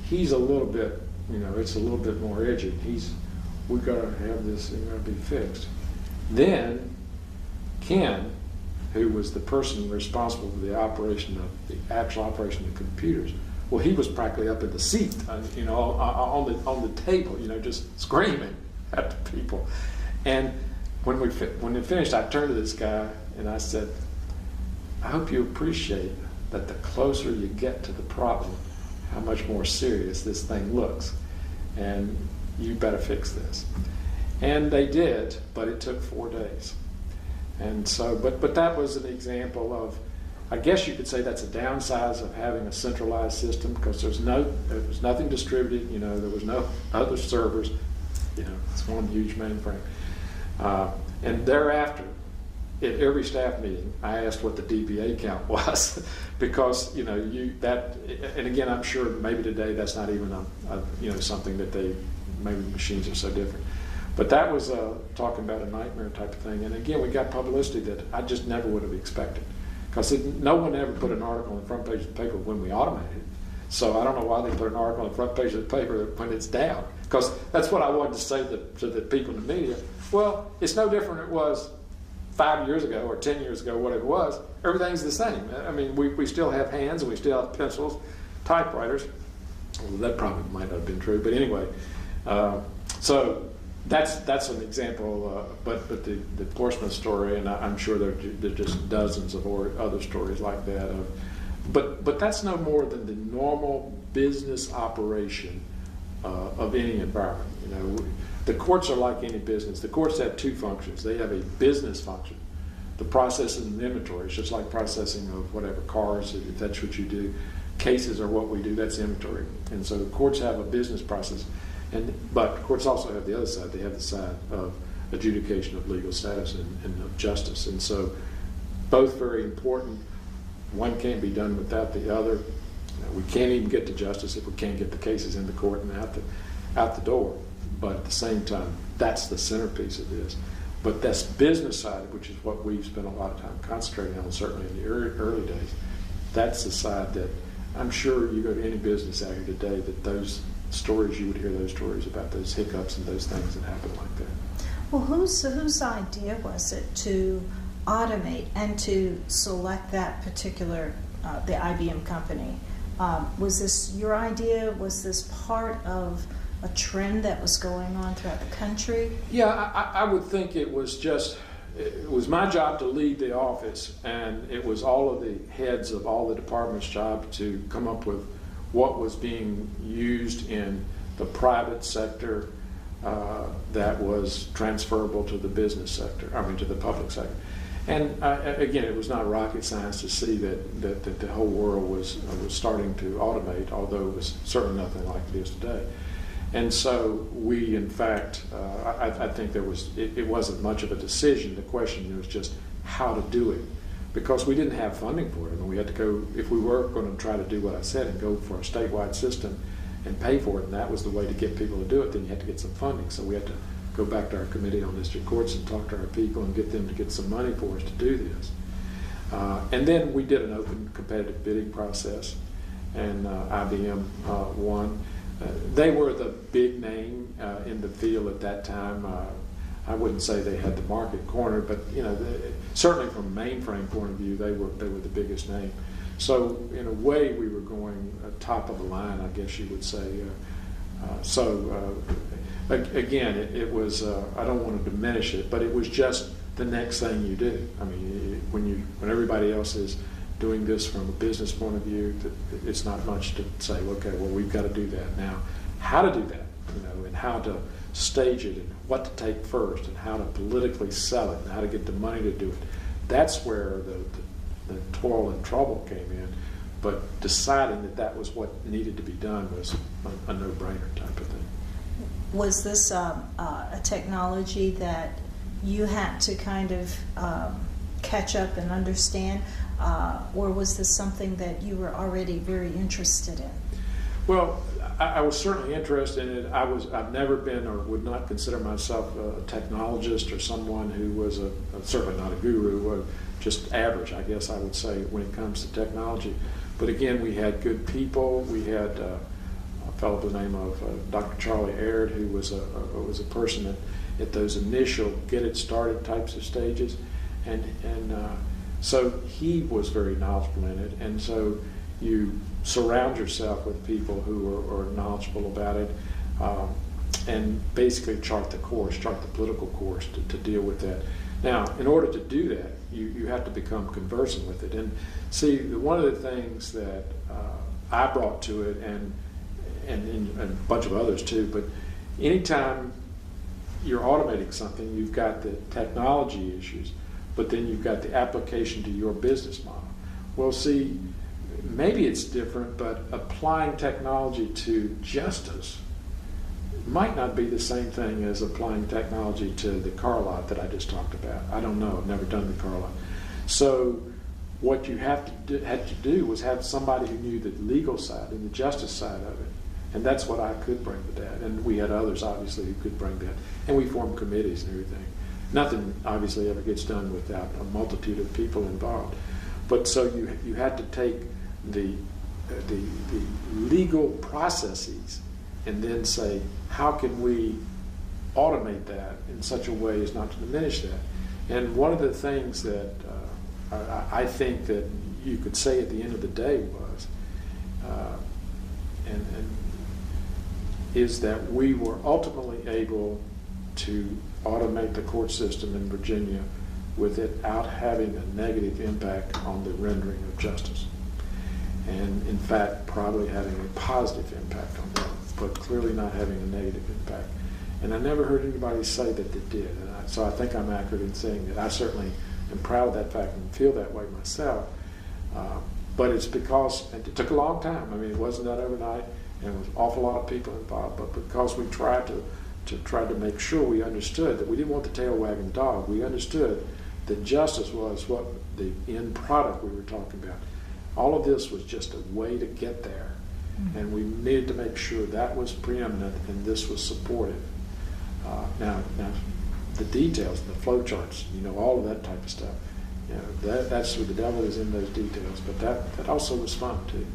he's a little bit, it's a little bit more edgy. We've got to have this, it's got to be fixed. Then Ken, who was the person responsible for the actual operation of the computers, well, he was practically up in the seat, on the table, just screaming at the people. And when it finished, I turned to this guy and I said, I hope you appreciate that the closer you get to the problem, how much more serious this thing looks. And you better fix this. And they did, but it took 4 days. And so, but that was an example of, I guess you could say that's a downside of having a centralized system, because there was nothing distributed, there was no other servers, it's one huge mainframe. And thereafter, at every staff meeting, I asked what the DBA count was, because and again, I'm sure maybe today that's not even something that maybe machines are so different. But that was talking about a nightmare type of thing. And again, we got publicity that I just never would have expected, because no one ever put an article on the front page of the paper when we automated it. So I don't know why they put an article on the front page of the paper when it's down, because that's what I wanted to say to the people in the media. Well, it's no different than it was 5 years ago or 10 years ago, whatever it was. Everything's the same. I mean, we still have hands and we still have pencils, typewriters. Well, that probably might not have been true, but anyway. So that's an example. But the Portsmouth story, and I'm sure there are just dozens of other stories like that. But that's no more than the normal business operation of any environment. The courts are like any business. The courts have two functions. They have a business function, the processing of inventory. It's just like processing of whatever, cars, if that's what you do. Cases are what we do, that's inventory. And so the courts have a business process. But courts also have the other side. They have the side of adjudication of legal status and of justice. And so both very important. One can't be done without the other. We can't even get to justice if we can't get the cases in the court and out the door. But at the same time, that's the centerpiece of this. But that's business side, which is what we've spent a lot of time concentrating on, certainly in the early days. That's the side that I'm sure you go to any business out here today, that those stories, you would hear those stories about those hiccups and those things that happen like that. Well, whose idea was it to automate and to select that particular, the IBM company? Was this your idea? Was this part of a trend that was going on throughout the country? Yeah, I would think it was my job to lead the office, and it was all of the heads of all the departments' job to come up with what was being used in the private sector that was transferable to the business sector, to the public sector. And again, it was not rocket science to see that the whole world was starting to automate, although it was certainly nothing like it is today. And so we, in fact, I think it wasn't much of a decision. The question was just how to do it, because we didn't have funding for it. And we had to go, if we were going to try to do what I said and go for a statewide system and pay for it, and that was the way to get people to do it, then you had to get some funding. So we had to go back to our committee on district courts and talk to our people and get them to get some money for us to do this. And then we did an open competitive bidding process, and IBM won. They were the big name in the field at that time. I wouldn't say they had the market cornered, but certainly from a mainframe point of view, they were the biggest name. So in a way, we were going top of the line, I guess you would say. Again, it was. I don't want to diminish it, but it was just the next thing you do. I mean, when everybody else is doing this from a business point of view, it's not much to say, okay, well, we've got to do that now. How to do that, and how to stage it, and what to take first, and how to politically sell it, and how to get the money to do it. That's where the toil and trouble came in. But deciding that was what needed to be done was a no-brainer type of thing. Was this a technology that you had to kind of catch up and understand? Or was this something that you were already very interested in? Well, I was certainly interested in it. I've never been or would not consider myself a technologist or someone who was certainly not a guru, just average, I guess I would say, when it comes to technology. But again, we had good people. We had a fellow by the name of Dr. Charlie Aird, who was a person at those initial get it started types of stages, and so he was very knowledgeable in it. And so you surround yourself with people who are knowledgeable about it, and basically chart the political course to deal with that. Now, in order to do that, you have to become conversant with it. And see, one of the things that I brought to it, and a bunch of others too, but anytime you're automating something, you've got the technology issues, but then you've got the application to your business model. Well, see, maybe it's different, but applying technology to justice might not be the same thing as applying technology to the car lot that I just talked about. I don't know. I've never done the car lot. So what you had to do was have somebody who knew the legal side and the justice side of it. And that's what I could bring to that. And we had others, obviously, who could bring that. And we formed committees and everything. Nothing, obviously, ever gets done without a multitude of people involved. But so you had to take the legal processes and then say, how can we automate that in such a way as not to diminish that? And one of the things that I think that you could say at the end of the day was, is that we were ultimately able to automate the court system in Virginia without having a negative impact on the rendering of justice. And in fact, probably having a positive impact on that, but clearly not having a negative impact. And I never heard anybody say that they did. And so I think I'm accurate in saying that. I certainly am proud of that fact and feel that way myself. But it's because it took a long time. I mean, it wasn't done overnight, and there was an awful lot of people involved. But because we tried to make sure we understood that we didn't want the tail wagging the dog, we understood that justice was what the end product we were talking about. All of this was just a way to get there, and we needed to make sure that was preeminent and this was supportive. Now, the details, the flow charts, all of that type of stuff. That's where the devil is in those details. But that also was fun too.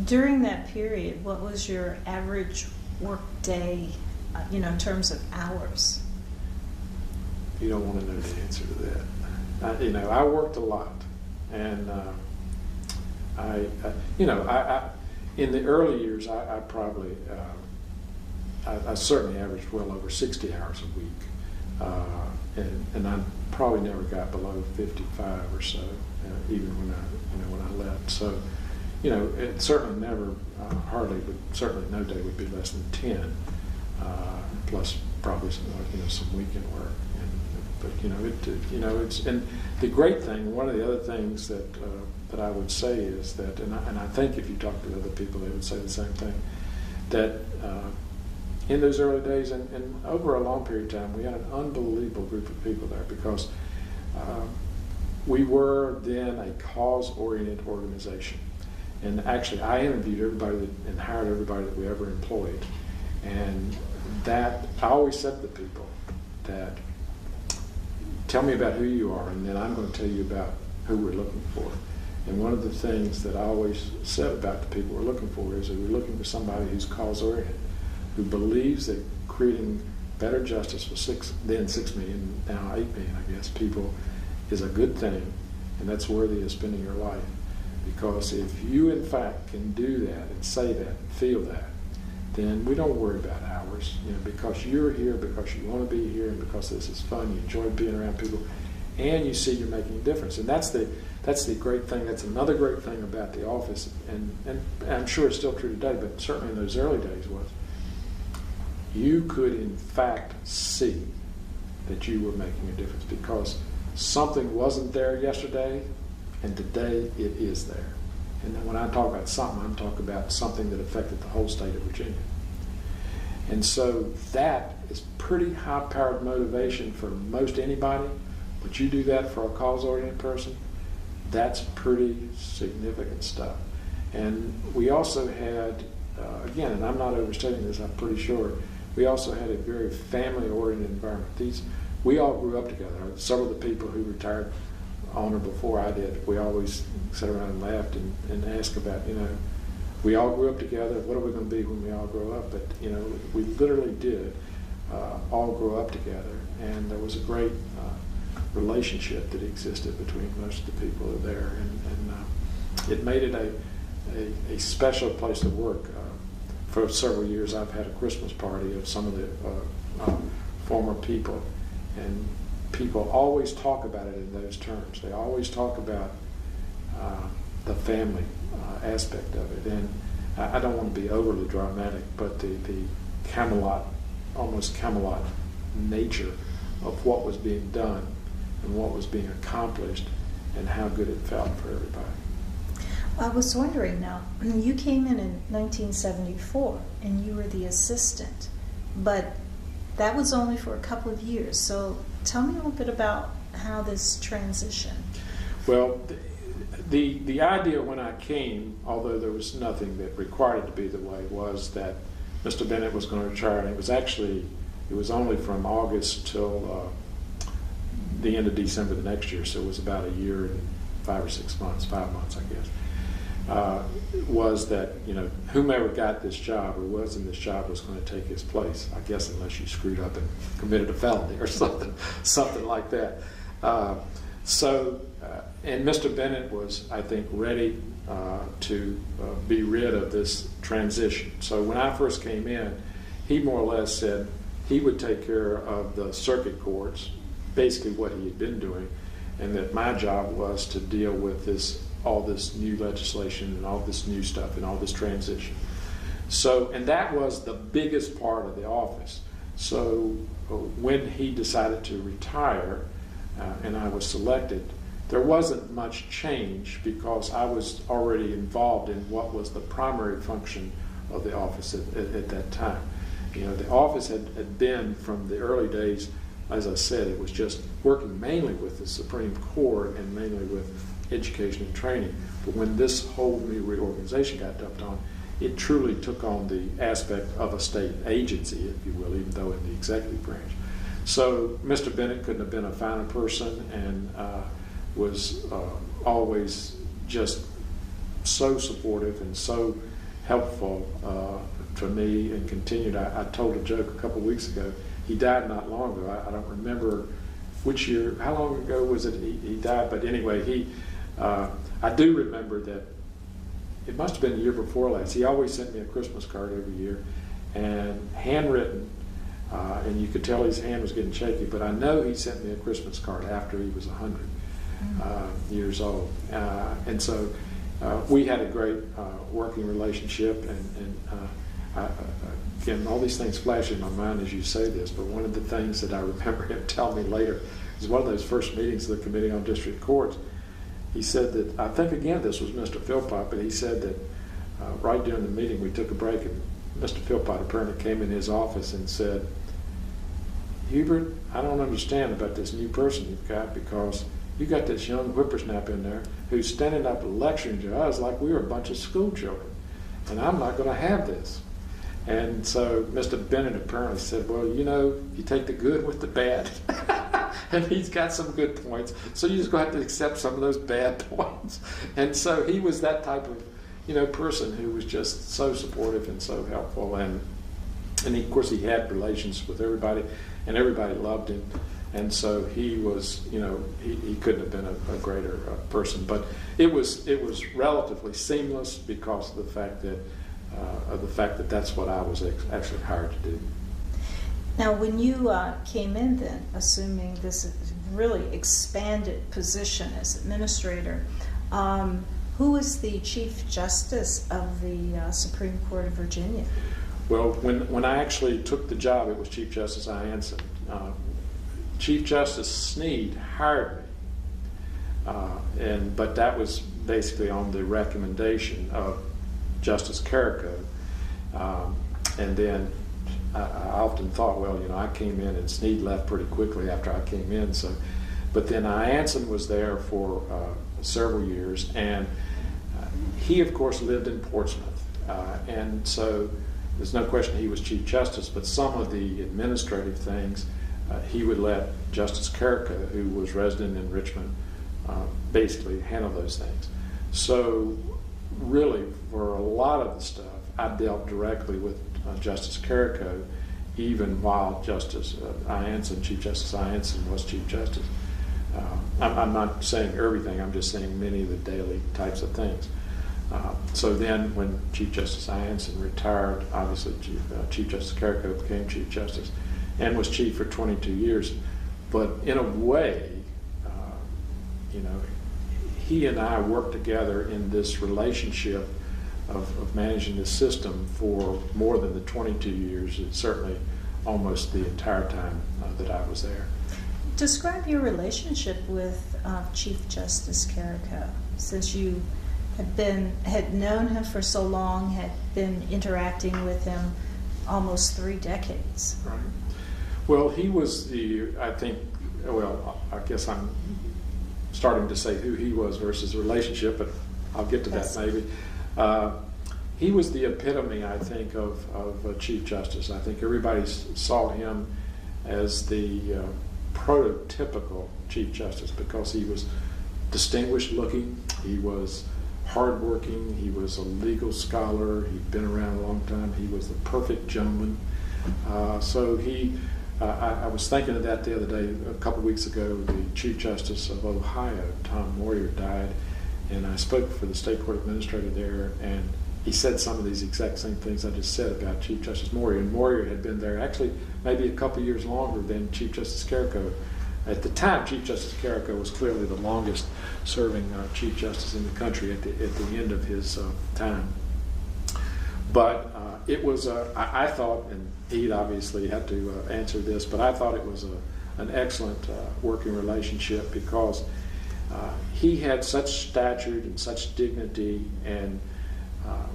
During that period, what was your average work day, in terms of hours? You don't want to know the answer to that. I worked a lot, and I in the early years, I probably, I certainly averaged well over 60 hours a week, and I probably never got below 55 or so, even when I left. So, it certainly never, hardly, but certainly no day would be less than 10, plus probably some weekend work. But it's, and the great thing, one of the other things that I would say is that, and I think if you talk to other people, they would say the same thing, that in those early days and over a long period of time, we had an unbelievable group of people there because we were then a cause-oriented organization. And actually, I interviewed everybody and hired everybody that we ever employed. And that, I always said to people that, tell me about who you are, and then I'm going to tell you about who we're looking for. And one of the things that I always said about the people we're looking for is that we're looking for somebody who's cause-oriented, who believes that creating better justice for 6 million, now 8 million, I guess, people is a good thing, and that's worthy of spending your life. Because if you, in fact, can do that and say that and feel that, then we don't worry about hours, because you're here, because you want to be here, and because this is fun, you enjoy being around people, and you see you're making a difference. And that's the great thing. That's another great thing about the office, and I'm sure it's still true today, but certainly in those early days was, you could, in fact, see that you were making a difference because something wasn't there yesterday, and today it is there. And when I talk about something, I'm talking about something that affected the whole state of Virginia. And so that is pretty high-powered motivation for most anybody, but you do that for a cause-oriented person, that's pretty significant stuff. And we also had, again, and I'm not overstating this, I'm pretty sure, we also had a very family-oriented environment. We all grew up together. Several of the people who retired on or before I did, we always sat around and laughed and asked about, we all grew up together. What are we going to be when we all grow up? But, we literally did all grow up together. And there was a great relationship that existed between most of the people who were there. And it made it a special place to work. For several years, I've had a Christmas party of some of the former people. And people always talk about it in those terms. They always talk about the family aspect of it. And I don't want to be overly dramatic, but the Camelot, almost Camelot nature of what was being done and what was being accomplished and how good it felt for everybody. I was wondering now, you came in 1974 and you were the assistant, but that was only for a couple of years. So tell me a little bit about how this transitioned. Well, the idea when I came, although there was nothing that required it to be the way, was that Mr. Bennett was going to retire, and it was only from August till the end of December the next year, so it was about a year and 5 or 6 months, 5 months, I guess. Was that, whomever got this job or was in this job was going to take his place, I guess, unless you screwed up and committed a felony or something like that. And Mr. Bennett was, I think, ready to be rid of this transition. So when I first came in, he more or less said he would take care of the circuit courts, basically what he had been doing, and that my job was to deal with all this new legislation and all this new stuff and all this transition. So, and that was the biggest part of the office. So when he decided to retire and I was selected, there wasn't much change because I was already involved in what was the primary function of the office at that time. The office had been, from the early days, as I said, it was just working mainly with the Supreme Court and mainly with education and training. But when this whole new reorganization got dumped on, it truly took on the aspect of a state agency, if you will, even though in the executive branch. So Mr. Bennett couldn't have been a finer person, and was always just so supportive and so helpful to me, and continued. I told a joke a couple weeks ago. He died not long ago. I don't remember which year, how long ago was it he died, but anyway, I do remember that it must have been the year before last. He always sent me a Christmas card every year, and handwritten, and you could tell his hand was getting shaky, but I know he sent me a Christmas card after he was 100 years old. And so we had a great working relationship, and again, all these things flash in my mind as you say this, but one of the things that I remember him telling me later is one of those first meetings of the Committee on District Courts. He said that, I think again this was Mr. Philpott, but he said that right during the meeting we took a break, and Mr. Philpott apparently came in his office and said, "Hubert, I don't understand about this new person you've got, because you got this young whippersnapper in there who's standing up lecturing to us like we were a bunch of school children, and I'm not going to have this." And so Mr. Bennett apparently said, "Well, you take the good with the bad." And he's got some good points, so you just going to have to accept some of those bad points. And so he was that type of person who was just so supportive and so helpful. And of course he had relations with everybody, and everybody loved him. And so he was, he couldn't have been a greater person. But it was relatively seamless because of the fact that that's what I was actually hired to do. Now, when you came in then, assuming this really expanded position as administrator, who was the Chief Justice of the Supreme Court of Virginia? Well, when I actually took the job, it was Chief Justice Anson. Chief Justice Sneed hired me, but that was basically on the recommendation of Justice Carrico. And then I often thought, well, I came in and Sneed left pretty quickly after I came in. But then Anson was there for several years, and he, of course, lived in Portsmouth. And so there's no question he was Chief Justice, but some of the administrative things he would let Justice Carrico, who was resident in Richmond, basically handle those things. So really, for a lot of the stuff, I dealt directly with Justice Carrico, even while Justice Chief Justice Ianson was Chief Justice. I'm not saying everything, I'm just saying many of the daily types of things. So then when Chief Justice Ianson retired, obviously Chief Justice Carrico became Chief Justice and was Chief for 22 years. But in a way, he and I worked together in this relationship of managing the system for more than the 22 years. It's certainly almost the entire time that I was there. Describe your relationship with Chief Justice Carrico, since you had known him for so long, had been interacting with him almost 3 decades. Right. Well, he was I guess I'm starting to say who he was versus the relationship, but I'll get to that maybe. He was the epitome, I think, of Chief Justice. I think everybody saw him as the prototypical Chief Justice because he was distinguished looking, he was hardworking, he was a legal scholar, he'd been around a long time, he was the perfect gentleman. I was thinking of that the other day, a couple of weeks ago. The Chief Justice of Ohio, Tom Moyer, died, and I spoke for the state court administrator there, and he said some of these exact same things I just said about Chief Justice Moyer. And Moyer had been there actually maybe a couple years longer than Chief Justice Carrico. At the time, Chief Justice Carrico was clearly the longest serving Chief Justice in the country at the end of his time. But it was, I thought, and he'd obviously have to answer this, but I thought it was an excellent working relationship because he had such stature and such dignity and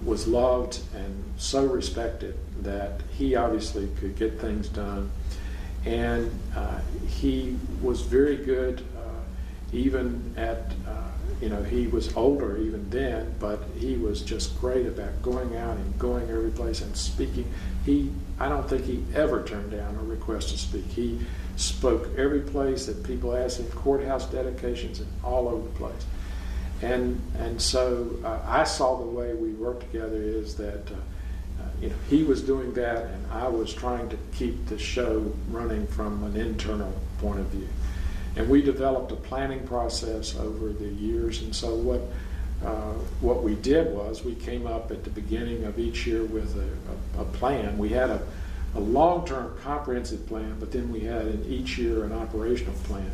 was loved and so respected that he obviously could get things done. And he was very good even at, he was older even then, but he was just great about going out and going every place and speaking. I don't think he ever turned down a request to speak. He spoke every place that people asked him, courthouse dedications and all over the place. And so I saw the way we worked together is that he was doing that and I was trying to keep the show running from an internal point of view. And we developed a planning process over the years. And so what we did was we came up at the beginning of each year with a plan. We had a long-term comprehensive plan, but then we had in each year an operational plan.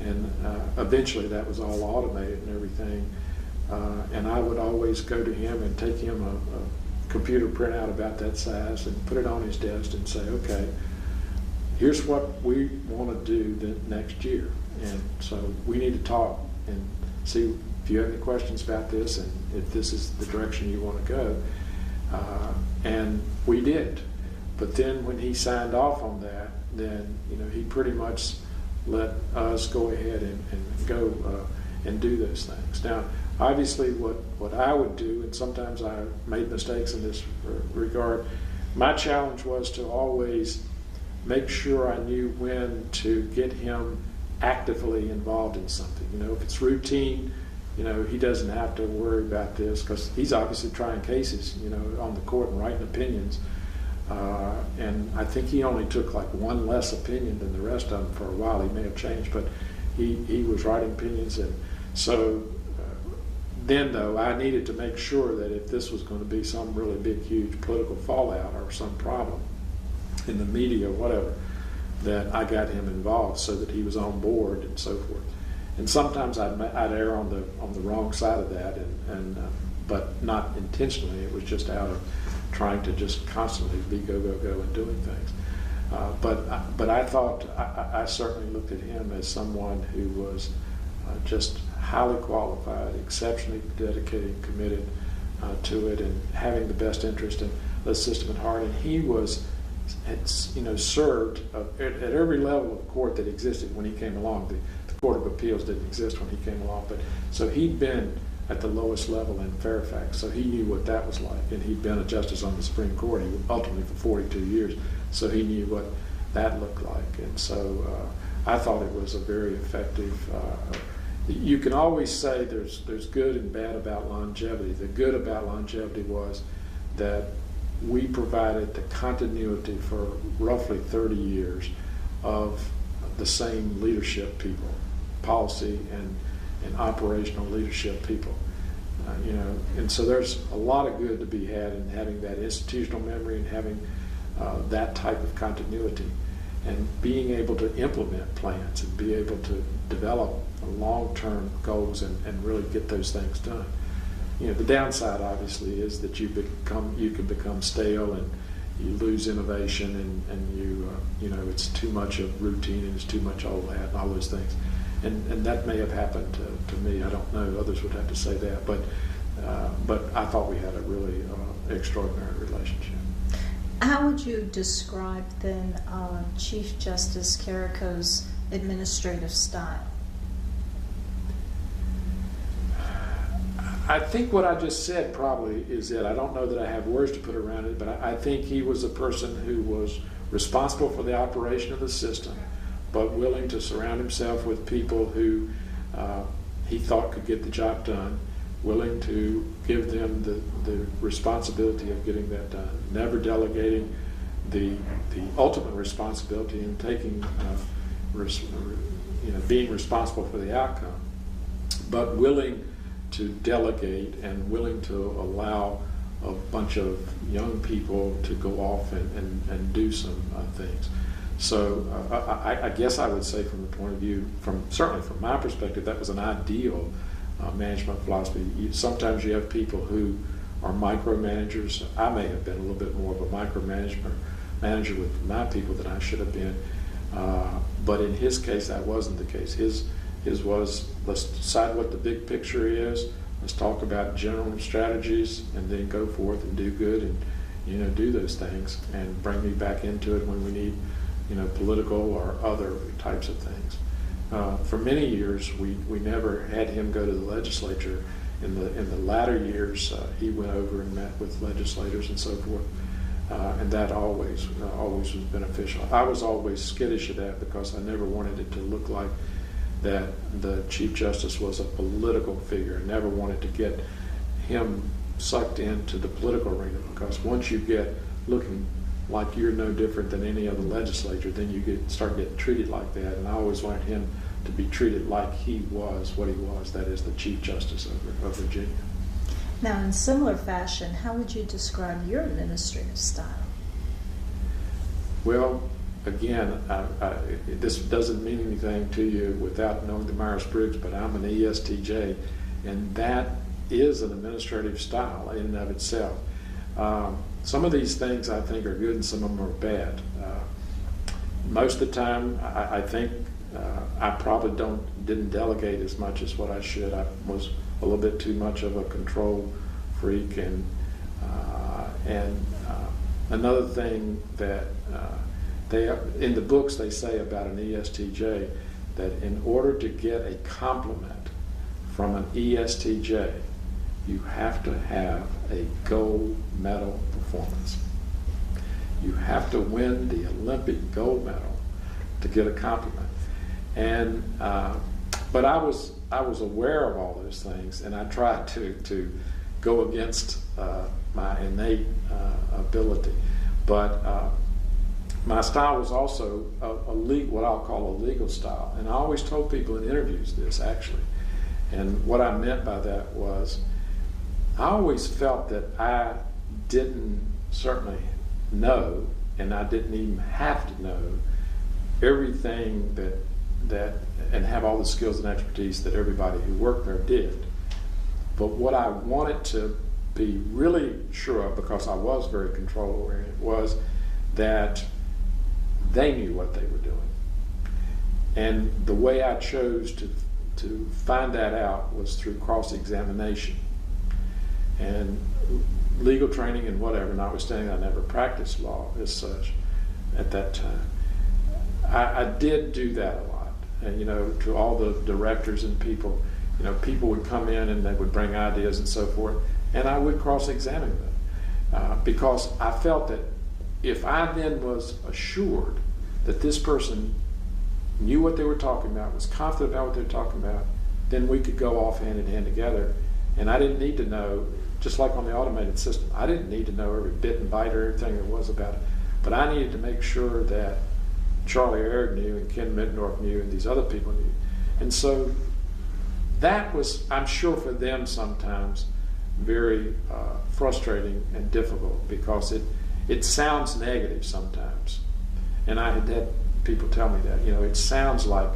And eventually that was all automated and everything. And I would always go to him and take him a computer printout about that size and put it on his desk and say, okay, here's what we want to do the next year. And so we need to talk and see if you have any questions about this and if this is the direction you want to go. And we did. But then when he signed off on that, then he pretty much let us go ahead and go and do those things. Now, obviously what I would do, and sometimes I made mistakes in this regard, my challenge was to always make sure I knew when to get him actively involved in something. If it's routine, he doesn't have to worry about this because he's obviously trying cases, on the court and writing opinions. And I think he only took like one less opinion than the rest of them for a while. He may have changed, but he was writing opinions. And so then, though, I needed to make sure that if this was going to be some really big, huge political fallout or some problem in the media or whatever, that I got him involved so that he was on board and so forth. And sometimes I'd err on the wrong side of that, but not intentionally. It was just out of trying to just constantly be go and doing things. But I thought I certainly looked at him as someone who was just highly qualified, exceptionally dedicated, and committed to it, and having the best interest in the system at heart. And he had served at every level of court that existed when he came along. The Court of Appeals didn't exist when he came along, but so he'd been at the lowest level in Fairfax, so he knew what that was like, and he'd been a justice on the Supreme Court, ultimately for 42 years, so he knew what that looked like. And so I thought it was a very effective you can always say there's good and bad about longevity. The good about longevity was that we provided the continuity for roughly 30 years of the same leadership people, policy and operational leadership people. And so there's a lot of good to be had in having that institutional memory and having that type of continuity, and being able to implement plans and be able to develop long-term goals and really get those things done. The downside obviously is that you can become stale and you lose innovation and it's too much of routine and it's too much old hat and all those things. And that may have happened to me. I don't know. Others would have to say that. But I thought we had a really extraordinary relationship. How would you describe then Chief Justice Carrico's administrative style? I think what I just said probably is it. I don't know that I have words to put around it, but I think he was a person who was responsible for the operation of the system, but willing to surround himself with people who he thought could get the job done, willing to give them the responsibility of getting that done, never delegating the ultimate responsibility and taking, being responsible for the outcome, but willing to delegate and willing to allow a bunch of young people to go off and do some things. So I guess I would say from the point of view, certainly from my perspective, that was an ideal management philosophy. Sometimes you have people who are micromanagers. I may have been a little bit more of a manager with my people than I should have been. But in his case, that wasn't the case. His was, let's decide what the big picture is, let's talk about general strategies, and then go forth and do good and do those things and bring me back into it when we need political or other types of things. For many years we never had him go to the legislature. In the latter years he went over and met with legislators and so forth, and that always was beneficial. I was always skittish of that because I never wanted it to look like that the Chief Justice was a political figure. I never wanted to get him sucked into the political arena, because once you get looking like you're no different than any other legislature, then you start getting treated like that. And I always wanted him to be treated like he was what he was, that is the Chief Justice of Virginia. Now, in similar fashion, how would you describe your administrative style? Well, again, this doesn't mean anything to you without knowing the Myers-Briggs, but I'm an ESTJ, and that is an administrative style in and of itself. Some of these things I think are good and some of them are bad. Most of the time, I think I probably didn't delegate as much as what I should. I was a little bit too much of a control freak, and another thing that in the books they say about an ESTJ, that in order to get a compliment from an ESTJ, you have to have a gold medal performance. You have to win the Olympic gold medal to get a compliment. And but I was aware of all those things, and I tried to go against my innate ability. But my style was also what I'll call a legal style. And I always told people in interviews this, actually. And what I meant by that was, I always felt that I didn't certainly know, and I didn't even have to know everything that and have all the skills and expertise that everybody who worked there did. But what I wanted to be really sure of, because I was very control oriented, was that they knew what they were doing. And the way I chose to find that out was through cross-examination. And legal training and whatever, notwithstanding I never practiced law as such at that time, I did do that a lot. And to all the directors and people, people would come in and they would bring ideas and so forth, and I would cross-examine them because I felt that if I then was assured that this person knew what they were talking about, was confident about what they were talking about, then we could go off hand in hand together. And I didn't need to know, just like on the automated system, I didn't need to know every bit and byte or everything there was about it. But I needed to make sure that Charlie Aird knew and Ken Mittendorf knew and these other people knew. And so that was, I'm sure for them sometimes, very frustrating and difficult, because it sounds negative sometimes. And I had people tell me that, it sounds like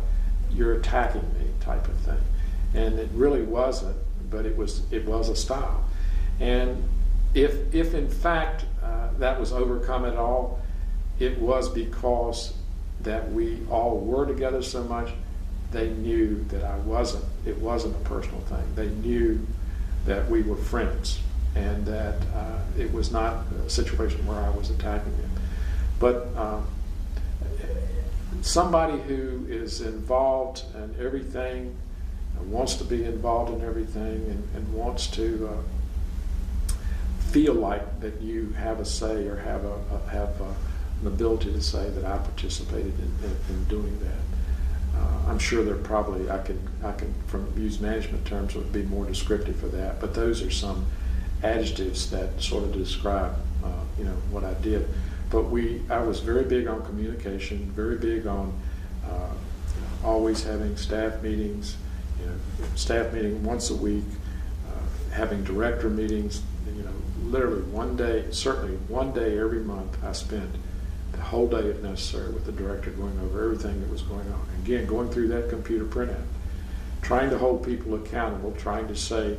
you're attacking me type of thing. And it really wasn't, but it was a style. And if in fact that was overcome at all, it was because that we all were together so much. They knew that it wasn't a personal thing. They knew that we were friends, and that it was not a situation where I was attacking them. But somebody who is involved in everything, wants to be involved in everything, and wants to feel like that you have a say or have an ability to say that I participated in doing that. I'm sure there probably, I can from use management terms, would be more descriptive for that, but those are some adjectives that sort of describe what I did. But I was very big on communication, very big on always having staff meetings, staff meeting once a week, having director meetings, literally certainly one day every month I spent the whole day if necessary with the director going over everything that was going on. Again, going through that computer printout, trying to hold people accountable, trying to say,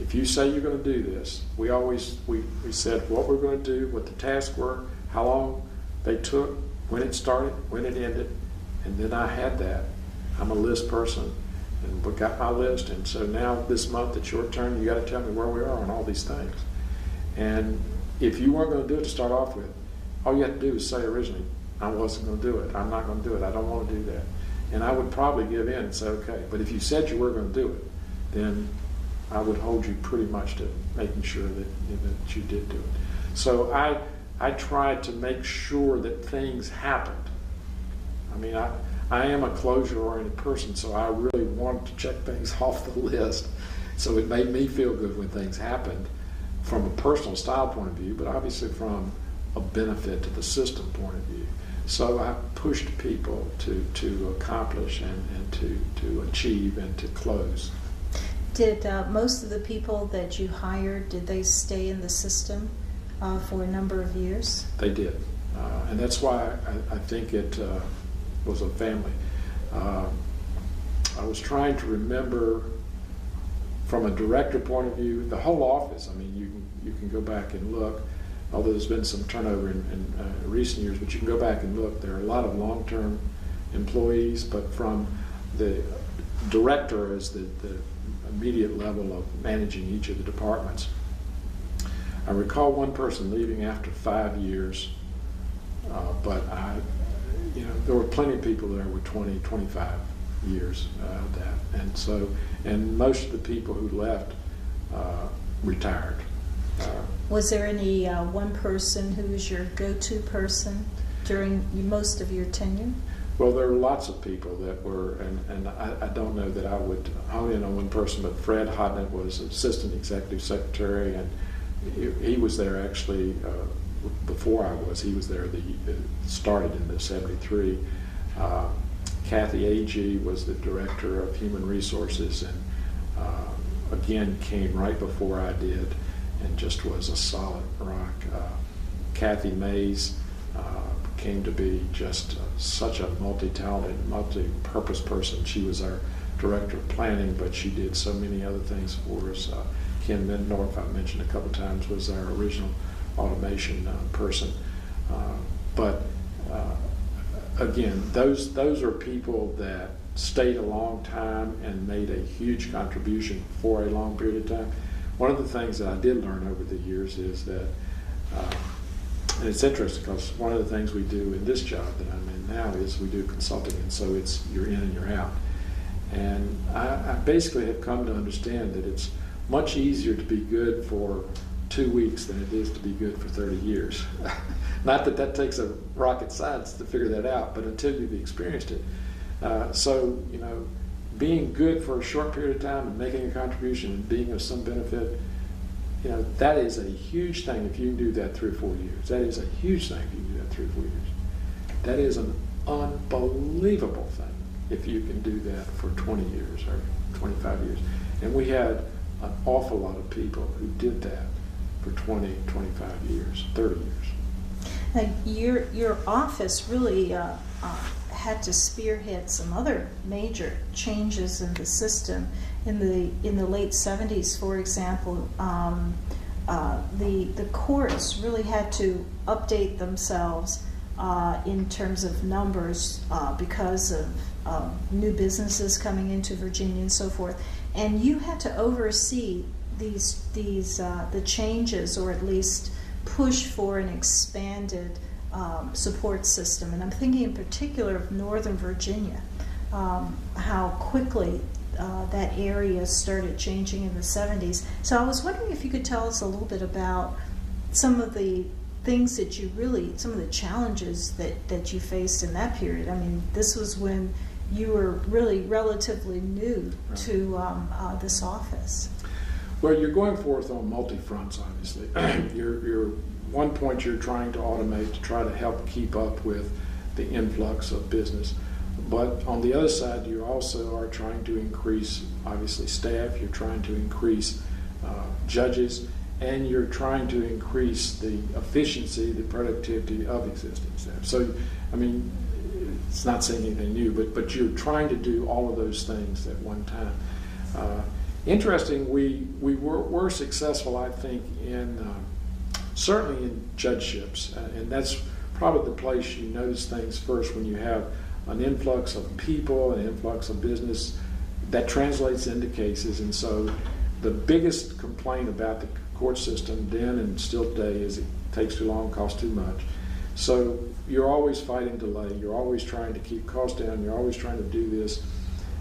if you say you're going to do this, we said what we're going to do, what the tasks were, how long they took, when it started, when it ended, and then I had that. I'm a list person, and we got my list, and so now this month it's your turn. You got to tell me where we are on all these things. And if you weren't going to do it to start off with, all you had to do was say originally, I wasn't going to do it. I'm not going to do it. I don't want to do that. And I would probably give in and say, okay. But if you said you were going to do it, then I would hold you pretty much to making sure that you did do it. So I tried to make sure that things happened. I mean, I am a closure-oriented person, so I really wanted to check things off the list. So it made me feel good when things happened from a personal style point of view, but obviously from a benefit to the system point of view. So I pushed people to accomplish and to achieve and to close. Did most of the people that you hired, did they stay in the system for a number of years? They did. And that's why I think it was a family. I was trying to remember from a director point of view, the whole office. I mean, you can go back and look, although there's been some turnover in recent years, but you can go back and look. There are a lot of long-term employees, but from the director as the immediate level of managing each of the departments. I recall one person leaving after 5 years, but there were plenty of people there with 20, 25 years of that. And most of the people who left retired. Was there any one person who was your go-to person during most of your tenure? Well, there were lots of people that were, and I don't know that I would hone in on one person, but Fred Hodnett was Assistant Executive Secretary, and he was there actually before I was. He was there, started in the 73. Kathy Agee was the Director of Human Resources, and again came right before I did, and just was a solid rock. Kathy Mays came to be just such a multi-talented, multi-purpose person. She was our Director of Planning, but she did so many other things for us. Ken Mittendorf, I mentioned a couple times, was our original automation person. But again, those are people that stayed a long time and made a huge contribution for a long period of time. One of the things that I did learn over the years is that, and it's interesting because one of the things we do in this job that I'm in now is we do consulting, and so it's you're in and you're out. And I basically have come to understand that it's much easier to be good for 2 weeks than it is to be good for 30 years. Not that that takes a rocket science to figure that out, but until you've experienced it. So, being good for a short period of time and making a contribution and being of some benefit, that is a huge thing if you can do that 3 or 4 years. That is a huge thing if you can do that 3 or 4 years. That is an unbelievable thing if you can do that for 20 years or 25 years. And we had an awful lot of people who did that for 20, 25 years, 30 years. Now, your office really had to spearhead some other major changes in the system. In the late 70s, for example, the courts really had to update themselves in terms of numbers because of new businesses coming into Virginia and so forth. And you had to oversee the changes, or at least push for an expanded support system. And I'm thinking in particular of Northern Virginia, how quickly that area started changing in the 70s. So I was wondering if you could tell us a little bit about some of the things that some of the challenges that you faced in that period. I mean, this was when you were really relatively new to this office. Well, you're going forth on multi-fronts, obviously. You're one point you're trying to automate to try to help keep up with the influx of business. But on the other side, you also are trying to increase, obviously, staff. You're trying to increase judges, and you're trying to increase the efficiency, the productivity of existing staff. So, I mean, it's not saying anything new, but you're trying to do all of those things at one time. Interesting, we were successful, I think, in certainly in judgeships, and that's probably the place you notice things first when you have an influx of people, an influx of business that translates into cases. And so the biggest complaint about the court system then and still today is it takes too long, costs too much. So you're always fighting delay, you're always trying to keep costs down, you're always trying to do this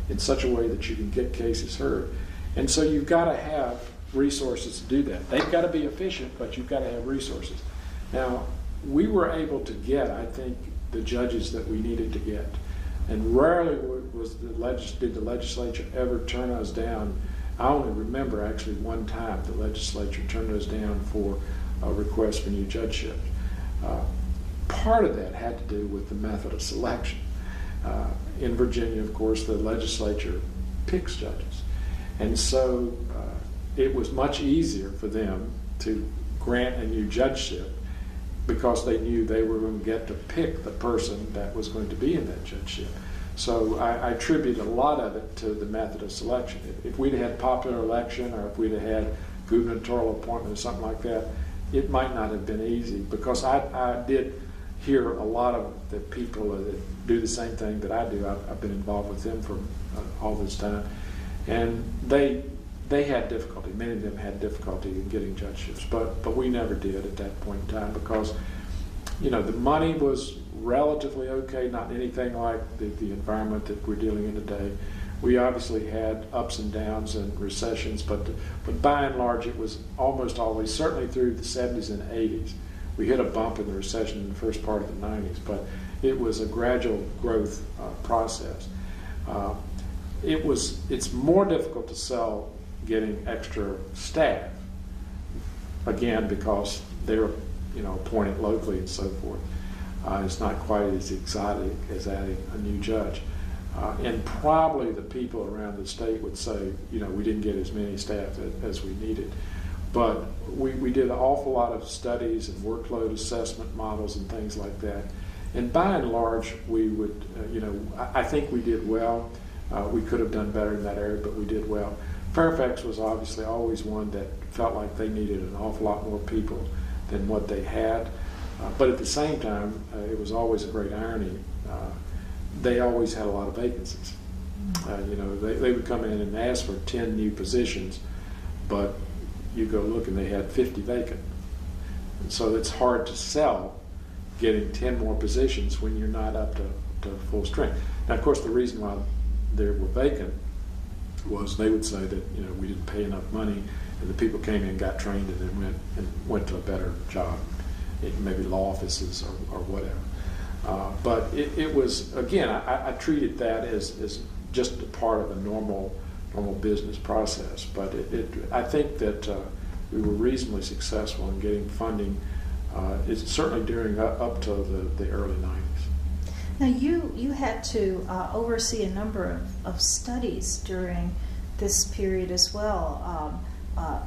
in such a way that you can get cases heard. And so you've got to have resources to do that. They've got to be efficient, but you've got to have resources. Now, we were able to get, I think, the judges that we needed to get. And rarely did the legislature ever turn us down. I only remember actually one time the legislature turned us down for a request for new judgeships. Part of that had to do with the method of selection. In Virginia, of course, the legislature picks judges. And so it was much easier for them to grant a new judgeship because they knew they were going to get to pick the person that was going to be in that judgeship. So I attribute a lot of it to the method of selection. If we'd had popular election, or if we'd have had gubernatorial appointment or something like that, it might not have been easy, because I did hear a lot of the people that do the same thing that I do. I've been involved with them for all this time, and they had difficulty. Many of them had difficulty in getting judgeships, but we never did at that point in time, because the money was relatively okay, not anything like the environment that we're dealing in today. We obviously had ups and downs and recessions, but by and large it was almost always, certainly through the 70s and 80s. We hit a bump in the recession in the first part of the 90s, but it was a gradual growth process. It's more difficult to sell getting extra staff, again, because they're appointed locally and so forth. It's not quite as exotic as adding a new judge. And probably the people around the state would say, we didn't get as many staff as we needed. But we did an awful lot of studies and workload assessment models and things like that. And by and large, we would, I think we did well. We could have done better in that area, but we did well. Fairfax was obviously always one that felt like they needed an awful lot more people than what they had. But at the same time, it was always a great irony. They always had a lot of vacancies. They would come in and ask for 10 new positions, but you go look and they had 50 vacant. And so it's hard to sell getting 10 more positions when you're not up to full strength. Now, of course, the reason why they were vacant was they would say that we didn't pay enough money, and the people came in, got trained, and then went to a better job, maybe law offices or whatever. But it was, again, I treated that as just a part of a normal business process. But I think that we were reasonably successful in getting funding. It's certainly during up to the early 90s. Now you had to oversee a number of studies during this period as well,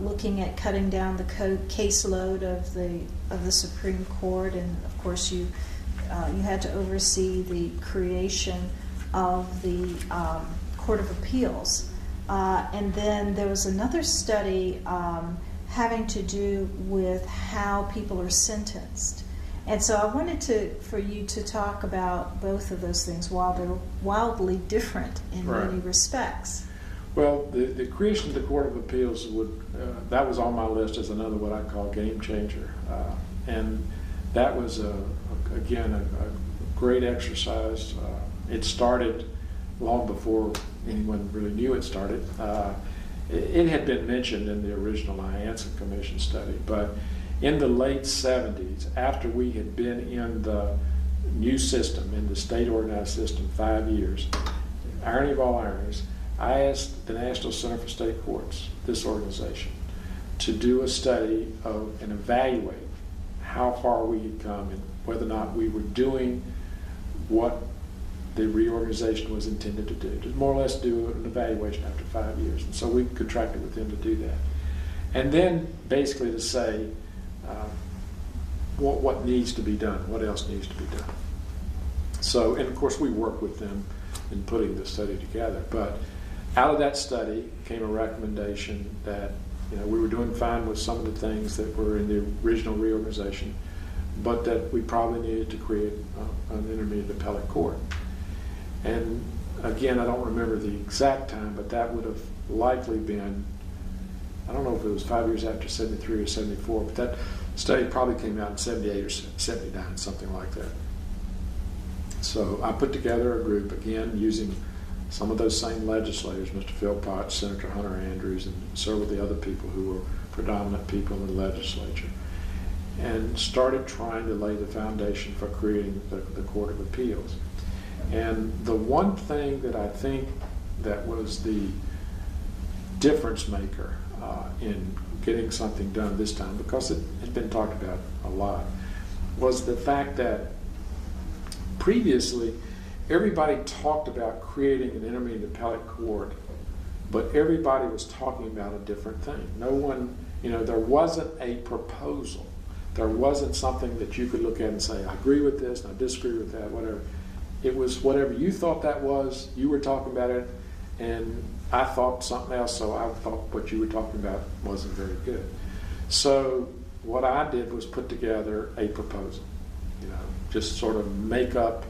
looking at cutting down the caseload of the Supreme Court, and of course you had to oversee the creation of the Court of Appeals, and then there was another study having to do with how people are sentenced. And so I wanted for you to talk about both of those things while they're wildly different in many respects. Well, the creation of the Court of Appeals that was on my list as another what I call game changer. And that was, again, a great exercise. It started long before anyone really knew it started. It had been mentioned in the original IANSA Commission study, but in the late 70s, after we had been in the new system, in the state organized system, 5 years, irony of all ironies, I asked the National Center for State Courts, this organization, to do a study and evaluate how far we had come and whether or not we were doing what the reorganization was intended to do, to more or less do an evaluation after 5 years. And so we contracted with them to do that. And then basically to say what needs to be done, what else needs to be done. So, and of course we worked with them in putting the study together. But out of that study came a recommendation that we were doing fine with some of the things that were in the original reorganization, but that we probably needed to create an intermediate appellate court. And again, I don't remember the exact time, but that would have likely been, I don't know if it was 5 years after 73 or 74, but that study probably came out in 78 or 79, something like that. So I put together a group, again, using some of those same legislators, Mr. Philpott, Senator Hunter Andrews, and several of the other people who were predominant people in the legislature, and started trying to lay the foundation for creating the Court of Appeals. And the one thing that I think that was the difference maker in getting something done this time, because it has been talked about a lot, was the fact that previously everybody talked about creating an intermediate appellate court, but everybody was talking about a different thing. No one, there wasn't a proposal. There wasn't something that you could look at and say, I agree with this, and I disagree with that, whatever. It was whatever you thought that was, you were talking about it, and I thought something else, so I thought what you were talking about wasn't very good. So what I did was put together a proposal, just sort of make up,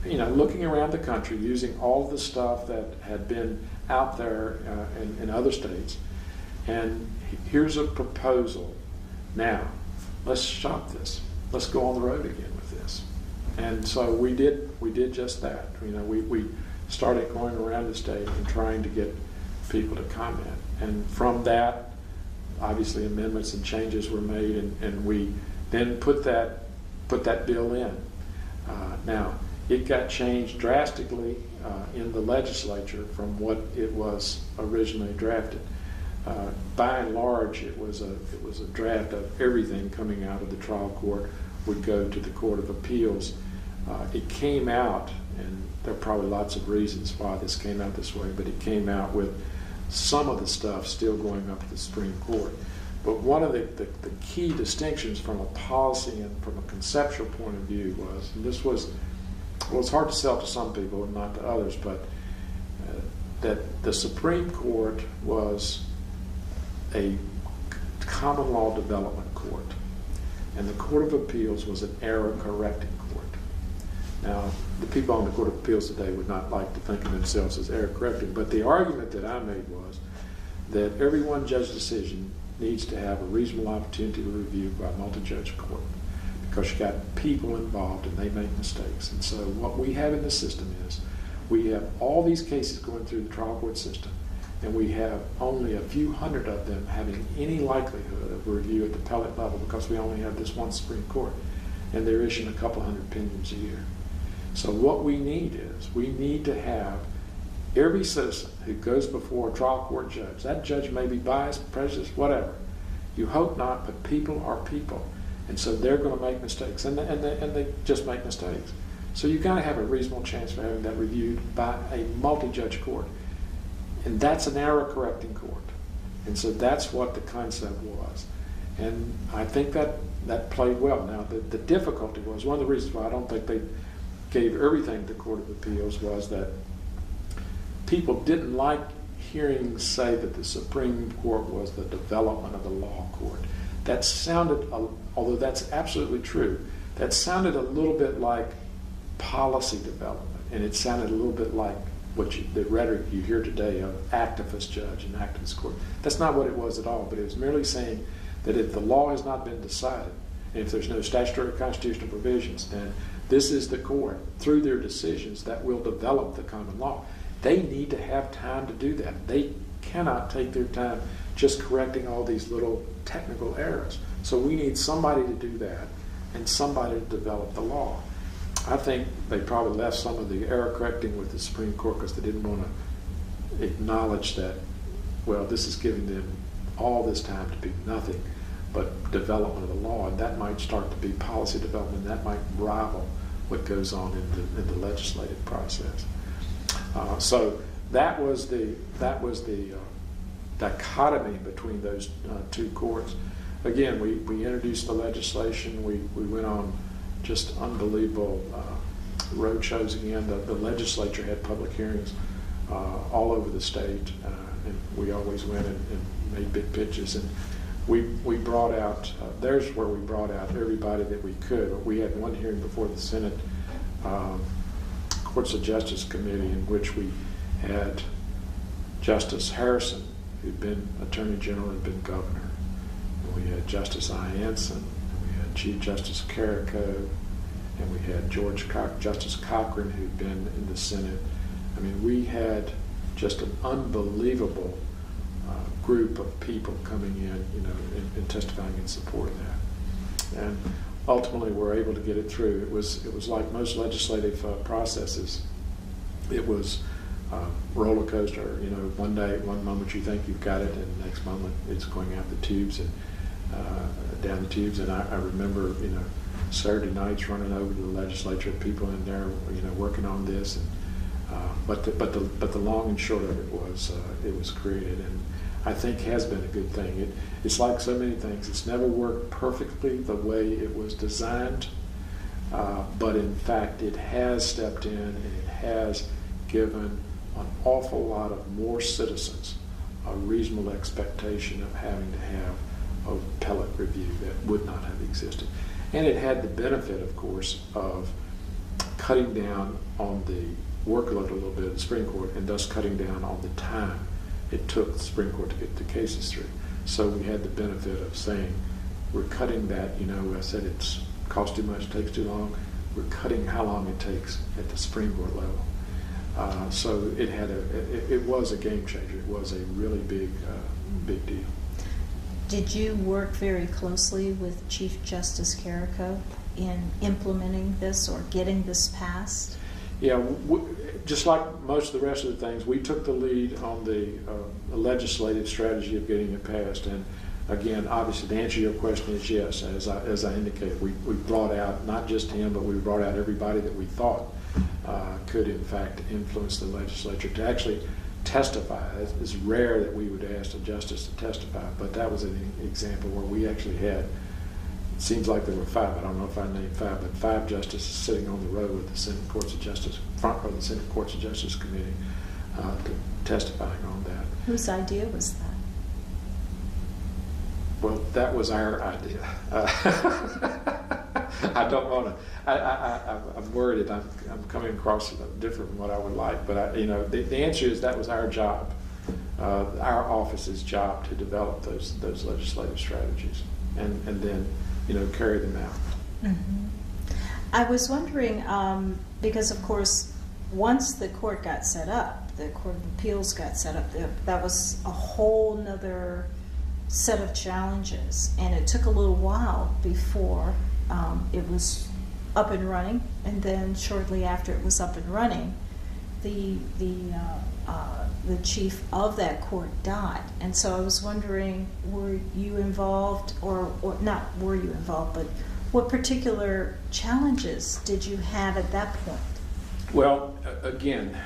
looking around the country, using all the stuff that had been out there in other states, and here's a proposal. Now, let's shop this. Let's go on the road again with this. And so we did just that. We started going around the state and trying to get people to comment. And from that, obviously amendments and changes were made, and we then put that bill in. Now, it got changed drastically in the legislature from what it was originally drafted. By and large, it was a draft of everything coming out of the trial court would go to the Court of Appeals. It came out, and there are probably lots of reasons why this came out this way, but it came out with some of the stuff still going up to the Supreme Court. But one of the key distinctions from a policy and from a conceptual point of view was, and this was, well, it's hard to sell to some people and not to others, but that the Supreme Court was a common law development court, and the Court of Appeals was an error-correcting court. Now, the people on the Court of Appeals today would not like to think of themselves as error-correcting, but the argument that I made was that every one judge decision needs to have a reasonable opportunity to review by a multi-judge court, because you got people involved and they make mistakes. And so what we have in the system is we have all these cases going through the trial court system, and we have only a few hundred of them having any likelihood of review at the appellate level, because we only have this one Supreme Court, and they're issuing a couple hundred opinions a year. So what we need is, we need to have Every citizen who goes before a trial court judge, that judge may be biased, prejudiced, whatever. You hope not, but people are people. And so they're going to make mistakes, and they just make mistakes. So you've got to have a reasonable chance for having that reviewed by a multi-judge court. And that's an error-correcting court. And so that's what the concept was. And I think that played well. Now, the difficulty was, one of the reasons why I don't think they gave everything to the Court of Appeals was that people didn't like hearing say that the Supreme Court was the development of the law court. That sounded, although that's absolutely true, that sounded a little bit like policy development, and it sounded a little bit like the rhetoric you hear today of activist judge and activist court. That's not what it was at all, but it was merely saying that if the law has not been decided, and if there's no statutory or constitutional provisions, then this is the court, through their decisions, that will develop the common law. They need to have time to do that. They cannot take their time just correcting all these little technical errors. So we need somebody to do that and somebody to develop the law. I think they probably left some of the error correcting with the Supreme Court because they didn't want to acknowledge that, well, this is giving them all this time to be nothing but development of the law, and that might start to be policy development. That might rival what goes on in the legislative process. So that was the dichotomy between those two courts. Again, we introduced the legislation. We went on just unbelievable road shows again. The legislature had public hearings all over the state, and we always went and made big pitches. And we brought out, there's where we brought out everybody that we could. We had one hearing before the Senate Courts of Justice Committee in which we had Justice Harrison, who'd been Attorney General and been Governor. And we had Justice Anson, and we had Chief Justice Carrico, and we had Justice Cochran, who'd been in the Senate. I mean, we had just an unbelievable group of people coming in, and testifying in support of that. And ultimately, we're able to get it through. It was like most legislative processes. It was roller coaster. One moment you think you've got it, and the next moment it's going out the tubes and down the tubes. And I remember, Saturday nights running over to the legislature, people in there, working on this. And but the long and short of it was created, and I think has been a good thing. It's like so many things. It's never worked perfectly the way it was designed, but in fact it has stepped in and it has given an awful lot of more citizens a reasonable expectation of having to have an appellate review that would not have existed. And it had the benefit, of course, of cutting down on the workload a little bit at the Supreme Court, and thus cutting down on the time it took the Supreme Court to get the cases through. So we had the benefit of saying, we're cutting that, I said it's costs too much, takes too long. We're cutting how long it takes at the Supreme Court level. So it was a game changer. It was a really big deal. Did you work very closely with Chief Justice Carrico in implementing this or getting this passed? Yeah, just like most of the rest of the things, we took the lead on the legislative strategy of getting it passed. And again, obviously, to answer your question is yes. As I indicated, we brought out not just him, but we brought out everybody that we thought could, in fact, influence the legislature to actually testify. It's rare that we would ask a justice to testify, but that was an example where we actually had. It seems like there were five. I don't know if I named five, but five justices sitting on the row with the Senate Courts of Justice, front row of the Senate Courts of Justice Committee, testifying on that. Whose idea was that? Well, that was our idea. I don't want to. I'm worried that I'm coming across different from what I would like, but the answer is that was our job, our office's job to develop those legislative strategies, and then carry them out. Mm-hmm. I was wondering, because of course, once the court got set up, the Court of Appeals got set up, that was a whole nother set of challenges, and it took a little while before it was up and running, and then shortly after it was up and running, the the chief of that court died. And so I was wondering, were you involved, or not were you involved, but what particular challenges did you have at that point? Well, again,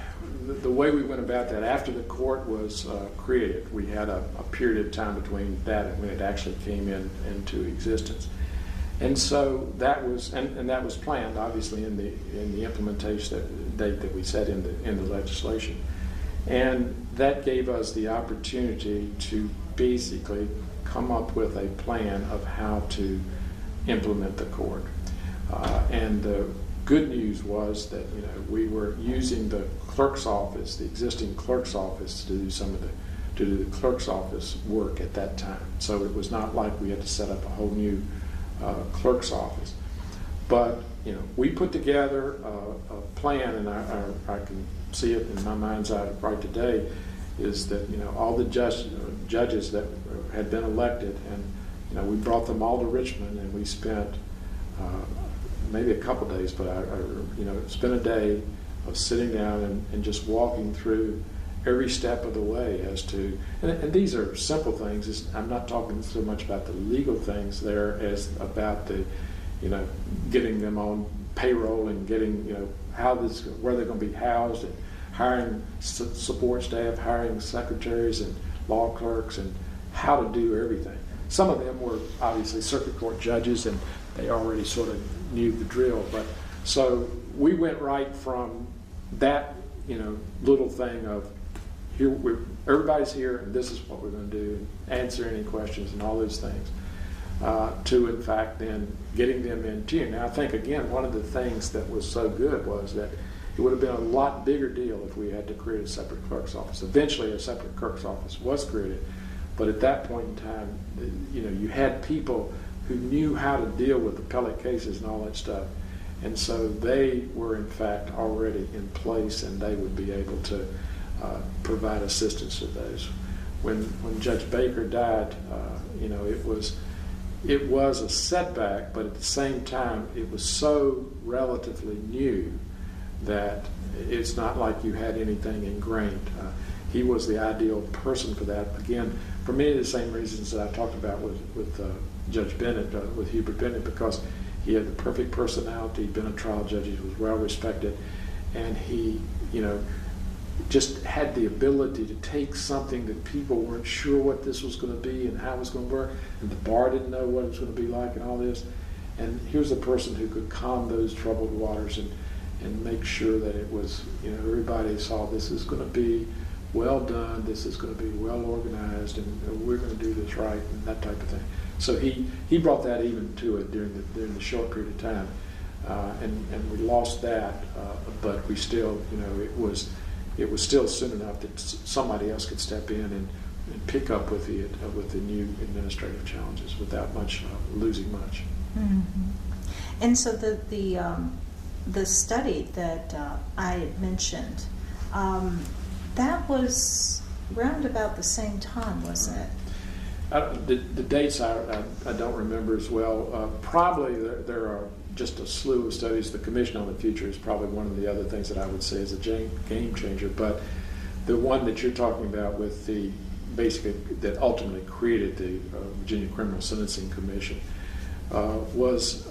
the way we went about that, after the court was created, we had a period of time between that and when it actually came into existence. And so that was, and that was planned, obviously, in the implementation date that we set in the legislation. And that gave us the opportunity to basically come up with a plan of how to implement the court. And the good news was that we were using the clerk's office, the existing clerk's office, to do the clerk's office work at that time. So it was not like we had to set up a whole new clerk's office. But we put together a plan, and I can see it in my mind's eye right today, is that all the judges that had been elected, and we brought them all to Richmond, and we spent maybe a couple days, but I spent a day of sitting down and just walking through every step of the way as to, and these are simple things. I'm not talking so much about the legal things there as about the, getting them on payroll and getting, where they're going to be housed, and hiring support staff, hiring secretaries and law clerks, and how to do everything. Some of them were obviously circuit court judges, and they already sort of knew the drill. But so we went right from that, little thing of everybody's here, and this is what we're going to do, and answer any questions and all those things, to in fact then getting them in tune. Now I think again one of the things that was so good was that it would have been a lot bigger deal if we had to create a separate clerk's office. Eventually a separate clerk's office was created, but at that point in time, you had people who knew how to deal with appellate cases and all that stuff. And so they were in fact already in place, and they would be able to provide assistance to those. When Judge Baker died, it was a setback, but at the same time it was so relatively new that it's not like you had anything ingrained. He was the ideal person for that. Again, for many of the same reasons that I talked about with Judge Bennett, with Hubert Bennett, because he had the perfect personality. He'd been a trial judge. He was well respected, and he, just had the ability to take something that people weren't sure what this was going to be and how it was going to work, and the bar didn't know what it was going to be like and all this. And here's a person who could calm those troubled waters and make sure that it was, everybody saw this is going to be well done, this is going to be well organized, and we're going to do this right, and that type of thing. So he brought that even to it during the short period of time, and we lost that, but we still, it was still soon enough that somebody else could step in and pick up with the new administrative challenges without losing much. Mm-hmm. And so the study that I had mentioned, that was round about the same time, wasn't it? The dates I don't remember as well. Probably there are just a slew of studies. The Commission on the Future is probably one of the other things that I would say is a game changer. But the one that you're talking about with that ultimately created the Virginia Criminal Sentencing Commission was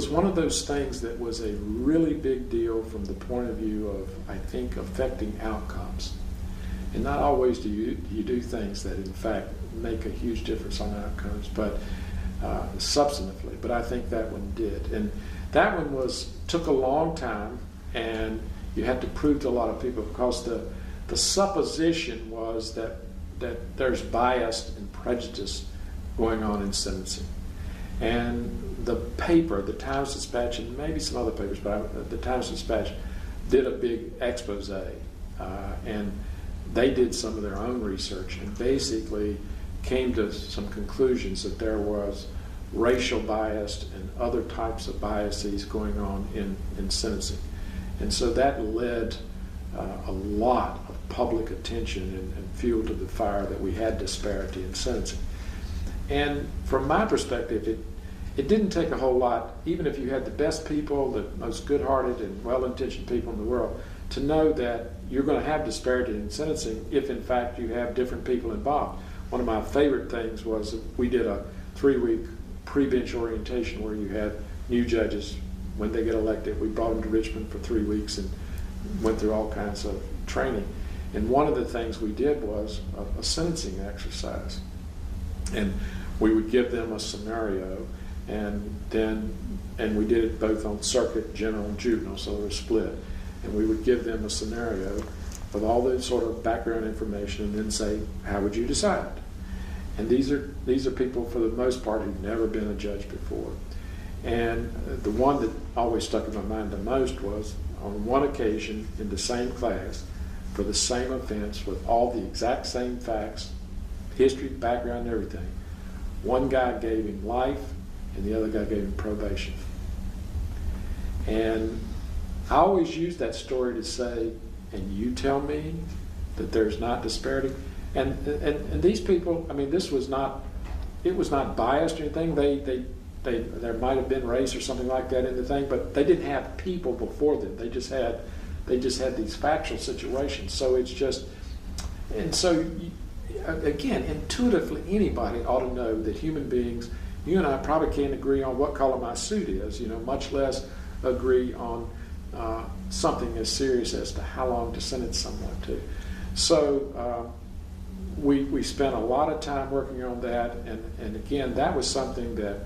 one of those things that was a really big deal from the point of view of, I think, affecting outcomes. And not always do you do things that in fact make a huge difference on outcomes, but substantively. But I think that one did, and that one took a long time, and you had to prove to a lot of people, because the supposition was that there's bias and prejudice going on in sentencing. And the paper, the Times-Dispatch, and maybe some other papers, but the Times-Dispatch did a big expose, and they did some of their own research and basically came to some conclusions that there was racial bias and other types of biases going on in sentencing. And so that led a lot of public attention and fuel to the fire that we had disparity in sentencing. And from my perspective, it didn't take a whole lot, even if you had the best people, the most good-hearted and well-intentioned people in the world, to know that you're going to have disparity in sentencing if in fact you have different people involved. One of my favorite things was we did a 3-week pre-bench orientation where you had new judges. When they get elected, we brought them to Richmond for 3 weeks and went through all kinds of training. And one of the things we did was a sentencing exercise. And we would give them a scenario, and we did it both on circuit, general, and juvenile, so they were split. And we would give them a scenario with all the sort of background information and then say, how would you decide? And these are people, for the most part, who've never been a judge before. And the one that always stuck in my mind the most was, on one occasion in the same class, for the same offense, with all the exact same facts, history, background, and everything, one guy gave him life and the other guy gave him probation. And I always use that story to say, and you tell me that there's not disparity? And these people, I mean, it was not biased or anything. There might have been race or something like that in the thing, but they didn't have people before them. They just had these factual situations. So it's just, and so again, intuitively, anybody ought to know that human beings, you and I probably can't agree on what color my suit is, much less agree on something as serious as to how long to sentence someone to. So we spent a lot of time working on that, and again, that was something that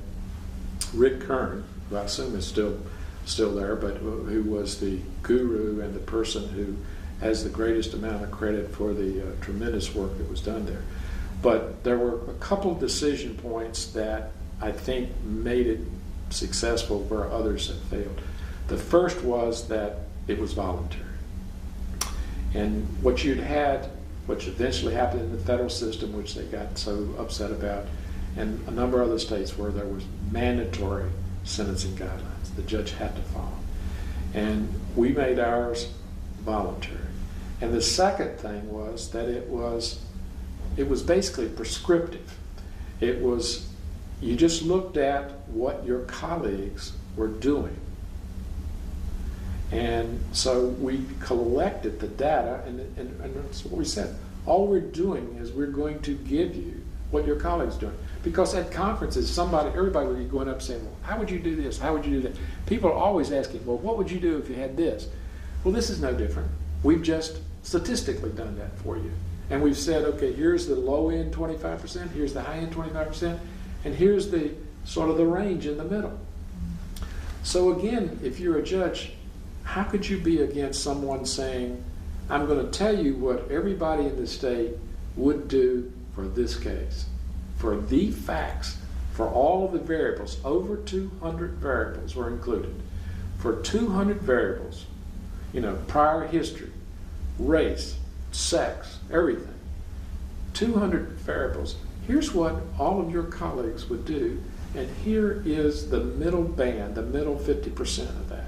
Rick Kern, who I assume is still there, but who was the guru and the person who has the greatest amount of credit for the tremendous work that was done there. But there were a couple of decision points that I think made it successful where others had failed. The first was that it was voluntary. And what eventually happened in the federal system, which they got so upset about, and a number of other states where there was mandatory sentencing guidelines the judge had to follow. And we made ours voluntary. And the second thing was that it was basically prescriptive. It was, you just looked at what your colleagues were doing. And so we collected the data, and that's what we said. All we're doing is we're going to give you what your colleagues are doing. Because at conferences, everybody would be going up saying, well, how would you do this? How would you do that? People are always asking, well, what would you do if you had this? Well, this is no different. We've just statistically done that for you. And we've said, okay, here's the low end 25%, here's the high end 25%, and here's the sort of the range in the middle. So again, if you're a judge, how could you be against someone saying, I'm going to tell you what everybody in the state would do for this case, for the facts, for all of the variables, over 200 variables were included. For 200 variables, prior history, race, sex, everything, 200 variables. Here's what all of your colleagues would do, and here is the middle band, the middle 50% of that.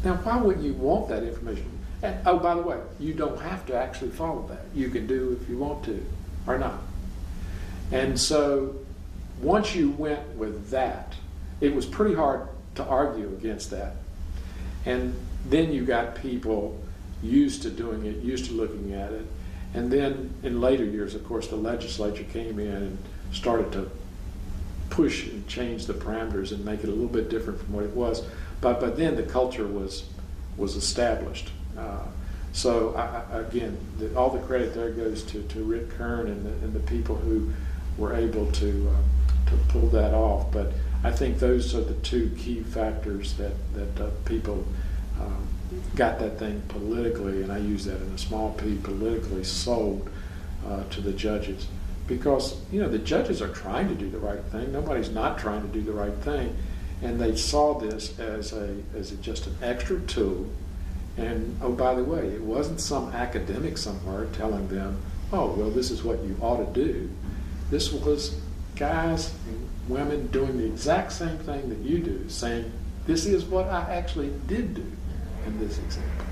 Now, why wouldn't you want that information? And, oh, by the way, you don't have to actually follow that. You can do if you want to or not. And so once you went with that, it was pretty hard to argue against that. And then you got people used to doing it, used to looking at it. And then in later years, of course, the legislature came in and started to push and change the parameters and make it a little bit different from what it was. But then the culture was established. So again, all the credit there goes to Rick Kern and the people who were able to pull that off. But I think those are the two key factors that people got that thing politically, and I use that in a small p, politically sold to the judges. Because the judges are trying to do the right thing. Nobody's not trying to do the right thing. And they saw this as just an extra tool. And, oh, by the way, it wasn't some academic somewhere telling them, oh, well, this is what you ought to do. This was guys and women doing the exact same thing that you do, saying, this is what I actually did do in this example.